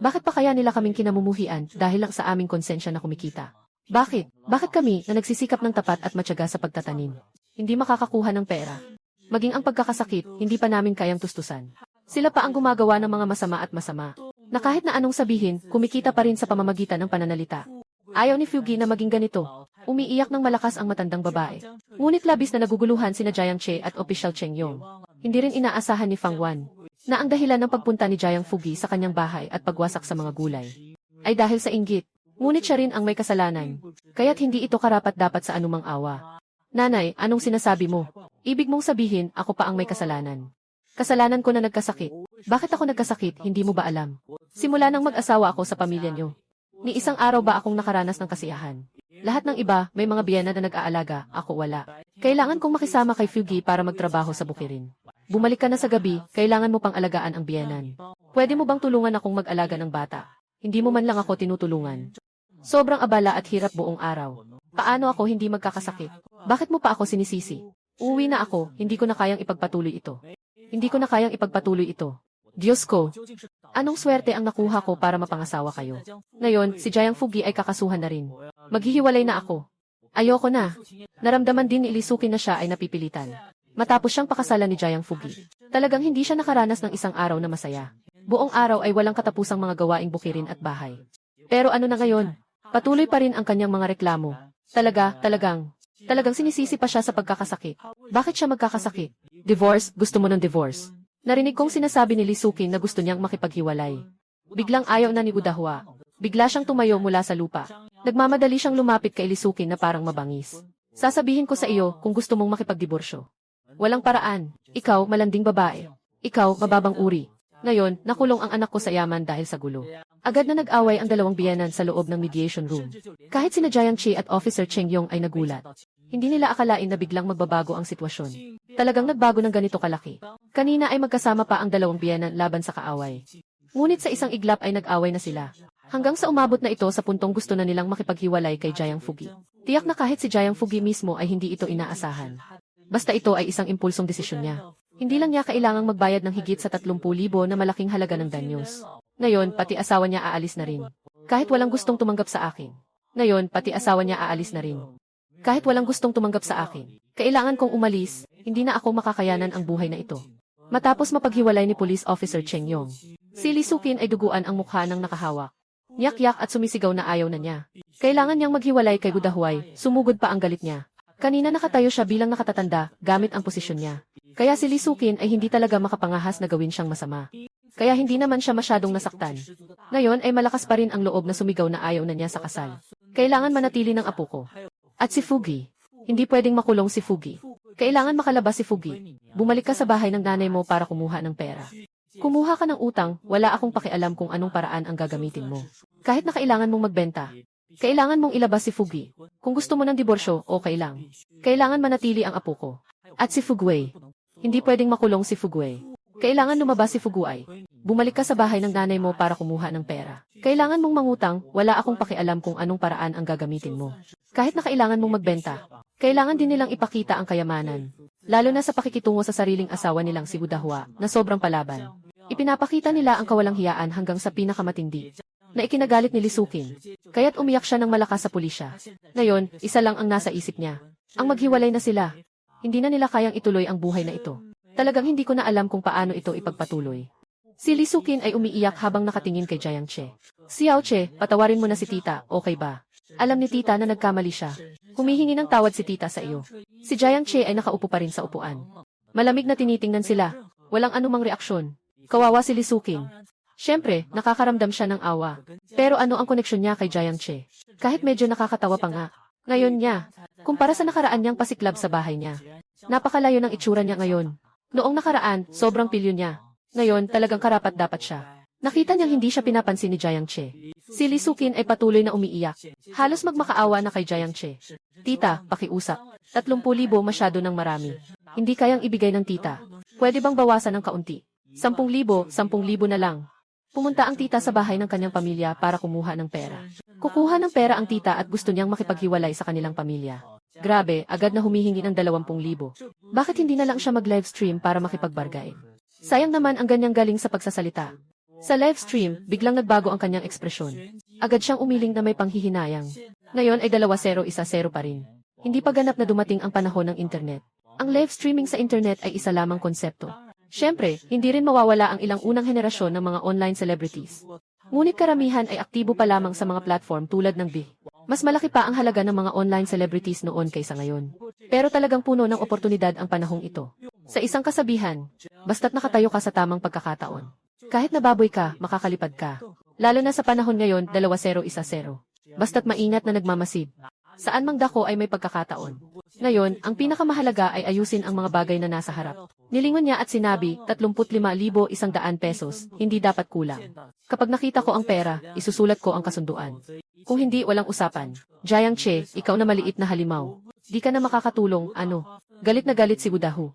Bakit pa kaya nila kaming kinamumuhian dahil lang sa aming konsensya na kumikita? Bakit? Bakit kami na nagsisikap ng tapat at matyaga sa pagtatanim? Hindi makakakuha ng pera. Maging ang pagkakasakit, hindi pa namin kayang tustusan. Sila pa ang gumagawa ng mga masama at masama. Na kahit na anong sabihin, kumikita pa rin sa pamamagitan ng pananalita. Ayaw ni Fugi na maging ganito. Umiiyak ng malakas ang matandang babae. Ngunit labis na naguguluhan sina Jiang Che at Official Cheng Yong. Hindi rin inaasahan ni Fang Wan na ang dahilan ng pagpunta ni Jiang Fugi sa kanyang bahay at pagwasak sa mga gulay ay dahil sa inggit. Ngunit siya rin ang may kasalanan. Kaya't hindi ito karapat-dapat sa anumang awa. Nanay, anong sinasabi mo? Ibig mong sabihin, ako pa ang may kasalanan. Kasalanan ko na nagkasakit. Bakit ako nagkasakit, hindi mo ba alam? Simula nang mag-asawa ako sa pamilya niyo. Ni isang araw ba akong nakaranas ng kasiyahan? Lahat ng iba, may mga biyena na nag-aalaga, ako wala. Kailangan kong makisama kay Fugi para magtrabaho sa bukirin. Bumalik ka na sa gabi, kailangan mo pang alagaan ang biyenan. Pwede mo bang tulungan akong mag-alaga ng bata? Hindi mo man lang ako tinutulungan. Sobrang abala at hirap buong araw. Paano ako hindi magkakasakit? Bakit mo pa ako sinisisi? Uuwi na ako, hindi ko na kayang ipagpatuloy ito. Hindi ko na kayang ipagpatuloy ito. Diyos ko, anong swerte ang nakuha ko para mapangasawa kayo? Ngayon, si Jiang Fugi ay kakasuhan na rin. Maghihiwalay na ako. Ayoko na. Naramdaman din ni Lee Sukin na siya ay napipilitan. matapos siyang pakasalan ni Jayang Fugi. Talagang hindi siya nakaranas ng isang araw na masaya. Buong araw ay walang katapusang mga gawaing bukirin at bahay. Pero ano na ngayon? Patuloy pa rin ang kanyang mga reklamo. Talagang sinisisi pa siya sa pagkakasakit. Bakit siya magkakasakit? Divorce, gusto mo ng divorce. Narinig kong sinasabi ni Lee Sukin na gusto niyang makipaghiwalay. Biglang ayaw na ni Udahwa. Bigla siyang tumayo mula sa lupa. Nagmamadali siyang lumapit kay Lee Sukin na parang mabangis. Sasabihin ko sa iyo kung gusto mong makipagdiborsyo. Walang paraan. Ikaw, malanding babae. Ikaw, mababang uri. Ngayon, nakulong ang anak ko sa yaman dahil sa gulo. Agad na nag-away ang dalawang biyenan sa loob ng mediation room. Kahit sina Jiang Che at Officer Cheng Yong ay nagulat. Hindi nila akalain na biglang magbabago ang sitwasyon. Talagang nagbago ng ganito kalaki. Kanina ay magkasama pa ang dalawang biyenan laban sa kaaway. Ngunit sa isang iglap ay nag-away na sila. Hanggang sa umabot na ito sa puntong gusto na nilang makipaghiwalay kay Jayang Fugi. Tiyak na kahit si Jayang Fugi mismo ay hindi ito inaasahan. Basta ito ay isang impulsong desisyon niya. Hindi lang niya kailangang magbayad ng higit sa 30,000 na malaking halaga ng danyos. Ngayon, pati asawa niya aalis na rin. Kahit walang gustong tumanggap sa akin. Ngayon, pati asawa niya aalis na rin. Kahit walang gustong tumanggap sa akin. Kailangan kong umalis, hindi na ako makakayanan ang buhay na ito. Matapos mapaghiwalay ni Police Officer Cheng Yong, si Lee Sukin ay duguan ang mukha ng nakahawak. Yak-yak at sumisigaw na ayaw na niya. Kailangan niyang maghiwalay kay Gudahway, sumugod pa ang galit niya. Kanina nakatayo siya bilang nakatatanda, gamit ang posisyon niya. Kaya si Lee Sukin ay hindi talaga makapangahas na gawin siyang masama. Kaya hindi naman siya masyadong nasaktan. Ngayon ay malakas pa rin ang loob na sumigaw na ayaw na niya sa kasal. Kailangan manatili ng apo ko. At si Fugi. Hindi pwedeng makulong si Fugi. Kailangan makalabas si Fugi. Bumalik ka sa bahay ng nanay mo para kumuha ng pera. Kumuha ka ng utang, wala akong pakialam kung anong paraan ang gagamitin mo. Kahit na kailangan mong magbenta. Kailangan mong ilabas si Fugi. Kung gusto mo ng diborsyo, okay lang. Kailangan manatili ang apo ko. At si Fugway. Hindi pwedeng makulong si Fugway. Kailangan lumabas si Fuguay. Bumalik ka sa bahay ng nanay mo para kumuha ng pera. Kailangan mong mangutang, wala akong pakialam kung anong paraan ang gagamitin mo. Kahit na kailangan mong magbenta, kailangan din nilang ipakita ang kayamanan. Lalo na sa pakikitungo sa sariling asawa nilang si Gudahwa, na sobrang palaban. Ipinapakita nila ang kawalang hiyaan hanggang sa pinakamatindi, na ikinagalit ni Lee Sukin. Kaya't umiyak siya ng malakas sa pulisya. Ngayon, isa lang ang nasa isip niya. Ang maghiwalay na sila. Hindi na nila kayang ituloy ang buhay na ito. Talagang hindi ko na alam kung paano ito ipagpatuloy. Si Lee Sukin ay umiiyak habang nakatingin kay Jiang Che. Xiao Che, patawarin mo na si tita, okay ba? Alam ni tita na nagkamali siya. Humihingi ng tawad si tita sa iyo. Si Jiang Che ay nakaupo pa rin sa upuan. Malamig na tinitingnan sila. Walang anumang reaksyon. Kawawa si Lee Sukin. Siyempre, nakakaramdam siya ng awa. Pero ano ang koneksyon niya kay Jiang Che? Kahit medyo nakakatawa pa nga. Ngayon niya, kumpara sa nakaraan niyang pasiklab sa bahay niya. Napakalayo ng itsura niya ngayon. Noong nakaraan, sobrang pilyo niya. Ngayon, talagang karapat-dapat siya. Nakita niyang hindi siya pinapansin ni Jiang Che. Si Lee Sukin ay patuloy na umiiyak. Halos magmakaawa na kay Jiang Che. Tita, pakiusap. 30,000 masyado ng marami. Hindi kayang ibigay ng tita. Pwede bang bawasan ng kaunti? 10,000, 10,000 na lang. Pumunta ang tita sa bahay ng kanyang pamilya para kumuha ng pera. Kukuha ng pera ang tita at gusto niyang makipaghiwalay sa kanilang pamilya. Grabe, agad na humihingi ng 20,000. Bakit hindi na lang siya mag-livestream para makipagbargay? Sayang naman ang ganyang galing sa pagsasalita. Sa livestream, biglang nagbago ang kanyang ekspresyon. Agad siyang umiling na may panghihinayang. Ngayon ay 2-0-1-0 pa rin. Hindi pa ganap na dumating ang panahon ng internet. Ang live streaming sa internet ay isa lamang konsepto. Siyempre, hindi rin mawawala ang ilang unang henerasyon ng mga online celebrities. Ngunit karamihan ay aktibo pa lamang sa mga platform tulad ng Big. Mas malaki pa ang halaga ng mga online celebrities noon kaysa ngayon. Pero talagang puno ng oportunidad ang panahong ito. Sa isang kasabihan, basta't nakatayo ka sa tamang pagkakataon. Kahit nababoy ka, makakalipad ka. Lalo na sa panahon ngayon, 2-0-1-0. Basta't maingat na nagmamasid. Saan mang dako ay may pagkakataon. Ngayon, ang pinakamahalaga ay ayusin ang mga bagay na nasa harap. Nilingon niya at sinabi, 35,100 pesos, hindi dapat kulang. Kapag nakita ko ang pera, isusulat ko ang kasunduan. Kung hindi, walang usapan. Jiang Che, ikaw na maliit na halimaw. Di ka na makakatulong, ano? Galit na galit si Gudahu.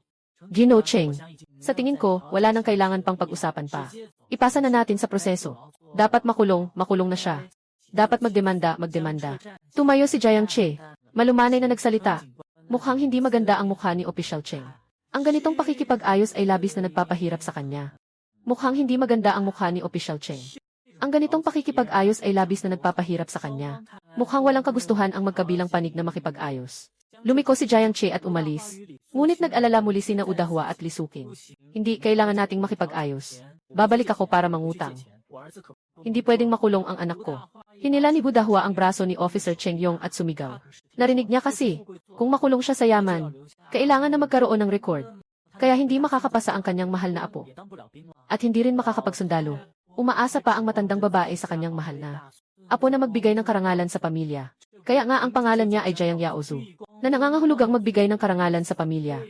Gino Cheng. Sa tingin ko, wala nang kailangan pang pag-usapan pa. Ipasa na natin sa proseso. Dapat makulong, makulong na siya. Dapat magdemanda, magdemanda. Tumayo si Jiang Che. Malumanay na nagsalita. Mukhang hindi maganda ang mukha ni Official Cheng. Ang ganitong pakikipag-ayos ay labis na nagpapahirap sa kanya. Mukhang hindi maganda ang mukha ni Official Cheng. Ang ganitong pakikipag-ayos ay labis na nagpapahirap sa kanya. Mukhang walang kagustuhan ang magkabilang panig na makipag-ayos. Lumiko si Jiang Che at umalis. Ngunit nag-alala muli sina Udahwa at Lisukin. Hindi, kailangan nating makipag-ayos. Babalik ako para mangutang. Hindi pwedeng makulong ang anak ko. Hinila ni Budahwa ang braso ni Officer Cheng Yong at sumigaw. Narinig niya kasi, kung makulong siya sa yaman, kailangan na magkaroon ng record. Kaya hindi makakapasa ang kanyang mahal na apo. At hindi rin makakapagsundalo. Umaasa pa ang matandang babae sa kanyang mahal na apo na magbigay ng karangalan sa pamilya. Kaya nga ang pangalan niya ay Jiang Yaozu, na nangangahulugang magbigay ng karangalan sa pamilya.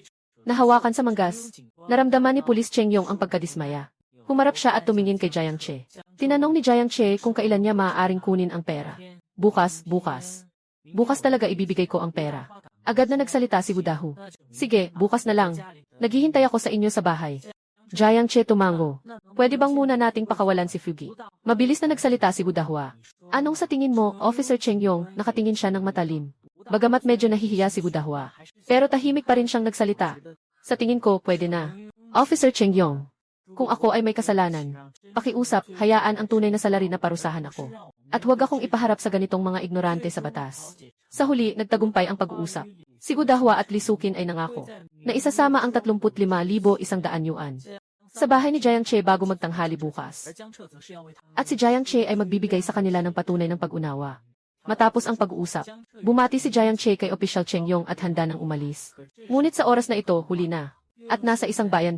Nahawakan sa manggas, naramdaman ni Pulis Cheng Yong ang pagkadismaya. Humarap siya at tumingin kay Jiang Che. Tinanong ni Jiang Che kung kailan niya maaaring kunin ang pera. Bukas, bukas. Bukas talaga ibibigay ko ang pera. Agad na nagsalita si Budahu. Sige, bukas na lang. Naghihintay ako sa inyo sa bahay. Jiang Che tumango. Pwede bang muna nating pakawalan si Fugi? Mabilis na nagsalita si Budahwa. Anong sa tingin mo, Officer Cheng Yong, nakatingin siya ng matalim. Bagamat medyo nahihiya si Budahwa. Pero tahimik pa rin siyang nagsalita. Sa tingin ko, pwede na. Officer Cheng Yong. Kung ako ay may kasalanan, pakiusap, hayaan ang tunay na salarin na parusahan ako. At huwag akong ipaharap sa ganitong mga ignorante sa batas. Sa huli, nagtagumpay ang pag-uusap. Si Budahwa at Lisukin ay nangako na isasama ang 35,100 yuan sa bahay ni Jiang Che bago magtanghali bukas. At si Jiang Che ay magbibigay sa kanila ng patunay ng pag-unawa. Matapos ang pag-uusap, bumati si Jiang Che kay Official Cheng Yong at handa nang umalis. Ngunit sa oras na ito, huli na. At nasa isang bayan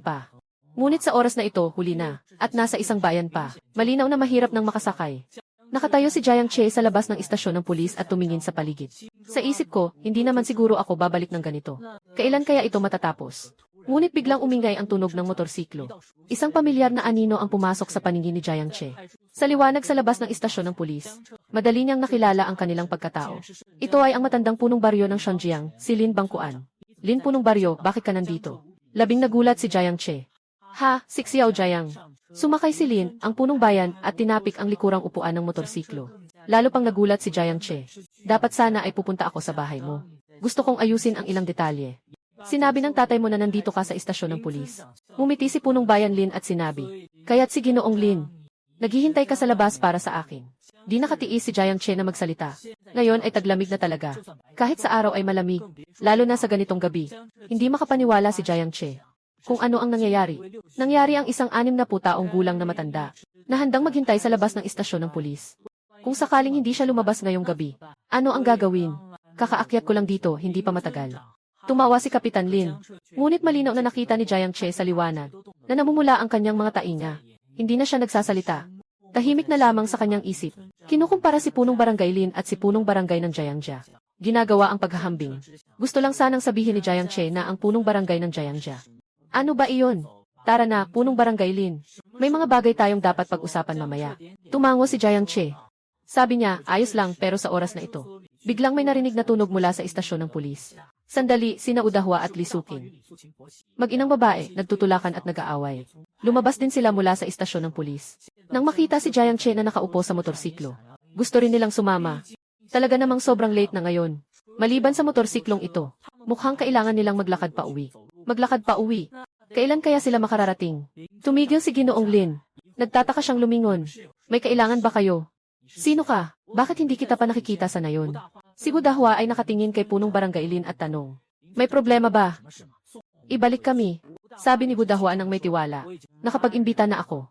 pa. Malinaw na mahirap nang makasakay. Nakatayo si Jiang Che sa labas ng istasyon ng pulis at tumingin sa paligid. Sa isip ko, hindi naman siguro ako babalik ng ganito. Kailan kaya ito matatapos? Ngunit biglang umingay ang tunog ng motorsiklo. Isang pamilyar na anino ang pumasok sa paningin ni Jiang Che. Sa liwanag sa labas ng istasyon ng pulis, madali niyang nakilala ang kanilang pagkatao. Ito ay ang matandang punong baryo ng Shonjiang, si Lin Bangkuan. Lin punong baryo, bakit ka nandito? Labing nagulat si Jiang Che. Ha, si Xiao Jiang. Sumakay si Lin, ang punong bayan, at tinapik ang likurang upuan ng motorsiklo. Lalo pang nagulat si Jiang Che. Dapat sana ay pupunta ako sa bahay mo. Gusto kong ayusin ang ilang detalye. Sinabi ng tatay mo na nandito ka sa istasyon ng pulis. Ngumiti si punong bayan Lin at sinabi, kaya't si Ginoong Lin, naghihintay ka sa labas para sa akin. Di nakatiis si Jiang Che na magsalita. Ngayon ay taglamig na talaga. Kahit sa araw ay malamig, lalo na sa ganitong gabi. Hindi makapaniwala si Jiang Che kung ano ang nangyayari. Nangyari ang isang 60 taong gulang na matanda na handang maghintay sa labas ng istasyon ng pulis. Kung sakaling hindi siya lumabas ngayong gabi, ano ang gagawin? Kakaakyat ko lang dito, hindi pa matagal. Tumawa si Kapitan Lin. Ngunit malinaw na nakita ni Jiang Che sa liwanag na namumula ang kanyang mga tainga. Hindi na siya nagsasalita. Tahimik na lamang sa kanyang isip. Kinukumpara si punong barangay Lin at si punong barangay ng Jiangja. Ginagawa ang paghahambing. Gusto lang sanang sabihin ni Jiang Che na ang punong barangay ng Jiangja. Ano ba iyon? Tara na, punong barangay Lin. May mga bagay tayong dapat pag-usapan mamaya. Tumango si Jiang Che. Sabi niya, ayos lang pero sa oras na ito. Biglang may narinig na tunog mula sa istasyon ng pulis. Sandali, sina Udahwa at Lisukin. Mag-inang babae, nagtutulakan at nag-aaway. Lumabas din sila mula sa istasyon ng pulis. Nang makita si Jiang Che na nakaupo sa motorsiklo, gusto rin nilang sumama. Talaga namang sobrang late na ngayon. Maliban sa motorsiklong ito, mukhang kailangan nilang maglakad pa uwi. Kailan kaya sila makararating? Tumigil si Ginoong Lin. Nagtataka siyang lumingon. May kailangan ba kayo? Sino ka? Bakit hindi kita pa nakikita sa nayon? Si Budahwa ay nakatingin kay punong barangay Lin at tanong. May problema ba? Ibalik kami. Sabi ni Budahwa nang may tiwala. Nakapag-imbita na ako.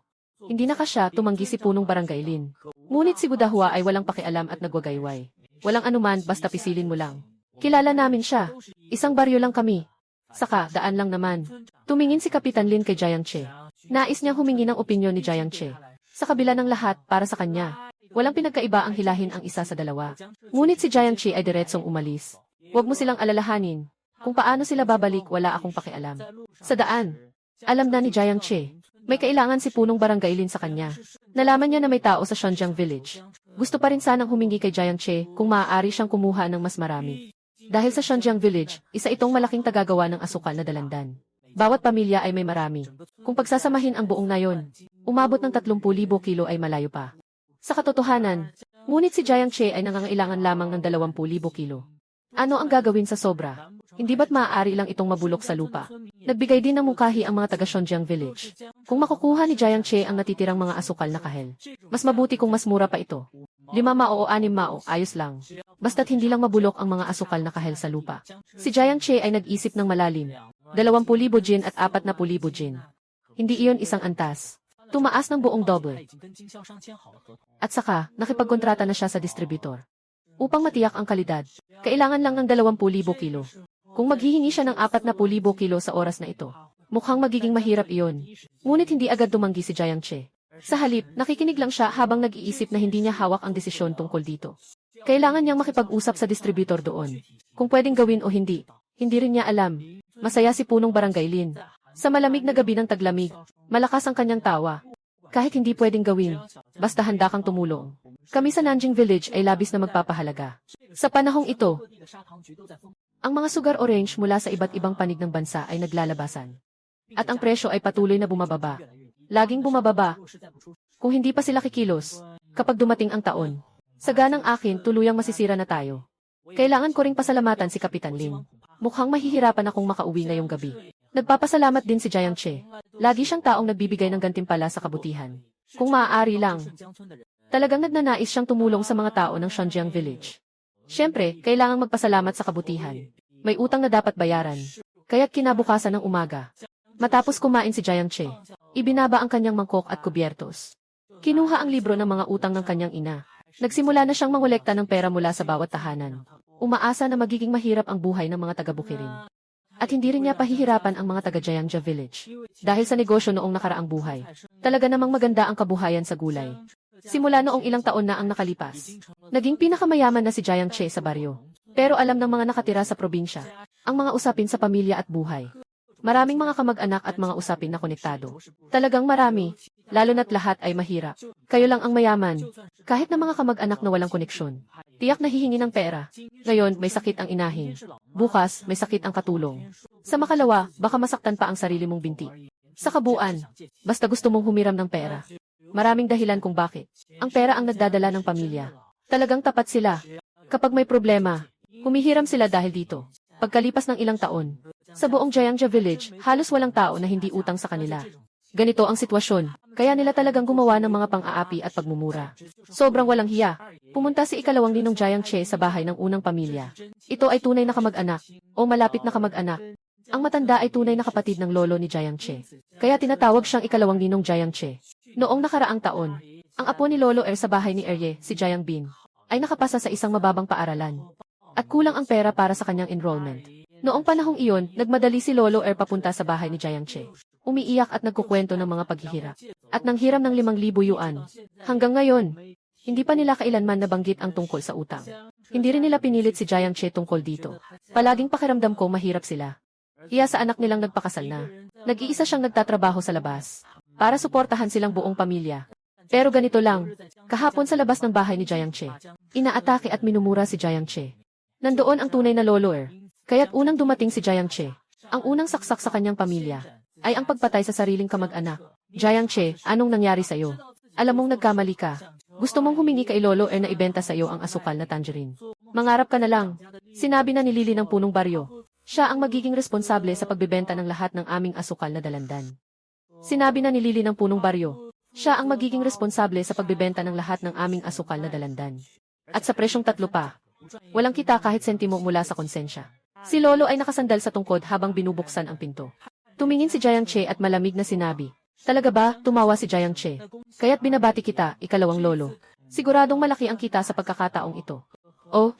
Hindi na siya, tumanggi si punong barangay Lin. Ngunit si Budahwa ay walang pakialam at nagwagayway. Walang anuman, basta pisilin mo lang. Kilala namin siya. Isang baryo lang kami. Saka, daan lang naman. Tumingin si Kapitan Lin kay Jiang Che. Nais niyang humingi ng opinyon ni Jiang Che. Sa kabila ng lahat, para sa kanya, walang pinagkaiba ang hilahin ang isa sa dalawa. Ngunit si Jiang Che ay diretsong umalis. Huwag mo silang alalahanin. Kung paano sila babalik, wala akong pakialam. Sa daan, alam na ni Jiang Che. May kailangan si punong barangay Lin sa kanya. Nalaman niya na may tao sa Shonjiang Village. Gusto pa rin sanang humingi kay Jiang Che kung maaari siyang kumuha ng mas marami. Dahil sa Shonjiang Village, isa itong malaking tagagawa ng asukal na dalandan. Bawat pamilya ay may marami. Kung pagsasamahin ang buong nayon, umabot ng 30,000 kilo ay malayo pa. Sa katotohanan, ngunit si Jiang Che ay nangangailangan lamang ng 20,000 kilo. Ano ang gagawin sa sobra? Hindi ba't maaari lang itong mabulok sa lupa? Nagbigay din ng mungkahi ang mga taga Shonjiang Village. Kung makukuha ni Jiang Che ang natitirang mga asukal na kahel, mas mabuti kung mas mura pa ito. 5 mao o 6 mao, ayos lang. basta't hindi lang mabulok ang mga asukal na kahel sa lupa. Si Jiang Che ay nag-isip ng malalim. 20,000 jin at 40,000 jin. Hindi iyon isang antas. Tumaas ng buong double. At saka, nakipagkontrata na siya sa distributor. Upang matiyak ang kalidad, kailangan lang ng 20,000 kilo. Kung maghihingi siya ng 40,000 kilo sa oras na ito, mukhang magiging mahirap iyon. Ngunit hindi agad tumanggi si Jiang Che. Sa halip, nakikinig lang siya habang nag-iisip na hindi niya hawak ang desisyon tungkol dito. Kailangan niyang makipag-usap sa distributor doon. Kung pwedeng gawin o hindi, hindi rin niya alam. Masaya si punong Barangay Lin. Sa malamig na gabi ng taglamig, malakas ang kanyang tawa. Kahit hindi pwedeng gawin, basta handa kang tumulong. Kami sa Nanjing Village ay labis na magpapahalaga. Sa panahong ito, ang mga sugar orange mula sa iba't ibang panig ng bansa ay naglalabasan. At ang presyo ay patuloy na bumababa. Laging bumababa. Kung hindi pa sila kikilos, kapag dumating ang taon, sa ganang akin tuluyang masisira na tayo. Kailangan ko ring pasalamatan si Kapitan Lin. Mukhang mahihirapan akong makauwi ngayong gabi. Nagpapasalamat din si Jiang Che. Lagi siyang taong nagbibigay ng gantimpala sa kabutihan. Kung maaari lang. Talagang nagnanais siyang tumulong sa mga tao ng Shanjiang Village. Siyempre, kailangang magpasalamat sa kabutihan. May utang na dapat bayaran. Kaya't kinabukasan ng umaga, matapos kumain si Jiang Che, ibinaba ang kanyang mangkok at kubyertos. Kinuha ang libro ng mga utang ng kanyang ina. Nagsimula na siyang mangolekta ng pera mula sa bawat tahanan. Umaasa na magiging mahirap ang buhay ng mga taga-Bukirin. At hindi rin niya pahihirapan ang mga taga-Jiangja Village. Dahil sa negosyo noong nakaraang buhay, talaga namang maganda ang kabuhayan sa gulay. Simula noong ilang taon na ang nakalipas, naging pinakamayaman na si Jiang Che sa baryo. Pero alam ng mga nakatira sa probinsya, ang mga usapin sa pamilya at buhay. Maraming mga kamag-anak at mga usapin na konektado. Talagang marami, lalo na't lahat ay mahirap. Kayo lang ang mayaman, kahit na mga kamag-anak na walang koneksyon. Tiyak na hihingi ng pera. Ngayon, may sakit ang inahin. Bukas, may sakit ang katulong. Sa makalawa, baka masaktan pa ang sarili mong binti. Sa kabuuan, basta gusto mong humiram ng pera. Maraming dahilan kung bakit. Ang pera ang nagdadala ng pamilya. Talagang tapat sila. Kapag may problema, humihiram sila dahil dito. Pagkalipas ng ilang taon, sa buong Jiangja Village, halos walang tao na hindi utang sa kanila. Ganito ang sitwasyon, kaya nila talagang gumawa ng mga pang-aapi at pagmumura. Sobrang walang hiya. Pumunta si ikalawang ninong Jiang Che sa bahay ng unang pamilya. Ito ay tunay na kamag-anak, o malapit na kamag-anak. Ang matanda ay tunay na kapatid ng lolo ni Jiang Che. Kaya tinatawag siyang ikalawang ninong Jiang Che. Noong nakaraang taon, ang apo ni Lolo sa bahay ni Erye, si Jiang Bin, ay nakapasa sa isang mababang paaralan. At kulang ang pera para sa kanyang enrollment. Noong panahong iyon, nagmadali si Lolo papunta sa bahay ni Jiang Che. Umiiyak at nagkukwento ng mga paghihirap. At nanghiram ng 5,000 yuan. Hanggang ngayon, hindi pa nila kailanman nabanggit ang tungkol sa utang. Hindi rin nila pinilit si Jiang Che tungkol dito. Palaging pakiramdam ko mahirap sila. Iya sa anak nilang nagpakasal na. Nag-iisa siyang nagtatrabaho sa labas. Para suportahan silang buong pamilya. Pero ganito lang, kahapon sa labas ng bahay ni Jiang Che, inaatake at minumura si Jiang Che. Nandoon ang tunay na lolo kaya't unang dumating si Jiang Che. Ang unang saksak sa kanyang pamilya ay ang pagpatay sa sariling kamag-anak. Jiang Che, anong nangyari sa'yo? Alam mong nagkamali ka. Gusto mong humingi kay Lolo na ibenta sa'yo ang asukal na tangerine. Mangarap ka na lang. Sinabi na ni Lili ng punong baryo. Siya ang magiging responsable sa pagbebenta ng lahat ng aming asukal na dalandan. Sinabi na ni Lili ng punong baryo. Siya ang magiging responsable sa pagbebenta ng lahat ng aming asukal na dalandan. At sa presyong 3 pa. Walang kita kahit sentimo mula sa konsensya. Si Lolo ay nakasandal sa tungkod habang binubuksan ang pinto. Tumingin si Jiang Che at malamig na sinabi. Talaga ba? Tumawa si Jiang Che. Kaya't binabati kita, ikalawang lolo. Siguradong malaki ang kita sa pagkakataong ito. Oh,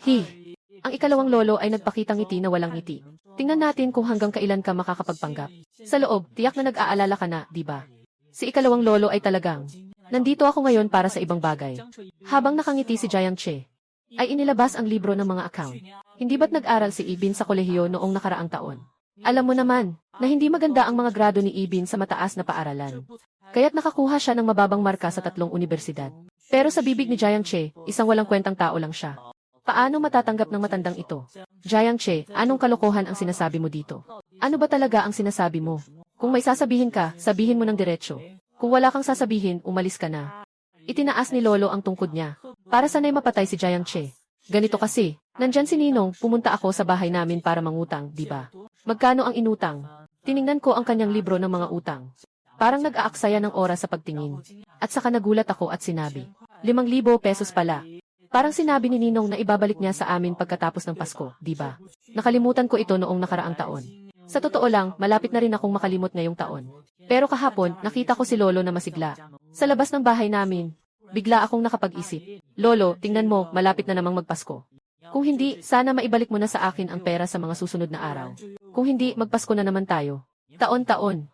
Ang ikalawang lolo ay nagpakitang ngiti na walang ngiti. Tingnan natin kung hanggang kailan ka makakapagpanggap. Sa loob, tiyak na nag-aalala ka na, di ba? Si ikalawang lolo ay talagang, nandito ako ngayon para sa ibang bagay. Habang nakangiti si Jiang Che, ay inilabas ang libro ng mga account. Hindi ba't nag-aral si Ibin sa kolehiyo noong nakaraang taon? Alam mo naman, na hindi maganda ang mga grado ni Ibin sa mataas na paaralan. Kaya't nakakuha siya ng mababang marka sa 3 universidad. Pero sa bibig ni Jiang Che, isang walang kwentang tao lang siya. Paano matatanggap ng matandang ito? Jiang Che, anong kalokohan ang sinasabi mo dito? Ano ba talaga ang sinasabi mo? Kung may sasabihin ka, sabihin mo ng diretsyo. Kung wala kang sasabihin, umalis ka na. Itinaas ni Lolo ang tungkod niya. Para sanay mapatay si Jiang Che. Ganito kasi, nandyan si Ninong, pumunta ako sa bahay namin para mangutang, di ba? Magkano ang inutang? Tiningnan ko ang kanyang libro ng mga utang. Parang nag-aaksaya ng oras sa pagtingin. At saka nagulat ako at sinabi, 5,000 pesos pala. Parang sinabi ni Ninong na ibabalik niya sa amin pagkatapos ng Pasko, di ba? Nakalimutan ko ito noong nakaraang taon. Sa totoo lang, malapit na rin akong makalimot ngayong taon. Pero kahapon, nakita ko si Lolo na masigla. Sa labas ng bahay namin, bigla akong nakapag-isip. Lolo, tingnan mo, malapit na namang magpasko. Kung hindi, sana maibalik mo na sa akin ang pera sa mga susunod na araw. Kung hindi, magpasko na naman tayo. Taon-taon.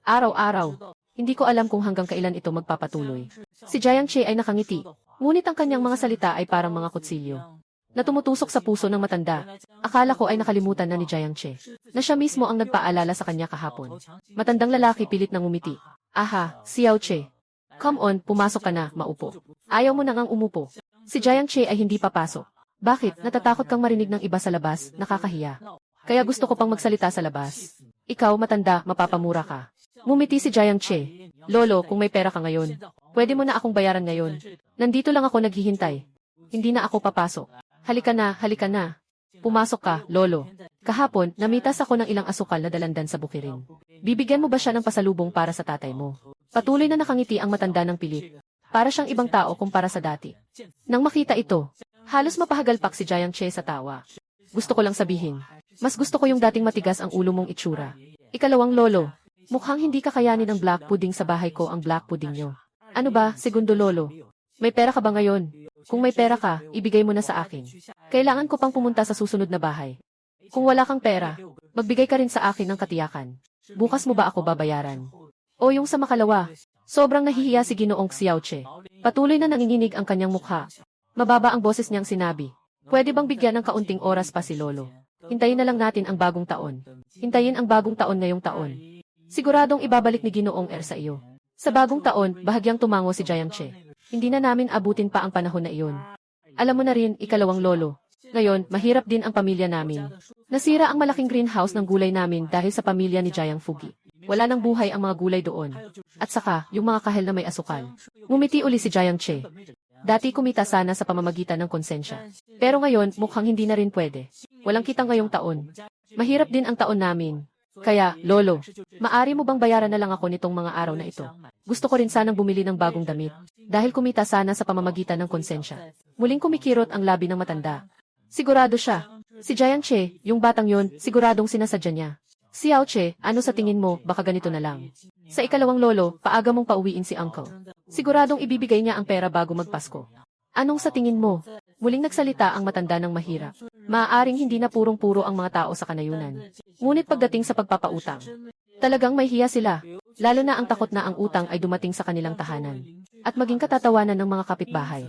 Araw-araw. Hindi ko alam kung hanggang kailan ito magpapatuloy. Si Jiang Che ay nakangiti. Ngunit ang kanyang mga salita ay parang mga kutsilyo na tumutusok sa puso ng matanda. Akala ko ay nakalimutan na ni Jiang Che na siya mismo ang nagpaalala sa kanya kahapon. Matandang lalaki pilit nang ngumiti. Aha, Xiao Che. Come on, pumasok ka na, maupo. Ayaw mo nang umupo. Si Jiang Che ay hindi papasok. Bakit? Natatakot kang marinig ng iba sa labas, nakakahiya. Kaya gusto ko pang magsalita sa labas. Ikaw, matanda, mapapamura ka. Ngumiti si Jiang Che. Lolo, kung may pera ka ngayon, pwede mo na akong bayaran ngayon. Nandito lang ako naghihintay. Hindi na ako papasok. Halika na, halika na. Pumasok ka, Lolo. Kahapon, namitas ako ng ilang asukal na dalandan sa bukirin. Bibigyan mo ba siya ng pasalubong para sa tatay mo? Patuloy na nakangiti ang matanda ng pilit. Para siyang ibang tao kumpara sa dati. Nang makita ito, halos mapahagalpak si Jiang Che sa tawa. Gusto ko lang sabihin, mas gusto ko yung dating matigas ang ulo mong itsura. Ikalawang Lolo, mukhang hindi kakayanin ng black pudding sa bahay ko ang black pudding nyo. Ano ba, segundo Lolo? May pera ka ba ngayon? Kung may pera ka, ibigay mo na sa akin. Kailangan ko pang pumunta sa susunod na bahay. Kung wala kang pera, magbigay ka rin sa akin ng katiyakan. Bukas mo ba ako babayaran? O yung sa makalawa, sobrang nahihiya si Ginoong Xiao Che. Patuloy na nanginginig ang kanyang mukha. Mababa ang boses niyang sinabi. Pwede bang bigyan ng kaunting oras pa si Lolo? Hintayin na lang natin ang bagong taon. Hintayin ang bagong taon ngayong taon. Siguradong ibabalik ni Ginoong sa iyo. Sa bagong taon, bahagyang tumango si Jiang Che. Hindi na namin abutin pa ang panahon na iyon. Alam mo na rin, ikalawang Lolo. Ngayon, mahirap din ang pamilya namin. Nasira ang malaking greenhouse ng gulay namin dahil sa pamilya ni Jiang Fugi. Wala nang buhay ang mga gulay doon. At saka, yung mga kahel na may asukal. Ngumiti uli si Jiang Che. Dati kumita sana sa pamamagitan ng konsensya. Pero ngayon, mukhang hindi na rin pwede. Walang kita ngayong taon. Mahirap din ang taon namin. Kaya, Lolo, maari mo bang bayaran na lang ako nitong mga araw na ito? Gusto ko rin sanang bumili ng bagong damit. Dahil kumita sana sa pamamagitan ng konsensya. Muling kumikirot ang labi ng matanda. Sigurado siya. Si Jiang Che, yung batang yon, siguradong sinasadya niya. Xiao Che, ano sa tingin mo, baka ganito na lang. Sa ikalawang Lolo, paaga mong pauwiin si Uncle. Siguradong ibibigay niya ang pera bago magpasko. Anong sa tingin mo? Muling nagsalita ang matanda ng mahirap. Maaaring hindi na purong-puro ang mga tao sa kanayunan. Ngunit pagdating sa pagpapautang, talagang may hiya sila. Lalo na ang takot na ang utang ay dumating sa kanilang tahanan. At maging katatawanan ng mga kapitbahay.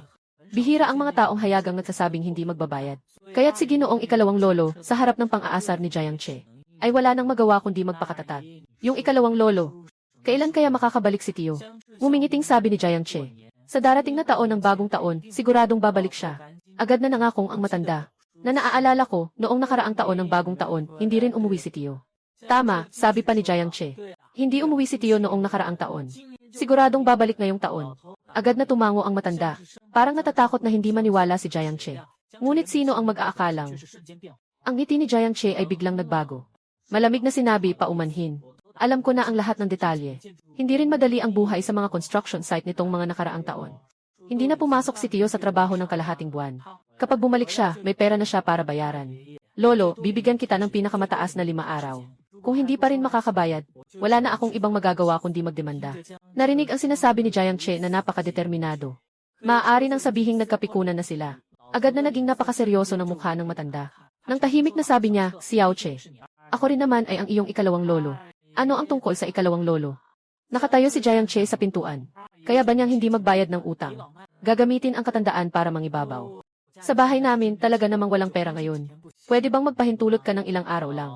Bihira ang mga taong hayagang nagsasabing hindi magbabayad. Kaya't si Ginoong ikalawang Lolo, sa harap ng pang-aasar ni Jiang Che, ay wala nang magawa kundi magpakatatag. Yung ikalawang Lolo, kailan kaya makakabalik si Tio? Ngumingiting sabi ni Jiang Che. Sa darating na taon ng bagong taon, siguradong babalik siya. Agad na nangakong ang matanda. Na naaalala ko, noong nakaraang taon ng bagong taon, hindi rin umuwi si Tio. Tama, sabi pa ni Jiang Che. Hindi umuwi si Tio noong nakaraang taon. Siguradong babalik ngayong taon. Agad na tumango ang matanda. Parang natatakot na hindi maniwala si Jiang Che. Ngunit sino ang mag-aakalang? Ang ngiti ni Jiang Che ay biglang nagbago. Malamig na sinabi paumanhin. Alam ko na ang lahat ng detalye. Hindi rin madali ang buhay sa mga construction site nitong mga nakaraang taon. Hindi na pumasok si Tio sa trabaho ng kalahating buwan. Kapag bumalik siya, may pera na siya para bayaran. Lolo, bibigyan kita ng pinakamataas na 5 araw. Kung hindi pa rin makakabayad, wala na akong ibang magagawa kundi magdemanda. Narinig ang sinasabi ni Jiang Che na napakadeterminado. Maaari nang sabihing nagkapikunan na sila. Agad na naging napakaseryoso ng mukha ng matanda. Nang tahimik na sabi niya, Xiao Che, ako rin naman ay ang iyong ikalawang Lolo. Ano ang tungkol sa ikalawang Lolo? Nakatayo si Jiang Che sa pintuan. Kaya ba niyang hindi magbayad ng utang? Gagamitin ang katandaan para mangibabaw. Sa bahay namin talaga namang walang pera ngayon. Pwede bang magpahintulot ka ng ilang araw lang?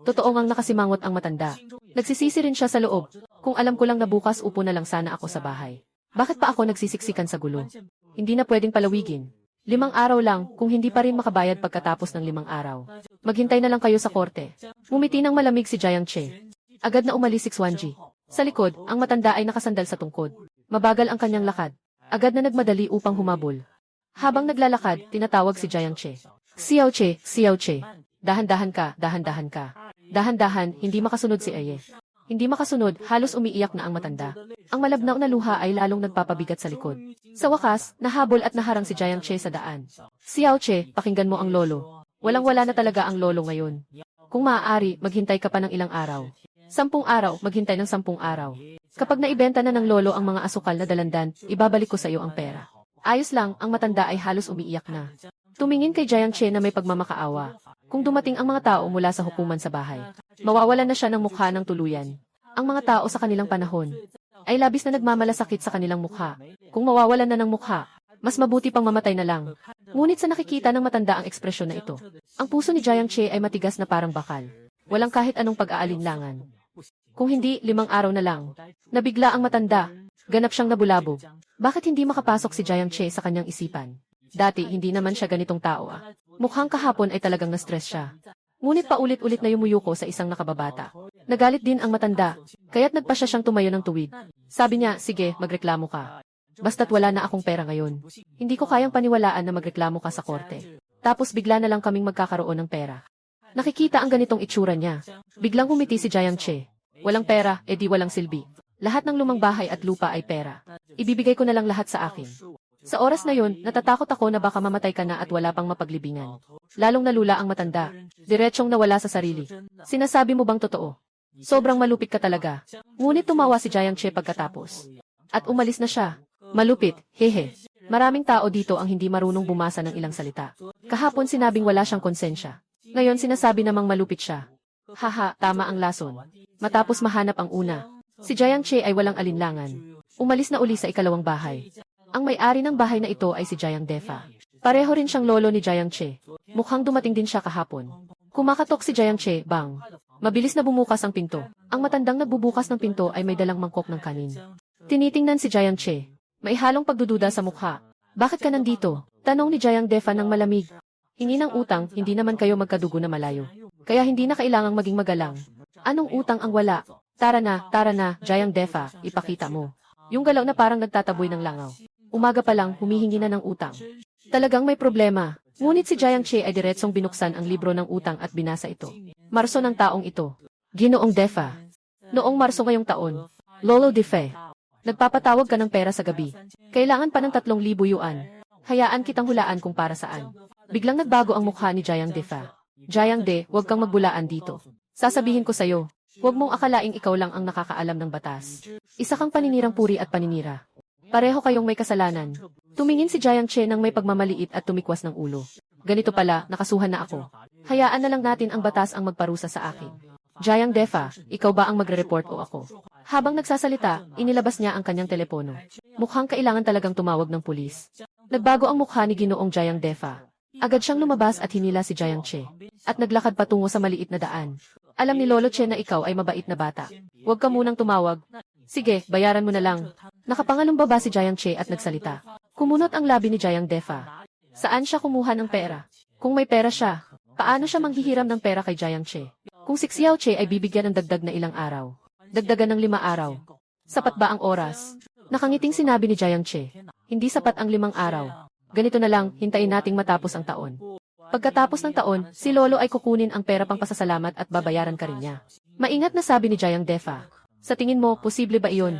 Totoo ngang nakasimangot ang matanda. Nagsisisi rin siya sa loob. Kung alam ko lang na bukas upo na lang sana ako sa bahay. Bakit pa ako nagsisiksikan sa gulo? Hindi na pwedeng palawigin. 5 araw lang, kung hindi pa rin makabayad pagkatapos ng 5 araw. Maghintay na lang kayo sa korte. Ngumiti ng malamig si Jiang Che. Agad na umalis si Xuanji. Sa likod, ang matanda ay nakasandal sa tungkod. Mabagal ang kanyang lakad. Agad na nagmadali upang humabol. Habang naglalakad, tinatawag si Jiang Che. Xiao Che, Xiao Che. Dahan-dahan ka, dahan-dahan ka. Dahan-dahan, hindi makasunod si Aye. Hindi makasunod, halos umiiyak na ang matanda. Ang malabnaw na luha ay lalong nagpapabigat sa likod. Sa wakas, nahabol at naharang si Jiang Che sa daan. Xiao Che, pakinggan mo ang lolo. Walang-wala na talaga ang lolo ngayon. Kung maaari, maghintay ka pa ng ilang araw. 10 araw, maghintay ng 10 araw. Kapag naibenta na ng lolo ang mga asukal na dalandan, ibabalik ko sa iyo ang pera. Ayos lang, ang matanda ay halos umiiyak na. Tumingin kay Jiang Che na may pagmamakaawa. Kung dumating ang mga tao mula sa hukuman sa bahay, mawawalan na siya ng mukha ng tuluyan. Ang mga tao sa kanilang panahon ay labis na nagmamalasakit sa kanilang mukha. Kung mawawalan na ng mukha, mas mabuti pang mamatay na lang. Ngunit sa nakikita ng matanda ang ekspresyon na ito, ang puso ni Jiang Che ay matigas na parang bakal. Walang kahit anong pag-aalinlangan. Kung hindi, 5 araw na lang. Nabigla ang matanda. Ganap siyang nabulabog. Bakit hindi makapasok si Jiang Che sa kanyang isipan? Dati, hindi naman siya ganitong tao Mukhang kahapon ay talagang na-stress siya. Ngunit paulit-ulit na yumuyuko sa isang nakababata. Nagalit din ang matanda, kaya't nagpa siya siyang tumayo ng tuwid. Sabi niya, sige, magreklamo ka. Basta't wala na akong pera ngayon. Hindi ko kayang paniwalaan na magreklamo ka sa korte. Tapos bigla na lang kaming magkakaroon ng pera. Nakikita ang ganitong itsura niya. Biglang humiti si Jiang Che. Walang pera, edi walang silbi. Lahat ng lumang bahay at lupa ay pera. Ibibigay ko na lang lahat sa akin. Sa oras na yon, natatakot ako na baka mamatay ka na at wala pang mapaglibingan. Lalong nalula ang matanda. Diretsong nawala sa sarili. Sinasabi mo bang totoo? Sobrang malupit ka talaga. Ngunit tumawa si Jiang Che pagkatapos. At umalis na siya. Malupit, hehe. Maraming tao dito ang hindi marunong bumasa ng ilang salita. Kahapon sinabing wala siyang konsensya. Ngayon sinasabi namang malupit siya. Haha, tama ang lason. Matapos mahanap ang una, si Jiang Che ay walang alinlangan. Umalis na uli sa ikalawang bahay. Ang may-ari ng bahay na ito ay si Jiang Defa. Pareho rin siyang lolo ni Jiang Che. Mukhang dumating din siya kahapon. Kumakatok si Jiang Che, bang. Mabilis na bumukas ang pinto. Ang matandang nagbubukas ng pinto ay may dalang mangkok ng kanin. Tinitingnan si Jiang Che. May halong pagdududa sa mukha. Bakit ka nandito? Tanong ni Jiang Defa ng malamig. Hingi ng utang, hindi naman kayo magkadugo na malayo. Kaya hindi na kailangang maging magalang. Anong utang ang wala? Tara na, Jiang Defa, ipakita mo. Yung galaw na parang nagtataboy ng langaw. Umaga pa lang, humihingi na ng utang. Talagang may problema. Ngunit si Jiang Che ay diretsong binuksan ang libro ng utang at binasa ito. Marso ng taong ito. Ginoong Defa. Noong Marso ngayong taon, Lolo Defa. Nagpapatawag ka ng pera sa gabi. Kailangan pa ng 3,000 yuan. Hayaan kitang hulaan kung para saan. Biglang nagbago ang mukha ni Jiang Defa. Jiang De, huwag kang magbulaan dito. Sasabihin ko sa'yo, huwag mong akalaing ikaw lang ang nakakaalam ng batas. Isa kang paninirang puri at paninira. Pareho kayong may kasalanan. Tumingin si Jiang Che ng may pagmamaliit at tumikwas ng ulo. Ganito pala, nakasuhan na ako. Hayaan na lang natin ang batas ang magparusa sa akin. Jiang Defa, ikaw ba ang magre-report o ako? Habang nagsasalita, inilabas niya ang kanyang telepono. Mukhang kailangan talagang tumawag ng pulis. Nagbago ang mukha ni Ginoong Jiang Defa. Agad siyang lumabas at hinila si Jiang Che. At naglakad patungo sa maliit na daan. Alam ni Lolo Che na ikaw ay mabait na bata. Huwag ka munang tumawag. Sige, bayaran mo na lang. Nakapangalumbaba si Jiang Che at nagsalita. Kumunot ang labi ni Jiang Defa. Saan siya kumuha ng pera? Kung may pera siya, paano siya manghihiram ng pera kay Jiang Che? Kung si Xiao Che ay bibigyan ng dagdag na ilang araw. Dagdagan ng 5 araw. Sapat ba ang oras? Nakangiting sinabi ni Jiang Che. Hindi sapat ang 5 araw. Ganito na lang, hintayin nating matapos ang taon. Pagkatapos ng taon, si Lolo ay kukunin ang pera pang pasasalamat at babayaran ka rin niya. Maingat na sabi ni Jiang Defa. Sa tingin mo, posible ba iyon?